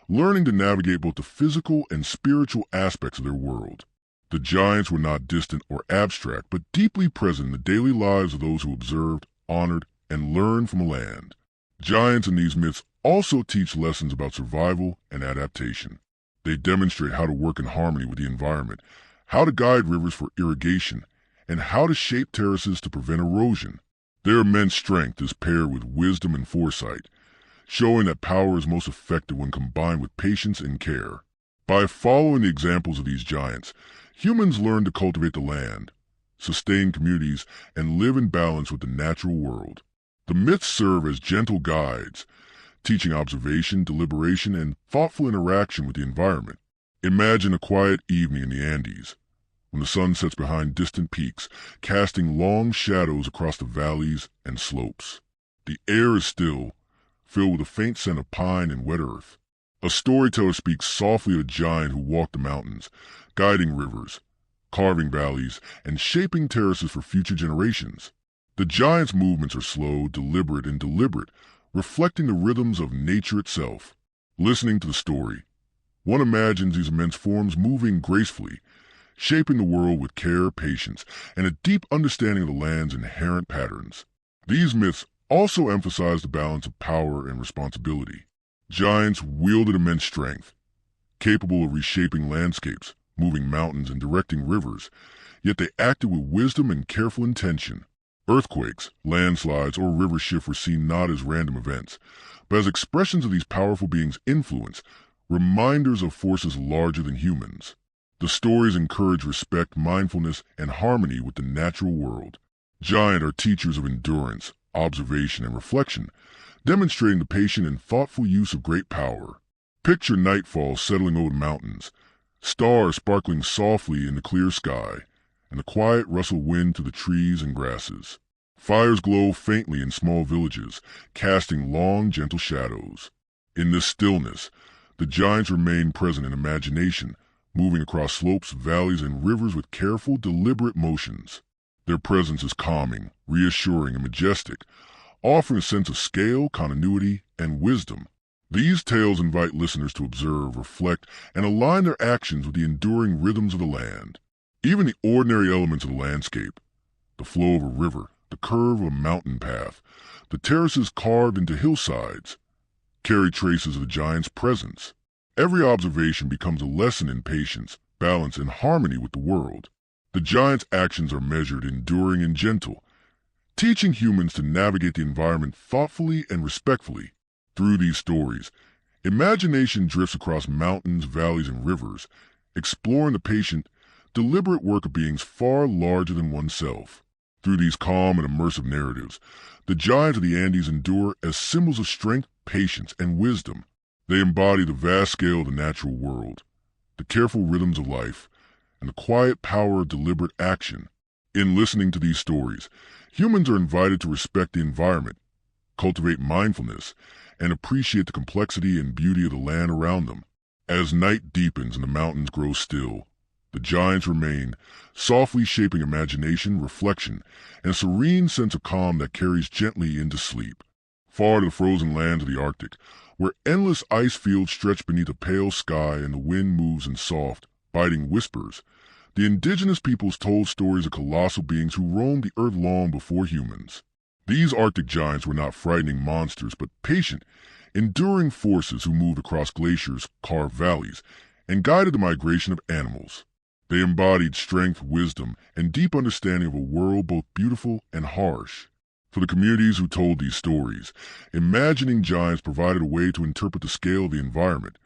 learning to navigate both the physical and spiritual aspects of their world. The giants were not distant or abstract, but deeply present in the daily lives of those who observed, honored, and learned from the land. Giants in these myths also teach lessons about survival and adaptation. They demonstrate how to work in harmony with the environment, how to guide rivers for irrigation, and how to shape terraces to prevent erosion. Their immense strength is paired with wisdom and foresight, showing that power is most effective when combined with patience and care. By following the examples of these giants, humans learn to cultivate the land, sustain communities, and live in balance with the natural world. The myths serve as gentle guides, teaching observation, deliberation, and thoughtful interaction with the environment. Imagine a quiet evening in the Andes, when the sun sets behind distant peaks, casting long shadows across the valleys and slopes. The air is still, filled with a faint scent of pine and wet earth. A storyteller speaks softly of a giant who walked the mountains, guiding rivers, carving valleys, and shaping terraces for future generations. The giant's movements are slow, deliberate, reflecting the rhythms of nature itself. Listening to the story, one imagines these immense forms moving gracefully, shaping the world with care, patience, and a deep understanding of the land's inherent patterns. These myths also emphasize the balance of power and responsibility. Giants wielded immense strength, capable of reshaping landscapes, moving mountains, and directing rivers, yet they acted with wisdom and careful intention. Earthquakes, landslides, or river shifts were seen not as random events, but as expressions of these powerful beings' influence, reminders of forces larger than humans. The stories encourage respect, mindfulness, and harmony with the natural world. Giants are teachers of endurance, observation, and reflection, demonstrating the patient and thoughtful use of great power. Picture nightfall settling over the mountains, stars sparkling softly in the clear sky, and the quiet rustle wind through the trees and grasses. Fires glow faintly in small villages, casting long, gentle shadows. In this stillness, the giants remain present in imagination, moving across slopes, valleys, and rivers with careful, deliberate motions. Their presence is calming, reassuring, and majestic, offering a sense of scale, continuity, and wisdom. These tales invite listeners to observe, reflect, and align their actions with the enduring rhythms of the land. Even the ordinary elements of the landscape, the flow of a river, the curve of a mountain path, the terraces carved into hillsides, carry traces of the giant's presence. Every observation becomes a lesson in patience, balance, and harmony with the world. The giant's actions are measured, enduring, and gentle, teaching humans to navigate the environment thoughtfully and respectfully. Through these stories, imagination drifts across mountains, valleys, and rivers, exploring the patient, deliberate work of beings far larger than oneself. Through these calm and immersive narratives, the giants of the Andes endure as symbols of strength, patience, and wisdom. They embody the vast scale of the natural world, the careful rhythms of life, and the quiet power of deliberate action. In listening to these stories, humans are invited to respect the environment, cultivate mindfulness, and appreciate the complexity and beauty of the land around them. As night deepens and the mountains grow still, the giants remain, softly shaping imagination, reflection, and a serene sense of calm that carries gently into sleep. Far to the frozen lands of the Arctic, where endless ice fields stretch beneath a pale sky and the wind moves in soft, biting whispers, the indigenous peoples told stories of colossal beings who roamed the earth long before humans. These Arctic giants were not frightening monsters, but patient, enduring forces who moved across glaciers, carved valleys, and guided the migration of animals. They embodied strength, wisdom, and deep understanding of a world both beautiful and harsh. For the communities who told these stories, imagining giants provided a way to interpret the scale of the environment,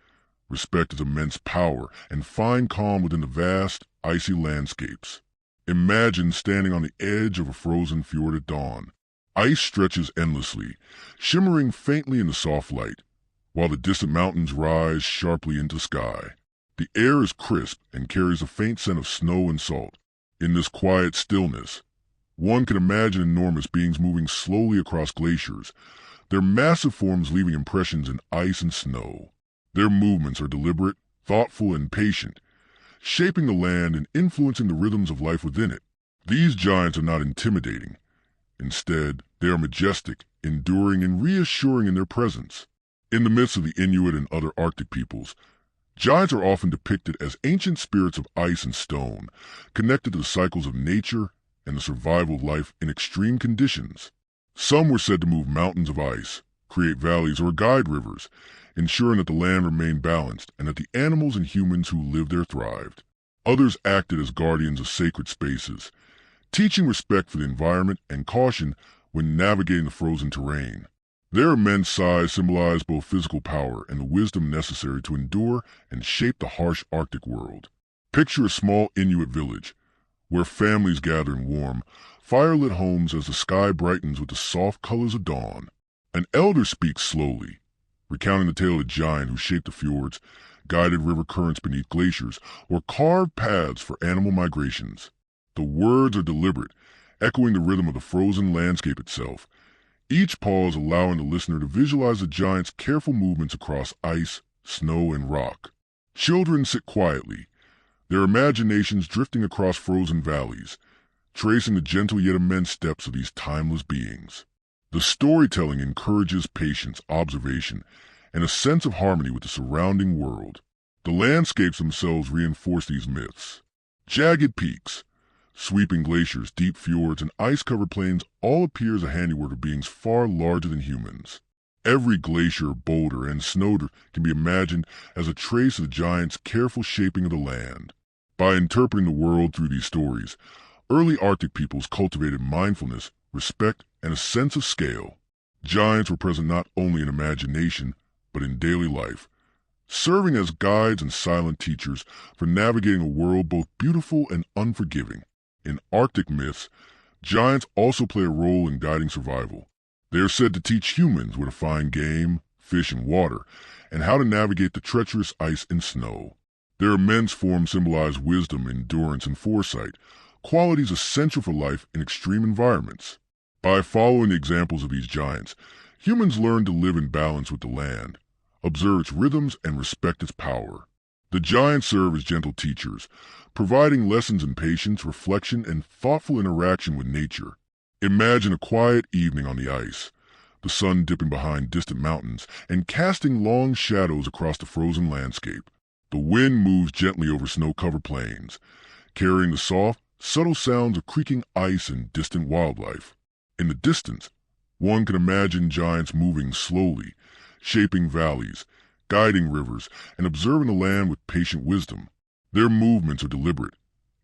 respect its immense power, and find calm within the vast, icy landscapes. Imagine standing on the edge of a frozen fjord at dawn. Ice stretches endlessly, shimmering faintly in the soft light, while the distant mountains rise sharply into the sky. The air is crisp and carries a faint scent of snow and salt. In this quiet stillness, one can imagine enormous beings moving slowly across glaciers, their massive forms leaving impressions in ice and snow. Their movements are deliberate, thoughtful, and patient, shaping the land and influencing the rhythms of life within it. These giants are not intimidating. Instead, they are majestic, enduring, and reassuring in their presence. In the midst of the Inuit and other Arctic peoples, giants are often depicted as ancient spirits of ice and stone, connected to the cycles of nature and the survival of life in extreme conditions. Some were said to move mountains of ice, create valleys, or guide rivers, ensuring that the land remained balanced and that the animals and humans who lived there thrived. Others acted as guardians of sacred spaces, teaching respect for the environment and caution when navigating the frozen terrain. Their immense size symbolized both physical power and the wisdom necessary to endure and shape the harsh Arctic world. Picture a small Inuit village, where families gather in warm, fire-lit homes as the sky brightens with the soft colors of dawn. An elder speaks slowly, recounting the tale of a giant who shaped the fjords, guided river currents beneath glaciers, or carved paths for animal migrations. The words are deliberate, echoing the rhythm of the frozen landscape itself, each pause allowing the listener to visualize the giant's careful movements across ice, snow, and rock. Children sit quietly, their imaginations drifting across frozen valleys, tracing the gentle yet immense steps of these timeless beings. The storytelling encourages patience, observation, and a sense of harmony with the surrounding world. The landscapes themselves reinforce these myths. Jagged peaks, sweeping glaciers, deep fjords, and ice-covered plains all appear as a handiwork of beings far larger than humans. Every glacier, boulder, and snowdrift can be imagined as a trace of the giant's careful shaping of the land. By interpreting the world through these stories, early Arctic peoples cultivated mindfulness, respect, and a sense of scale. Giants were present not only in imagination, but in daily life, serving as guides and silent teachers for navigating a world both beautiful and unforgiving. In Arctic myths, giants also play a role in guiding survival. They are said to teach humans where to find game, fish, and water, and how to navigate the treacherous ice and snow. Their immense forms symbolize wisdom, endurance, and foresight, qualities essential for life in extreme environments. By following the examples of these giants, humans learn to live in balance with the land, observe its rhythms, and respect its power. The giants serve as gentle teachers, providing lessons in patience, reflection, and thoughtful interaction with nature. Imagine a quiet evening on the ice, the sun dipping behind distant mountains and casting long shadows across the frozen landscape. The wind moves gently over snow-covered plains, carrying the soft, subtle sounds of creaking ice and distant wildlife. In the distance, one can imagine giants moving slowly, shaping valleys, guiding rivers, and observing the land with patient wisdom. Their movements are deliberate,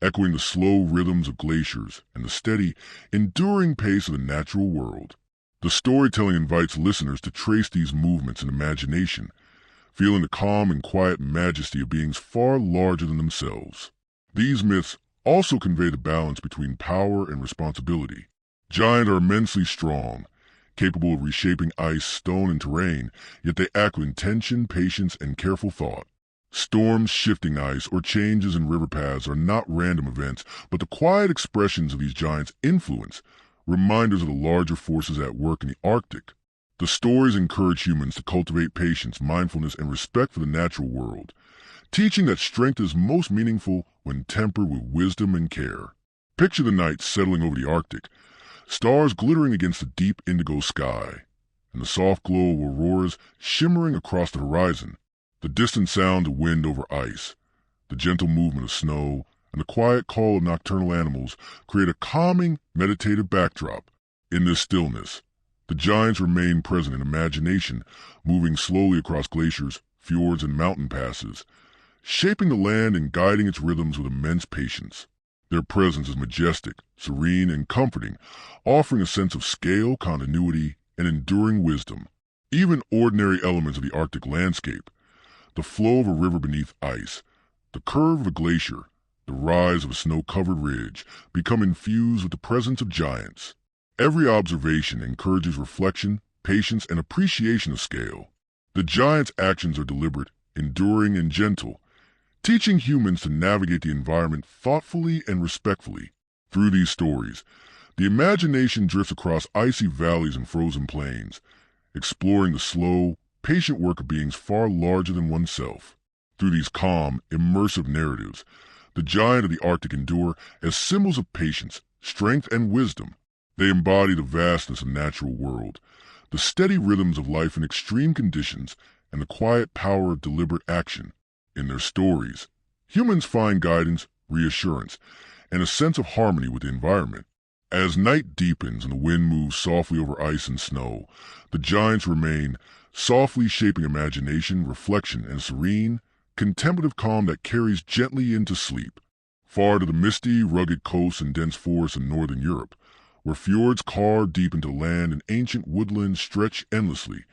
echoing the slow rhythms of glaciers and the steady, enduring pace of the natural world. The storytelling invites listeners to trace these movements in imagination, feeling the calm and quiet majesty of beings far larger than themselves. These myths also convey the balance between power and responsibility. Giants are immensely strong, capable of reshaping ice, stone, and terrain, yet they act with intention, patience, and careful thought. Storms, shifting ice, or changes in river paths are not random events, but the quiet expressions of these giants' influence, reminders of the larger forces at work in the Arctic. The stories encourage humans to cultivate patience, mindfulness, and respect for the natural world, teaching that strength is most meaningful when tempered with wisdom and care. Picture the night settling over the Arctic, stars glittering against the deep indigo sky, and the soft glow of auroras shimmering across the horizon. The distant sound of wind over ice, the gentle movement of snow, and the quiet call of nocturnal animals create a calming, meditative backdrop. In this stillness, the giants remain present in imagination, moving slowly across glaciers, fjords, and mountain passes, shaping the land and guiding its rhythms with immense patience. Their presence is majestic, serene, and comforting, offering a sense of scale, continuity, and enduring wisdom. Even ordinary elements of the Arctic landscape, The flow of a river beneath ice, the curve of a glacier, the rise of a snow-covered ridge become infused with the presence of giants. Every observation encourages reflection, patience, and appreciation of scale. The giants' actions are deliberate, enduring, and gentle, teaching humans to navigate the environment thoughtfully and respectfully. Through these stories, the imagination drifts across icy valleys and frozen plains, exploring the slow, patient work of beings far larger than oneself. Through these calm, immersive narratives, the giant of the Arctic endure as symbols of patience, strength, and wisdom. They embody the vastness of the natural world, the steady rhythms of life in extreme conditions, and the quiet power of deliberate action. In their stories, humans find guidance, reassurance, and a sense of harmony with the environment. As night deepens and the wind moves softly over ice and snow, the giants remain, softly shaping imagination, reflection, and serene, contemplative calm that carries gently into sleep. Far to the misty, rugged coasts and dense forests of northern Europe, where fjords carve deep into land and ancient woodlands stretch endlessly,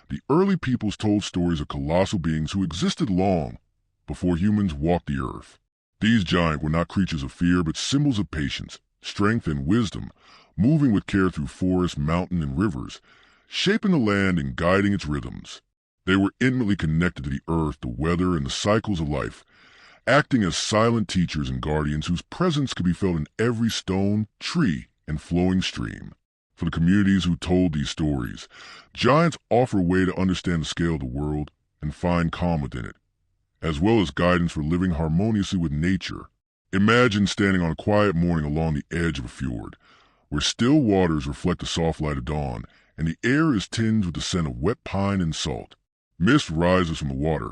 the early peoples told stories of colossal beings who existed long before humans walked the earth. These giants were not creatures of fear, but symbols of patience, strength, and wisdom, moving with care through forests, mountains, and rivers, shaping the land and guiding its rhythms. They were intimately connected to the earth, the weather, and the cycles of life, acting as silent teachers and guardians whose presence could be felt in every stone, tree, and flowing stream. For the communities who told these stories, giants offer a way to understand the scale of the world and find calm within it, as well as guidance for living harmoniously with nature. Imagine standing on a quiet morning along the edge of a fjord, where still waters reflect the soft light of dawn, and the air is tinged with the scent of wet pine and salt. Mist rises from the water,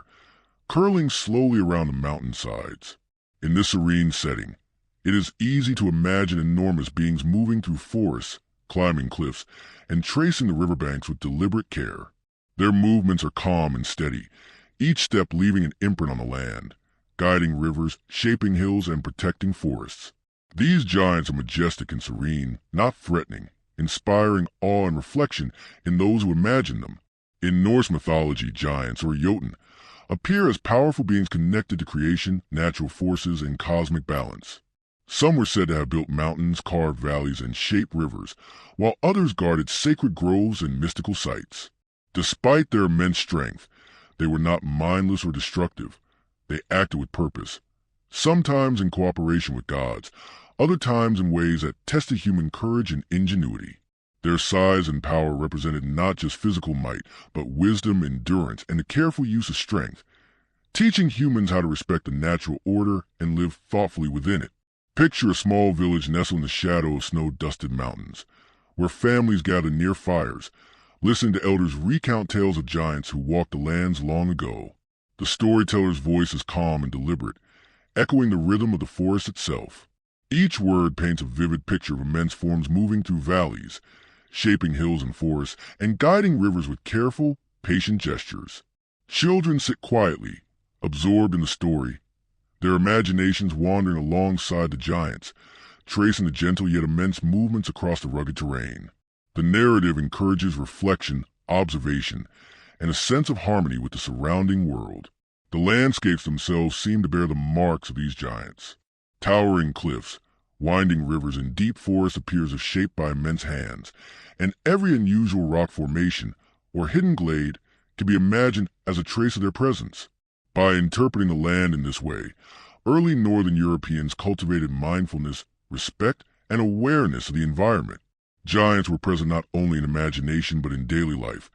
curling slowly around the mountainsides. In this serene setting, it is easy to imagine enormous beings moving through forests, climbing cliffs, and tracing the riverbanks with deliberate care. Their movements are calm and steady, each step leaving an imprint on the land, guiding rivers, shaping hills, and protecting forests. These giants are majestic and serene, not threatening, inspiring awe and reflection in those who imagine them. In Norse mythology, giants, or Jotun, appear as powerful beings connected to creation, natural forces, and cosmic balance. Some were said to have built mountains, carved valleys, and shaped rivers, while others guarded sacred groves and mystical sites. Despite their immense strength, they were not mindless or destructive. They acted with purpose, sometimes in cooperation with gods, other times in ways that tested human courage and ingenuity. Their size and power represented not just physical might, but wisdom, endurance, and the careful use of strength, teaching humans how to respect the natural order and live thoughtfully within it. Picture a small village nestled in the shadow of snow-dusted mountains, where families gather near fires, listening to elders recount tales of giants who walked the lands long ago. The storyteller's voice is calm and deliberate, echoing the rhythm of the forest itself. Each word paints a vivid picture of immense forms moving through valleys, shaping hills and forests, and guiding rivers with careful, patient gestures. Children sit quietly, absorbed in the story, their imaginations wandering alongside the giants, tracing the gentle yet immense movements across the rugged terrain. The narrative encourages reflection, observation, and a sense of harmony with the surrounding world. The landscapes themselves seem to bear the marks of these giants. Towering cliffs, winding rivers, and deep forests appear as if shaped by immense hands, and every unusual rock formation or hidden glade can be imagined as a trace of their presence. By interpreting the land in this way, early northern Europeans cultivated mindfulness, respect, and awareness of the environment. Giants were present not only in imagination but in daily life,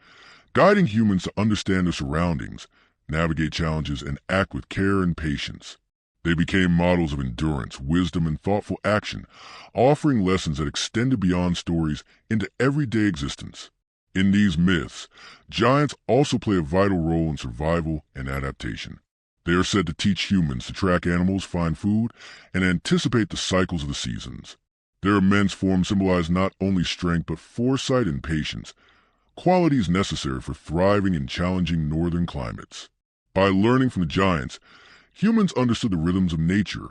guiding humans to understand their surroundings, navigate challenges, and act with care and patience. They became models of endurance, wisdom, and thoughtful action, offering lessons that extended beyond stories into everyday existence. In these myths, giants also play a vital role in survival and adaptation. They are said to teach humans to track animals, find food, and anticipate the cycles of the seasons. Their immense form symbolized not only strength but foresight and patience, qualities necessary for thriving in challenging northern climates. By learning from the giants, humans understood the rhythms of nature,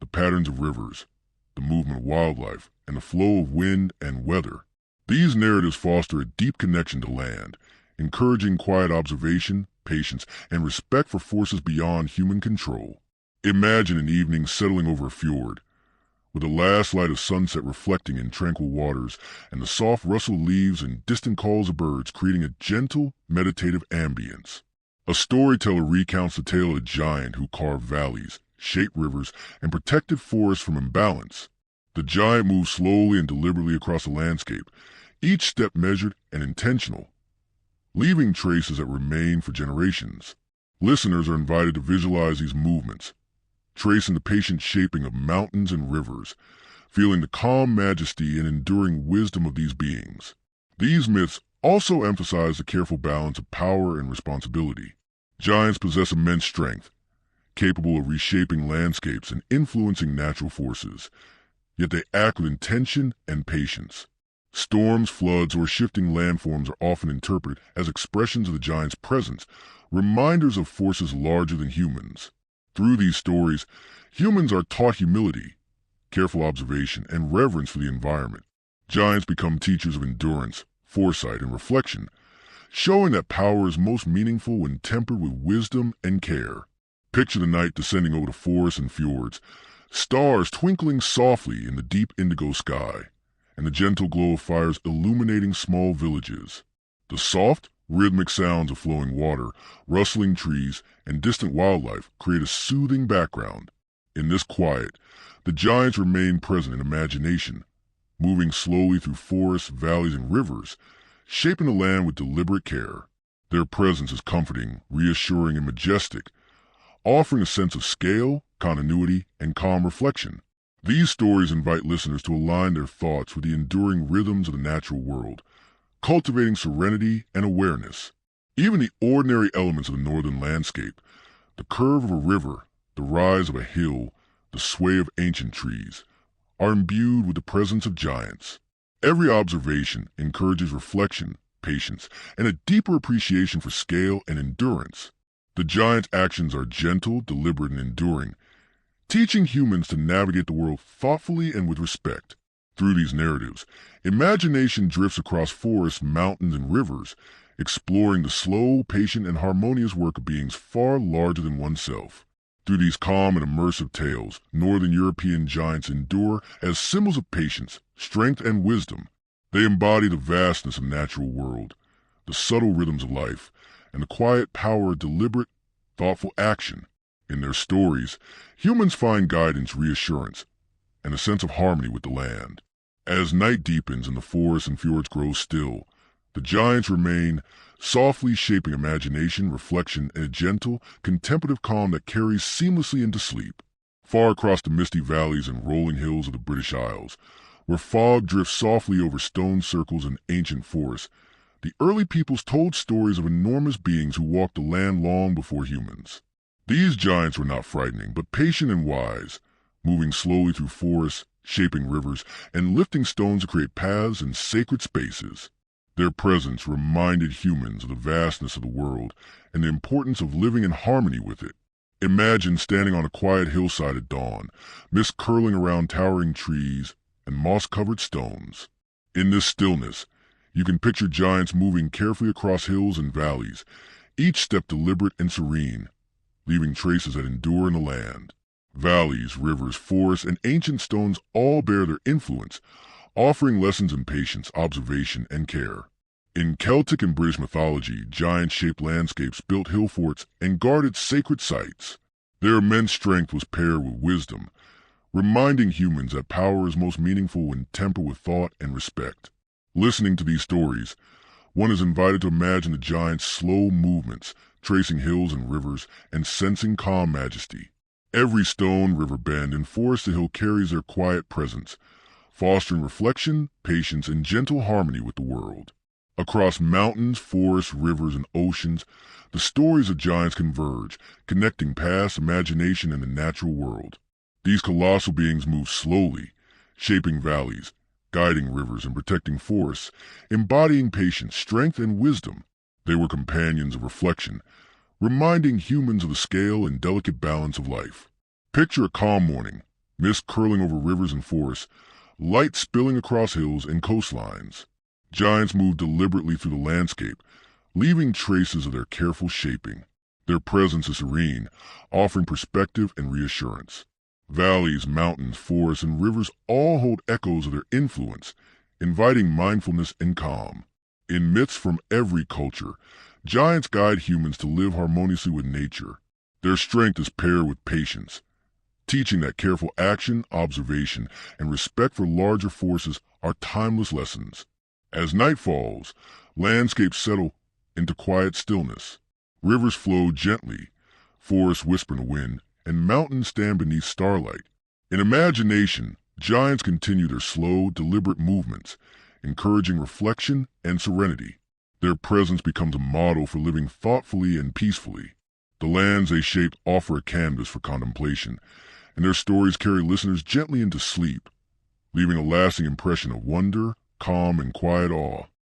the patterns of rivers, the movement of wildlife, and the flow of wind and weather. These narratives foster a deep connection to land, encouraging quiet observation, patience, and respect for forces beyond human control. Imagine an evening settling over a fjord, with the last light of sunset reflecting in tranquil waters and the soft rustle of leaves and distant calls of birds creating a gentle, meditative ambience. A storyteller recounts the tale of a giant who carved valleys, shaped rivers, and protected forests from imbalance. The giant moved slowly and deliberately across the landscape, each step measured and intentional, leaving traces that remain for generations. Listeners are invited to visualize these movements, tracing the patient shaping of mountains and rivers, feeling the calm majesty and enduring wisdom of these beings. These myths also emphasize the careful balance of power and responsibility. Giants possess immense strength, capable of reshaping landscapes and influencing natural forces, yet they act with intention and patience. Storms, floods, or shifting landforms are often interpreted as expressions of the giant's presence, reminders of forces larger than humans. Through these stories, humans are taught humility, careful observation, and reverence for the environment. Giants become teachers of endurance, foresight, and reflection, showing that power is most meaningful when tempered with wisdom and care. Picture the night descending over the forests and fjords, stars twinkling softly in the deep indigo sky, and the gentle glow of fires illuminating small villages. The soft, rhythmic sounds of flowing water, rustling trees, and distant wildlife create a soothing background. In this quiet, the giants remain present in imagination, moving slowly through forests, valleys, and rivers, shaping the land with deliberate care. Their presence is comforting, reassuring, and majestic, offering a sense of scale, continuity, and calm reflection. These stories invite listeners to align their thoughts with the enduring rhythms of the natural world, cultivating serenity and awareness. Even the ordinary elements of the northern landscape, the curve of a river, the rise of a hill, the sway of ancient trees, are imbued with the presence of giants. Every observation encourages reflection, patience, and a deeper appreciation for scale and endurance. The giant's actions are gentle, deliberate, and enduring, teaching humans to navigate the world thoughtfully and with respect. Through these narratives, imagination drifts across forests, mountains, and rivers, exploring the slow, patient, and harmonious work of beings far larger than oneself. Through these calm and immersive tales, Northern European giants endure as symbols of patience, strength, and wisdom. They embody the vastness of the natural world, the subtle rhythms of life, and the quiet power of deliberate, thoughtful action. In their stories, humans find guidance, reassurance, and a sense of harmony with the land. As night deepens and the forests and fjords grow still, the giants remain, softly shaping imagination, reflection, and a gentle, contemplative calm that carries seamlessly into sleep. Far across the misty valleys and rolling hills of the British Isles, where fog drifts softly over stone circles and ancient forests, the early peoples told stories of enormous beings who walked the land long before humans. These giants were not frightening, but patient and wise, moving slowly through forests, shaping rivers, and lifting stones to create paths and sacred spaces. Their presence reminded humans of the vastness of the world and the importance of living in harmony with it. Imagine standing on a quiet hillside at dawn, mist curling around towering trees and moss-covered stones. In this stillness, you can picture giants moving carefully across hills and valleys, each step deliberate and serene, leaving traces that endure in the land. Valleys, rivers, forests, and ancient stones all bear their influence, offering lessons in patience, observation, and care. In Celtic and British mythology, giant-shaped landscapes built hill forts and guarded sacred sites. Their immense strength was paired with wisdom, reminding humans that power is most meaningful when tempered with thought and respect. Listening to these stories, one is invited to imagine the giant's slow movements, tracing hills and rivers, and sensing calm majesty. Every stone, river bend, and forest hill carries their quiet presence, fostering reflection, patience, and gentle harmony with the world. Across mountains, forests, rivers, and oceans, the stories of giants converge, connecting past, imagination, and the natural world. These colossal beings move slowly, shaping valleys, guiding rivers, and protecting forests, embodying patience, strength, and wisdom. They were companions of reflection, reminding humans of the scale and delicate balance of life. Picture a calm morning, mist curling over rivers and forests, light spilling across hills and coastlines. Giants move deliberately through the landscape, leaving traces of their careful shaping. Their presence is serene, offering perspective and reassurance. Valleys, mountains, forests, and rivers all hold echoes of their influence, inviting mindfulness and calm. In myths from every culture, giants guide humans to live harmoniously with nature. Their strength is paired with patience, teaching that careful action, observation, and respect for larger forces are timeless lessons. As night falls, landscapes settle into quiet stillness. Rivers flow gently, forests whisper in the wind, and mountains stand beneath starlight. In imagination, giants continue their slow, deliberate movements, encouraging reflection and serenity. Their presence becomes a model for living thoughtfully and peacefully. The lands they shape offer a canvas for contemplation, and their stories carry listeners gently into sleep, leaving a lasting impression of wonder, calm, and quiet awe.